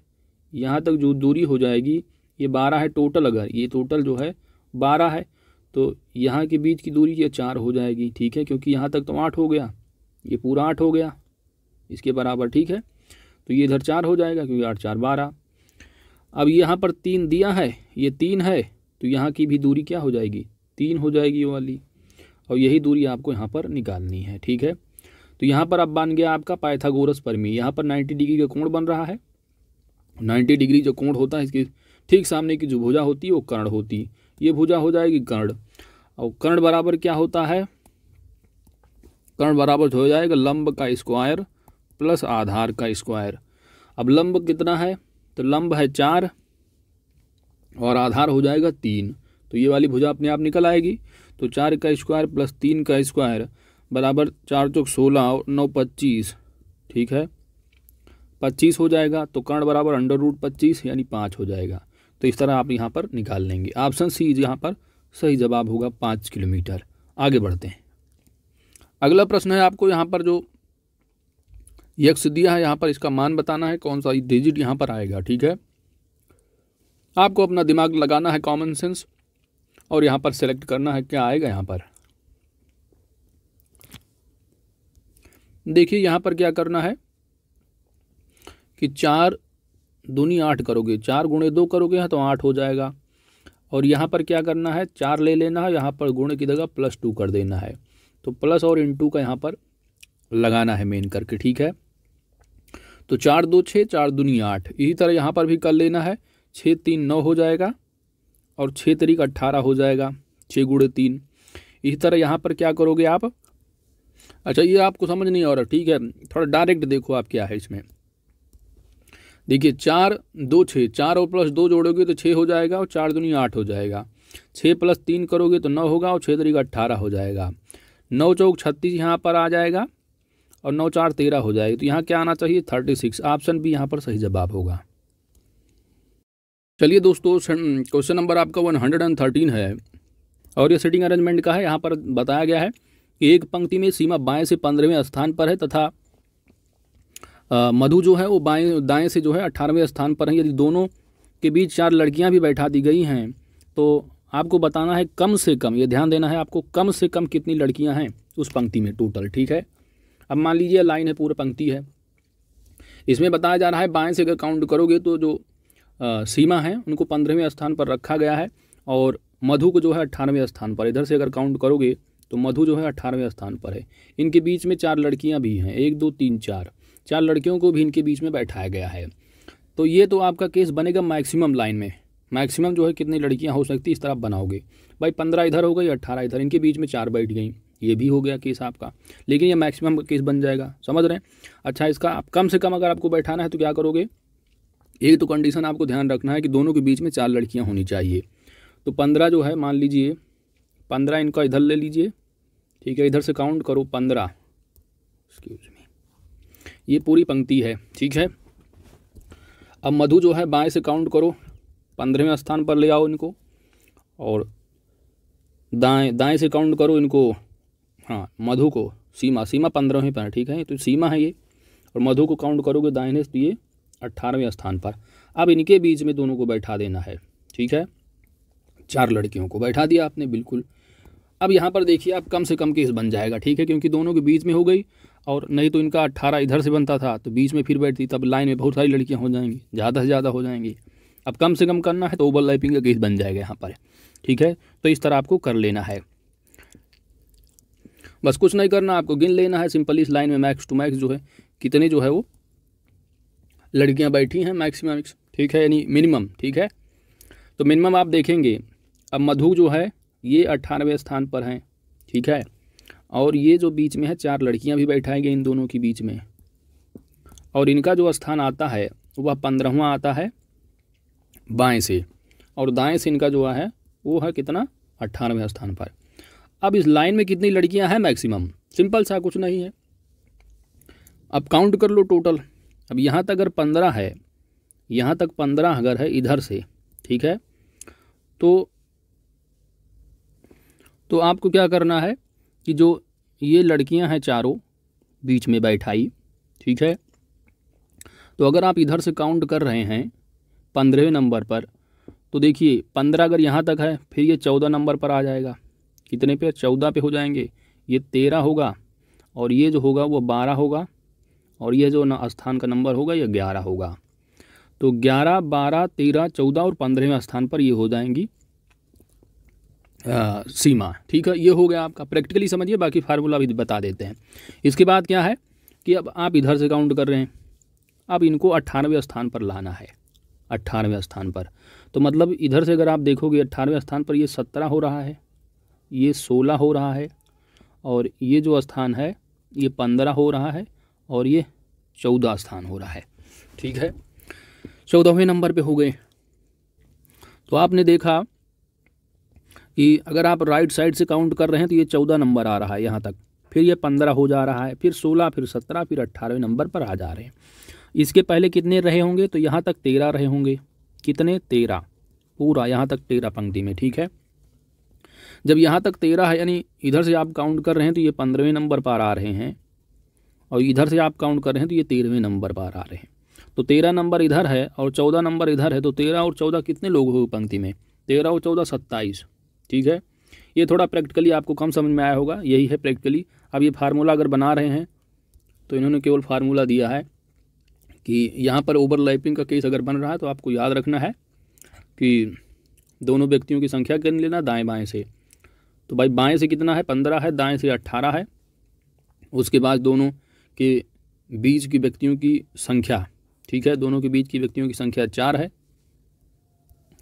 यहाँ तक जो दूरी हो जाएगी ये 12 है टोटल। अगर ये टोटल जो है 12 है तो यहाँ के बीच की दूरी ये 4 हो जाएगी। ठीक है, क्योंकि यहाँ तक तो 8 हो गया, ये पूरा 8 हो गया इसके बराबर। ठीक है, तो ये इधर 4 हो जाएगा क्योंकि 8 4 12। अब यहाँ पर 3 दिया है, ये 3 है, तो यहाँ की भी दूरी क्या हो जाएगी, 3 हो जाएगी ये वाली, और यही दूरी आपको यहाँ पर निकालनी है। ठीक है, तो यहाँ पर अब बन गया आपका पाइथागोरस प्रमेय। यहाँ पर 90 डिग्री का कोण बन रहा है। 90 डिग्री जो कोण होता है, इसके ठीक सामने की जो भुजा होती है वो कर्ण होती है, ये भुजा हो जाएगी कर्ण, और कर्ण बराबर क्या होता है, कर्ण बराबर हो जाएगा लंब का स्क्वायर प्लस आधार का स्क्वायर। अब लंब कितना है, तो लंब है 4 और आधार हो जाएगा 3, तो ये वाली भुजा अपने आप निकल आएगी। तो 4 का स्क्वायर प्लस 3 का स्क्वायर बराबर 4 चौक 16 और 9 25। ठीक है, 25 हो जाएगा, तो कर्ण बराबर √25 यानी 5 हो जाएगा। तो इस तरह आप यहाँ पर निकाल लेंगे। ऑप्शन सी यहाँ पर सही जवाब होगा, 5 किलोमीटर। आगे बढ़ते हैं, अगला प्रश्न है आपको यहाँ पर जो यक्स दिया है, यहाँ पर इसका मान बताना है, कौन सा डिजिट यहाँ पर आएगा। ठीक है, आपको अपना दिमाग लगाना है, कॉमन सेंस, और यहाँ पर सेलेक्ट करना है क्या आएगा। यहाँ पर देखिए, यहाँ पर क्या करना है कि 4 दूनी 8 करोगे, 4 गुणे 2 करोगे तो 8 हो जाएगा। और यहाँ पर क्या करना है, 4 ले लेना है, यहाँ पर गुणे की जगह +2 कर देना है, तो प्लस और इंटू का यहाँ पर लगाना है मेन करके। ठीक है, तो 4 2 6, 4 दूनी 8, इसी तरह यहाँ पर भी कर लेना है। 6 3 9 हो जाएगा और 6 3 18 हो जाएगा, 6 गुणे 3। इसी तरह यहाँ पर क्या करोगे आप, अच्छा ये आपको समझ नहीं आ रहा, ठीक है, थोड़ा डायरेक्ट देखो आप क्या है इसमें। देखिए 4 2 6, 4 और +2 जोड़ोगे तो 6 हो जाएगा और 4 दूनी 8 हो जाएगा। 6 + 3 करोगे तो 9 होगा और 6 3 18 हो जाएगा। 9 चौक 36 यहाँ पर आ जाएगा और 9 4 13 हो जाएगी। तो यहाँ क्या आना चाहिए, 36। ऑप्शन बी यहाँ पर सही जवाब होगा। चलिए दोस्तों, क्वेश्चन नंबर आपका 113 है और ये सीटिंग अरेंजमेंट का है। यहाँ पर बताया गया है कि एक पंक्ति में सीमा बाएं से 15वें स्थान पर है तथा मधु जो है वो दाएं से जो है 18वें स्थान पर है। यदि दोनों के बीच 4 लड़कियां भी बैठा दी गई हैं तो आपको बताना है कम से कम, ये ध्यान देना है आपको, कम से कम कितनी लड़कियां हैं उस पंक्ति में टोटल। ठीक है, अब मान लीजिए लाइन है, पूरी पंक्ति है, इसमें बताया जा रहा है बाएं से अगर काउंट करोगे तो जो सीमा है उनको 15वें स्थान पर रखा गया है और मधु को जो है 18वें स्थान पर। इधर से अगर काउंट करोगे तो मधु जो है 18वें स्थान पर है। इनके बीच में 4 लड़कियां भी हैं, 1 2 3 4 लड़कियों को भी इनके बीच में बैठाया गया है। तो ये तो आपका केस बनेगा मैक्सिमम लाइन में, मैक्सिमम जो है कितनी लड़कियां हो सकती इस तरह आप बनाओगे। भाई 15 इधर हो गई, 18 इधर, इनके बीच में 4 बैठ गई, ये भी हो गया केस आपका, लेकिन ये मैक्सिमम का केस बन जाएगा, समझ रहे हैं। अच्छा, इसका आप कम से कम अगर आपको बैठाना है तो क्या करोगे, एक तो कंडीशन आपको ध्यान रखना है कि दोनों के बीच में 4 लड़कियां होनी चाहिए। तो 15 जो है, मान लीजिए 15 इनका इधर ले लीजिए, ठीक है, इधर से काउंट करो 15, एक्सक्यूज मी, ये पूरी पंक्ति है। ठीक है, अब मधु जो है बाएं से काउंट करो, 15वें स्थान पर ले आओ इनको, और दाएं से काउंट करो इनको, हाँ मधु को, सीमा 15वें पर, ठीक है, तो सीमा है ये, और मधु को काउंट करोगे दाहिने से, ये 18वें स्थान पर। अब इनके बीच में दोनों को बैठा देना है। ठीक है, 4 लड़कियों को बैठा दिया आपने, बिल्कुल। अब यहाँ पर देखिए आप कम से कम केस बन जाएगा, ठीक है, क्योंकि दोनों के बीच में हो गई, और नहीं तो इनका 18 इधर से बनता था तो बीच में फिर बैठती, तब लाइन में बहुत सारी लड़कियाँ हो जाएंगी, ज़्यादा से ज़्यादा हो जाएंगी। अब कम से कम करना है तो ओवरलैपिंग का केस बन जाएगा यहाँ पर, ठीक है। तो इस तरह आपको कर लेना है, बस कुछ नहीं करना, आपको गिन लेना है सिंपली इस लाइन में मैक्स टू मैक्स जो है कितने जो है वो लड़कियां बैठी हैं मैक्सिमम, ठीक है, यानी मिनिमम, ठीक है। तो मिनिमम आप देखेंगे, अब मधु जो है ये 98वें स्थान पर हैं, ठीक है, और ये जो बीच में है 4 लड़कियां भी बैठाएंगे इन दोनों के बीच में, और इनका जो स्थान आता है वह 15वां आता है बाएं से, और दाएं से इनका जो है वो है कितना 98वें स्थान पर। अब इस लाइन में कितनी लड़कियां हैं मैक्सिमम, सिंपल सा, कुछ नहीं है, अब काउंट कर लो टोटल। अब यहाँ तक अगर 15 है, यहाँ तक 15 अगर है इधर से, ठीक है, तो आपको क्या करना है कि जो ये लड़कियां हैं चारों बीच में बैठाई, ठीक है, तो अगर आप इधर से काउंट कर रहे हैं 15वें नंबर पर, तो देखिए 15 अगर यहाँ तक है फिर ये 14 नंबर पर आ जाएगा, कितने पे 14 पे हो जाएंगे, ये 13 होगा, और ये जो होगा वो 12 होगा, और ये जो स्थान का नंबर होगा ये 11 होगा। तो 11, 12, 13, 14 और 15वें स्थान पर ये हो जाएंगी सीमा, ठीक है। ये हो गया आपका, प्रैक्टिकली समझिए, बाकी फार्मूला भी बता देते हैं। इसके बाद क्या है कि अब आप इधर से काउंट कर रहे हैं, अब इनको 98वें स्थान पर लाना है, 98वें स्थान पर, तो मतलब इधर से अगर आप देखोगे 98वें स्थान पर ये 17 हो रहा है, ये 16 हो रहा है, और ये जो स्थान है ये 15 हो रहा है, और ये 14 स्थान हो रहा है, ठीक है, 14वें नंबर पे हो गए। तो आपने देखा कि अगर आप राइट साइड से काउंट कर रहे हैं तो ये 14 नंबर आ रहा है यहाँ तक, फिर ये 15 हो जा रहा है, फिर 16, फिर 17, फिर 18वें नंबर पर आ जा रहे हैं। इसके पहले कितने रहे होंगे, तो यहाँ तक 13 रहे होंगे, कितने 13, पूरा यहाँ तक 13 पंक्ति में, ठीक है। जब यहाँ तक 13 है, यानी इधर से आप काउंट कर रहे हैं तो ये 15वें नंबर पर आ रहे हैं, और इधर से आप काउंट कर रहे हैं तो ये 13वें नंबर पर आ रहे हैं। तो 13 नंबर इधर है और 14 नंबर इधर है, तो 13 और 14 कितने लोग हो पंक्ति में, 13 और 14 27, ठीक है। ये थोड़ा प्रैक्टिकली आपको कम समझ में आया होगा, यही है प्रैक्टिकली। अब ये फार्मूला अगर बना रहे हैं तो इन्होंने केवल फार्मूला दिया है कि यहाँ पर ओवरलैपिंग का केस अगर बन रहा है तो आपको याद रखना है कि दोनों व्यक्तियों की संख्या गिन लेना दाएं बाएं से। तो भाई बाएं से कितना है 15 है, दाएं से 18 है, उसके बाद दोनों के बीच की व्यक्तियों की संख्या, ठीक है, दोनों के बीच की व्यक्तियों की संख्या 4 है,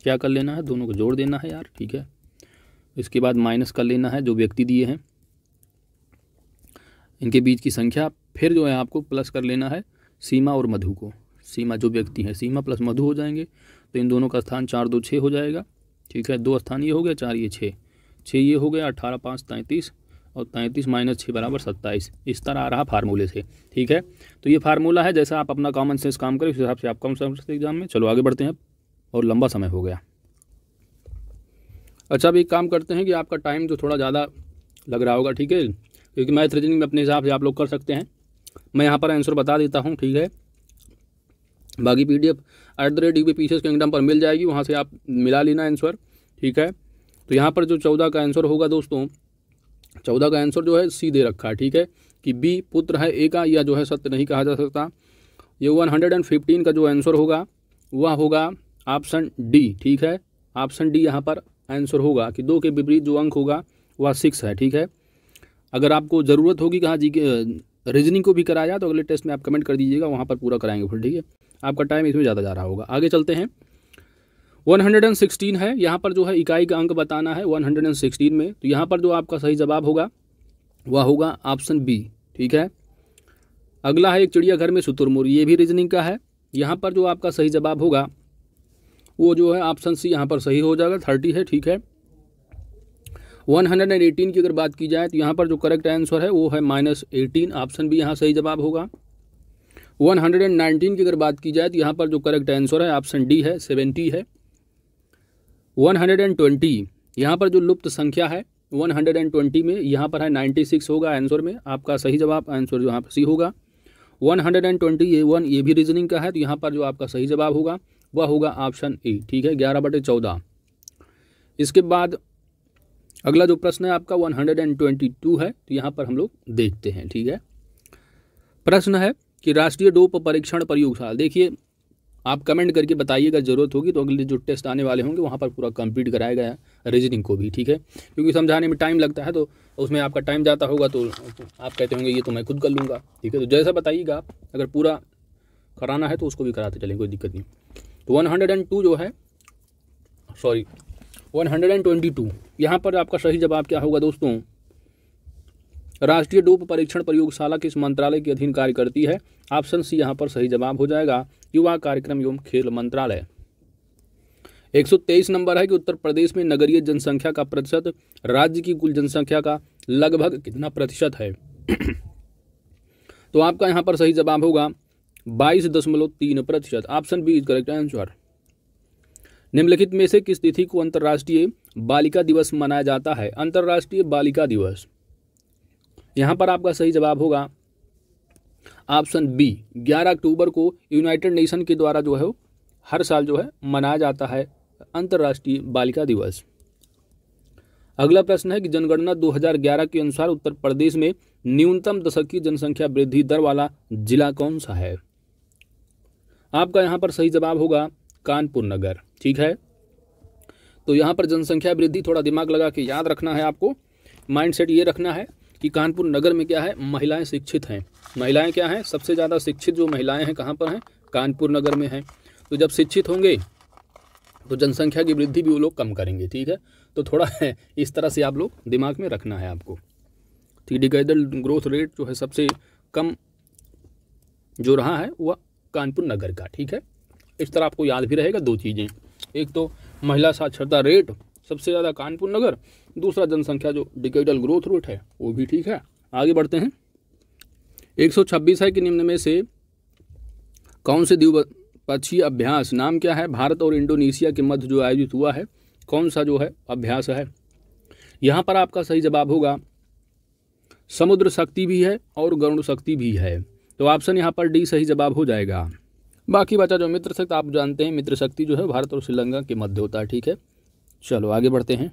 क्या कर लेना है, दोनों को जोड़ देना है यार, ठीक है। इसके बाद माइनस कर लेना है जो व्यक्ति दिए हैं इनके बीच की संख्या, फिर जो है आपको प्लस कर लेना है सीमा और मधु को, सीमा जो व्यक्ति है, सीमा प्लस मधु हो जाएंगे, तो इन दोनों का स्थान 4, 2, 6 हो जाएगा, ठीक है, 2 स्थान ये हो गया, 4 ये 6, 6 ये हो गया, 18, 5, 33, और 33 - 6 = 27, इस तरह आ रहा फार्मूले से, ठीक है। तो ये फार्मूला है, जैसा आप अपना कॉमन सेंस काम करें उस हिसाब से आप कम समझ सकते एग्जाम में। चलो आगे बढ़ते हैं, और लंबा समय हो गया। अच्छा, अब एक काम करते हैं कि आपका टाइम जो थोड़ा ज़्यादा लग रहा होगा, ठीक है, क्योंकि मैथ रीजनिंग में अपने हिसाब से आप लोग कर सकते हैं, मैं यहाँ पर आंसर बता देता हूँ, ठीक है। बाकी PDF @UPSC किंगडम पर मिल जाएगी, वहाँ से आप मिला लेना आंसर, ठीक है। तो यहाँ पर जो 14 का आंसर होगा दोस्तों, 14 का आंसर जो है C दे रखा है, ठीक है, कि B पुत्र है A का, या जो है सत्य नहीं कहा जा सकता। ये 115 का जो आंसर होगा वह होगा ऑप्शन D, ठीक है, ऑप्शन D यहाँ पर आंसर होगा कि 2 के विपरीत जो अंक होगा वह 6 है, ठीक है। अगर आपको ज़रूरत होगी कहाँ जी के रीजनिंग को भी कराया तो अगले टेस्ट में आप कमेंट कर दीजिएगा, वहाँ पर पूरा कराएंगे फिर, ठीक है। आपका टाइम इसमें ज़्यादा जा रहा होगा। आगे चलते हैं, 116 है, यहाँ पर जो है इकाई का अंक बताना है 116 में, तो यहाँ पर जो आपका सही जवाब होगा वह होगा ऑप्शन B, ठीक है। अगला है एक चिड़ियाघर में शुतुरमुर्ग, ये भी रीजनिंग का है, यहाँ पर जो आपका सही जवाब होगा वो जो है ऑप्शन C यहाँ पर सही हो जाएगा, 30 है, ठीक है। 118 की अगर बात की जाए तो यहाँ पर जो करेक्ट आंसर है वो है -18, ऑप्शन B यहाँ सही जवाब होगा। 119 की अगर बात की जाए तो यहाँ पर जो करेक्ट आंसर है ऑप्शन D है, 70 है। 120 यहाँ पर जो लुप्त संख्या है 120 में यहाँ पर है 96 होगा आंसर में, आपका सही जवाब आंसर जो यहाँ पर C होगा। 121 ये भी रीजनिंग का है, तो यहाँ पर जो आपका सही जवाब होगा वह होगा ऑप्शन E, ठीक है, 11/14। इसके बाद अगला जो प्रश्न है आपका 122 है, तो यहाँ पर हम लोग देखते हैं, ठीक है। प्रश्न है कि राष्ट्रीय डोप परीक्षण प्रयोगशाला, देखिए आप कमेंट करके बताइएगा, ज़रूरत होगी तो अगले जो टेस्ट आने वाले होंगे वहाँ पर पूरा कंप्लीट कराया गया है रीजनिंग को भी, ठीक है। क्योंकि समझाने में टाइम लगता है तो उसमें आपका टाइम जाता होगा तो आप कहते होंगे ये तो मैं खुद कर लूँगा, ठीक है। तो जैसा बताइएगा आप, अगर पूरा कराना है तो उसको भी कराते चलेंगे, कोई दिक्कत नहीं। तो 102 जो है, सॉरी 122, यहाँ पर आपका सही जवाब क्या होगा दोस्तों? राष्ट्रीय डोप परीक्षण प्रयोगशाला किस मंत्रालय के अधीन कार्य करती है? ऑप्शन सी यहाँ पर सही जवाब हो जाएगा, युवा कार्यक्रम एवं खेल मंत्रालय। 123 नंबर है कि उत्तर प्रदेश में नगरीय जनसंख्या का प्रतिशत राज्य की कुल जनसंख्या का लगभग कितना प्रतिशत है? तो आपका यहाँ पर सही जवाब होगा 22.3%। Option B is correct answer. निम्नलिखित में से किस तिथि को अंतर्राष्ट्रीय बालिका दिवस मनाया जाता है? अंतर्राष्ट्रीय बालिका दिवस, यहाँ पर आपका सही जवाब होगा ऑप्शन बी 11 अक्टूबर को यूनाइटेड नेशन के द्वारा जो है हर साल जो है मनाया जाता है अंतर्राष्ट्रीय बालिका दिवस। अगला प्रश्न है कि जनगणना 2011 के अनुसार उत्तर प्रदेश में न्यूनतम दशकीय जनसंख्या वृद्धि दर वाला जिला कौन सा है? आपका यहाँ पर सही जवाब होगा कानपुर नगर, ठीक है। तो यहाँ पर जनसंख्या वृद्धि थोड़ा दिमाग लगा के याद रखना है, आपको माइंडसेट ये रखना है कि कानपुर नगर में क्या है, महिलाएं शिक्षित हैं। महिलाएं क्या हैं, सबसे ज़्यादा शिक्षित जो महिलाएं हैं कहाँ पर हैं? कानपुर नगर में हैं। तो जब शिक्षित होंगे तो जनसंख्या की वृद्धि भी वो लोग कम करेंगे, ठीक है। तो थोड़ा है इस तरह से आप लोग दिमाग में रखना है आपको। डिकेडल ग्रोथ रेट जो है सबसे कम जो रहा है वह कानपुर नगर का, ठीक है। इस तरह आपको याद भी रहेगा दो चीज़ें, एक तो महिला साक्षरता रेट सबसे ज़्यादा कानपुर नगर, दूसरा जनसंख्या जो डिकेडल ग्रोथ रेट है वो भी, ठीक है। आगे बढ़ते हैं। 126 है कि निम्न में से कौन से द्विपक्षीय अभ्यास, नाम क्या है, भारत और इंडोनेशिया के मध्य जो आयोजित हुआ है, कौन सा जो है अभ्यास है? यहाँ पर आपका सही जवाब होगा समुद्र शक्ति भी है और गरुड़ शक्ति भी है। तो ऑप्शन यहाँ पर डी सही जवाब हो जाएगा। बाकी बचा जो मित्र शक्ति, आप जानते हैं मित्र शक्ति जो है भारत और श्रीलंका के मध्य होता है, ठीक है। चलो आगे बढ़ते हैं।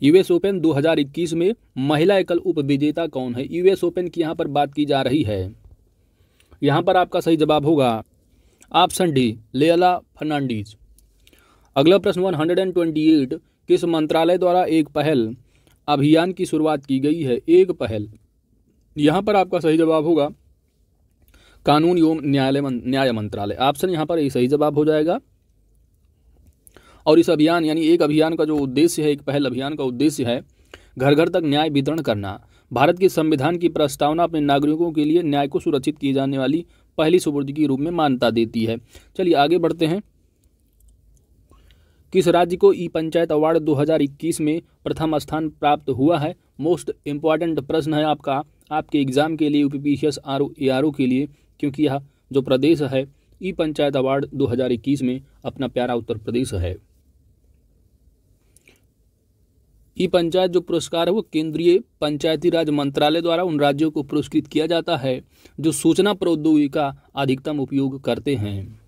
यूएस ओपन 2021 में महिला एकल उपविजेता कौन है? यूएस ओपन की यहाँ पर बात की जा रही है। यहाँ पर आपका सही जवाब होगा ऑप्शन डी लेला फर्नांडीज। अगला प्रश्न 128 किस मंत्रालय द्वारा एक पहल अभियान की शुरुआत की गई है? एक पहल, यहाँ पर आपका सही जवाब होगा कानून एवं न्याय मंत्रालय। ऑप्शन यहाँ पर सही जवाब हो जाएगा। और इस अभियान यानी एक अभियान का जो उद्देश्य है, एक पहल अभियान का उद्देश्य है घर घर तक न्याय वितरण करना। भारत के संविधान की प्रस्तावना अपने नागरिकों के लिए न्याय को सुरक्षित किए जाने वाली पहली सुपुर्द के रूप में मान्यता देती है। चलिए आगे बढ़ते हैं। किस राज्य को ई पंचायत अवार्ड 2021 में प्रथम स्थान प्राप्त हुआ है? मोस्ट इम्पॉर्टेंट प्रश्न है आपका, आपके एग्जाम के लिए, यूपीपीसीएस ARO के लिए, क्योंकि यह जो प्रदेश है ई पंचायत अवार्ड 2021 में अपना प्यारा उत्तर प्रदेश है। ई पंचायत जो पुरस्कार है वो केंद्रीय पंचायती राज मंत्रालय द्वारा उन राज्यों को पुरस्कृत किया जाता है जो सूचना प्रौद्योगिकी का अधिकतम उपयोग करते हैं।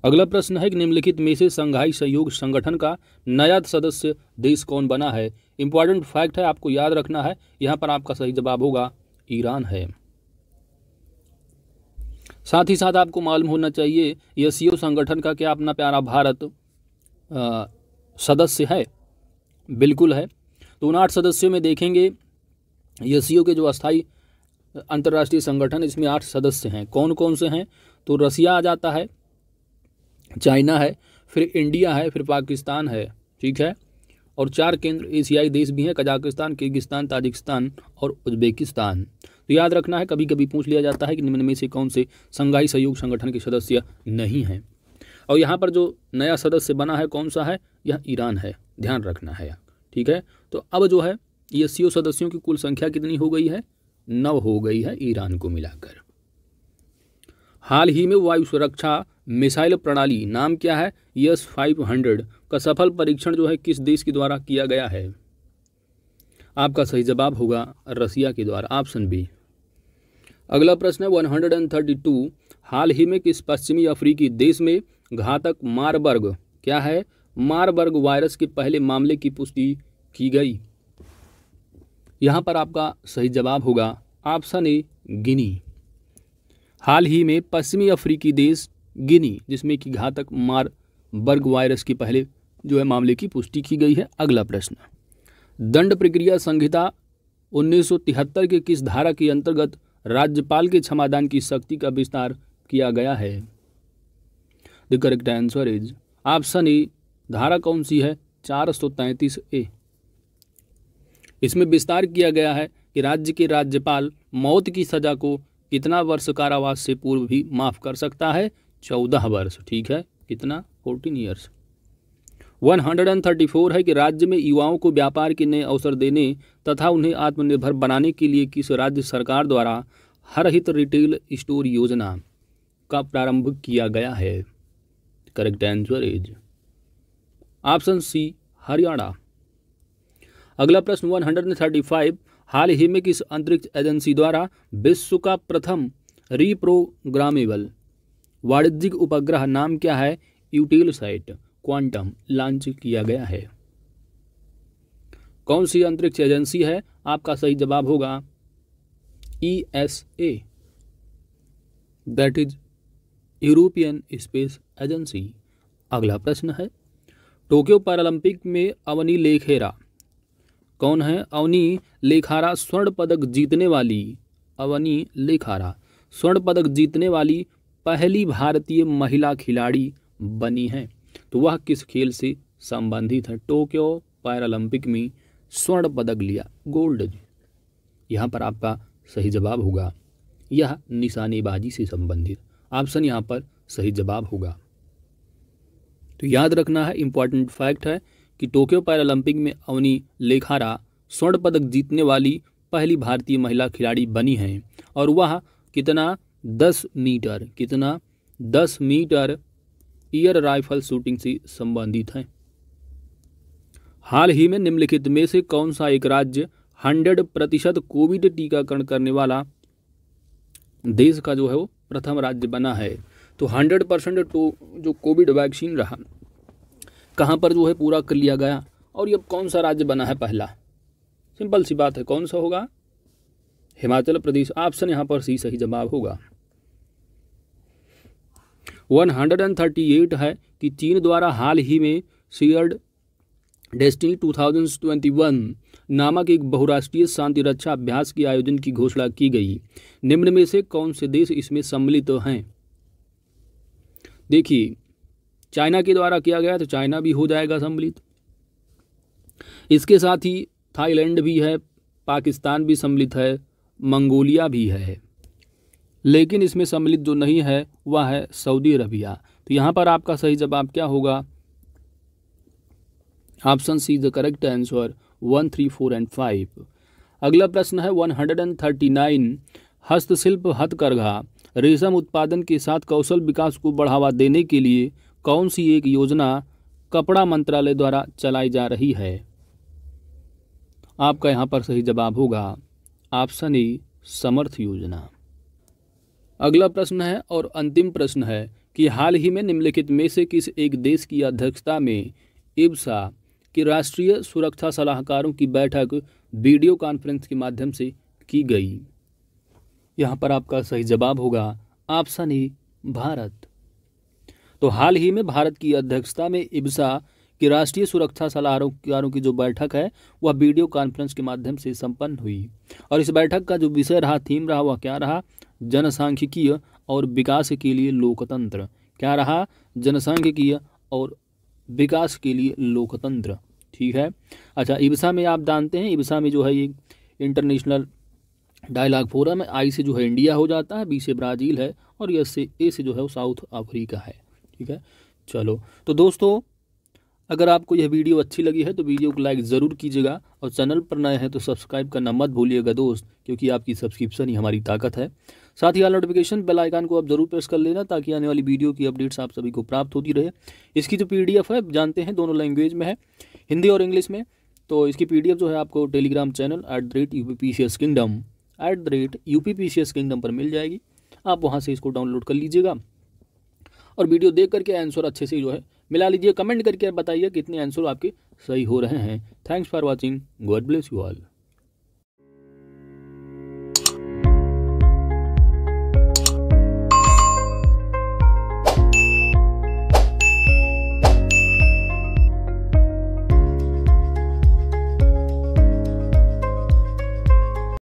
अगला प्रश्न है कि निम्नलिखित में से संघाई सहयोग संगठन का नया सदस्य देश कौन बना है? इंपॉर्टेंट फैक्ट है, आपको याद रखना है। यहाँ पर आपका सही जवाब होगा ईरान है। साथ ही साथ आपको मालूम होना चाहिए एससीओ संगठन का क्या अपना प्यारा भारत सदस्य है? बिल्कुल है। तो 59 सदस्यों में देखेंगे एससीओ के जो अस्थायी अंतर्राष्ट्रीय संगठन, इसमें 8 सदस्य हैं। कौन कौन से हैं? तो रसिया आ जाता है, चाइना है, फिर इंडिया है, फिर पाकिस्तान है, ठीक है। और 4 केंद्र एशियाई देश भी हैं, कजाकिस्तान, किर्गिस्तान, ताजिकिस्तान और उज्बेकिस्तान। तो याद रखना है, कभी कभी पूछ लिया जाता है कि निम्न में से कौन से संघाई सहयोग संगठन के सदस्य नहीं हैं। और यहाँ पर जो नया सदस्य बना है कौन सा है? यह ईरान है, ध्यान रखना है, ठीक है। तो अब जो है एससीओ सदस्यों की कुल संख्या कितनी हो गई है? 9 हो गई है ईरान को मिलाकर। हाल ही में वायु सुरक्षा मिसाइल प्रणाली नाम क्या है? S-500 का सफल परीक्षण जो है किस देश के द्वारा किया गया है? आपका सही जवाब होगा रसिया के द्वारा, ऑप्शन बी। अगला प्रश्न है 132 हाल ही में किस पश्चिमी अफ्रीकी देश में घातक मारबर्ग क्या है? मारबर्ग वायरस के पहले मामले की पुष्टि की गई? यहाँ पर आपका सही जवाब होगा ऑप्शन ए गिनी। हाल ही में पश्चिमी अफ्रीकी देश गिनी, जिसमें कि घातक मारबर्ग वायरस के पहले जो है मामले की पुष्टि की गई है। अगला प्रश्न, दंड प्रक्रिया संहिता 1973 के किस धारा के अंतर्गत राज्यपाल के क्षमादान की शक्ति का विस्तार किया गया है? The correct answer is option A. धारा कौन सी है? 433A। इसमें विस्तार किया गया है कि राज्य के राज्यपाल मौत की सजा को कितना वर्ष कारावास से पूर्व भी माफ कर सकता है? 14 वर्ष। ठीक है, कितना? 14 ईयर्स। 134 है कि राज्य में युवाओं को व्यापार के नए अवसर देने तथा उन्हें आत्मनिर्भर बनाने के लिए किस राज्य सरकार द्वारा हर हित रिटेल स्टोर योजना का प्रारंभ किया गया है? Correct answer is option C, Haryana. अगला प्रश्न 135, हाल ही में किस अंतरिक्ष एजेंसी द्वारा विश्व का प्रथम रीप्रोग्रामेबल वाणिज्यिक उपग्रह नाम क्या है? यूटेलसैट क्वांटम लॉन्च किया गया है? कौन सी अंतरिक्ष एजेंसी है? आपका सही जवाब होगा ESA, that is European space agency. अगला प्रश्न है, टोक्यो पैरालंपिक में अवनी लेखेरा कौन है? अवनी लेखारा स्वर्ण पदक जीतने वाली, अवनी लेखारा स्वर्ण पदक जीतने वाली पहली भारतीय महिला खिलाड़ी बनी है। तो वह किस खेल से संबंधित है? टोक्यो पैरालंपिक में स्वर्ण पदक लिया, गोल्ड। यहाँ पर आपका सही जवाब होगा, यह निशानेबाजी से संबंधित। ऑप्शन यहाँ पर सही जवाब होगा। तो याद रखना है, इंपॉर्टेंट फैक्ट है कि टोक्यो पैरालंपिक में अवनी लेखारा स्वर्ण पदक जीतने वाली पहली भारतीय महिला खिलाड़ी बनी है और वह कितना? 10 मीटर, कितना? 10 मीटर एयर राइफल शूटिंग से संबंधित है। हाल ही में निम्नलिखित में से कौन सा एक राज्य 100% कोविड टीकाकरण करने वाला देश का जो है वो प्रथम राज्य बना है? तो 100% जो कोविड वैक्सीन रहा कहाँ पर जो है पूरा कर लिया गया, और ये कौन सा राज्य बना है पहला? सिंपल सी बात है, कौन सा होगा? हिमाचल प्रदेश। ऑप्शन यहाँ पर सी सही जवाब होगा। 138 है कि चीन द्वारा हाल ही में शेयर्ड डेस्टिनी 2021 नामक एक बहुराष्ट्रीय शांति रक्षा अभ्यास के आयोजन की घोषणा की गई। निम्न में से कौन से देश इसमें सम्मिलित हैं? देखिए, चाइना के द्वारा किया गया तो चाइना भी हो जाएगा सम्मिलित। इसके साथ ही थाईलैंड भी है, पाकिस्तान भी सम्मिलित है, मंगोलिया भी है, लेकिन इसमें सम्मिलित जो नहीं है वह है सऊदी अरबिया। तो यहाँ पर आपका सही जवाब क्या होगा? Option see the correct answer, 1, 3, 4 and 5। अगला प्रश्न है 139, हस्तशिल्प हथकरघा रेशम उत्पादन के साथ कौशल विकास को बढ़ावा देने के लिए कौन सी एक योजना कपड़ा मंत्रालय द्वारा चलाई जा रही है? आपका यहाँ पर सही जवाब होगा ऑप्शन ए, समर्थ योजना। अगला प्रश्न है और अंतिम प्रश्न है कि हाल ही में निम्नलिखित में से किस एक देश की अध्यक्षता में इब्सा के राष्ट्रीय सुरक्षा सलाहकारों की बैठक वीडियो कॉन्फ्रेंस के माध्यम से की गई? यहाँ पर आपका सही जवाब होगा ऑप्शन ए, भारत। तो हाल ही में भारत की अध्यक्षता में इब्सा की राष्ट्रीय सुरक्षा सलाहकारों की जो बैठक है वह वीडियो कॉन्फ्रेंस के माध्यम से संपन्न हुई और इस बैठक का जो विषय रहा, थीम रहा, वह क्या रहा? जनसांख्यिकीय और विकास के लिए लोकतंत्र। क्या रहा? जनसांख्यिकीय और विकास के लिए लोकतंत्र। ठीक है। अच्छा, इब्सा में आप जानते हैं, इब्सा में जो है ये इंटरनेशनल डायलॉग फोरम है। आई से जो है इंडिया हो जाता है, बी से ब्राज़ील है और ए से जो है वो साउथ अफ्रीका है। ठीक है, चलो तो दोस्तों, अगर आपको यह वीडियो अच्छी लगी है तो वीडियो को लाइक ज़रूर कीजिएगा और चैनल पर नए हैं तो सब्सक्राइब करना मत भूलिएगा दोस्त, क्योंकि आपकी सब्सक्रिप्शन ही हमारी ताकत है। साथ ही नोटिफिकेशन बेल आइकन को आप जरूर प्रेस कर लेना ताकि आने वाली वीडियो की अपडेट्स आप सभी को प्राप्त होती रहे। इसकी जो PDF है जानते हैं दोनों लैंग्वेज में है, हिंदी और इंग्लिश में। तो इसकी PDF जो है आपको टेलीग्राम चैनल @UPPCS Kingdom पर मिल जाएगी। आप वहाँ से इसको डाउनलोड कर लीजिएगा और वीडियो देख करके आंसर अच्छे से जो है मिला लीजिए। कमेंट करके बताइए कितने आंसर आपके सही हो रहे हैं। Thanks for watching, God bless you all.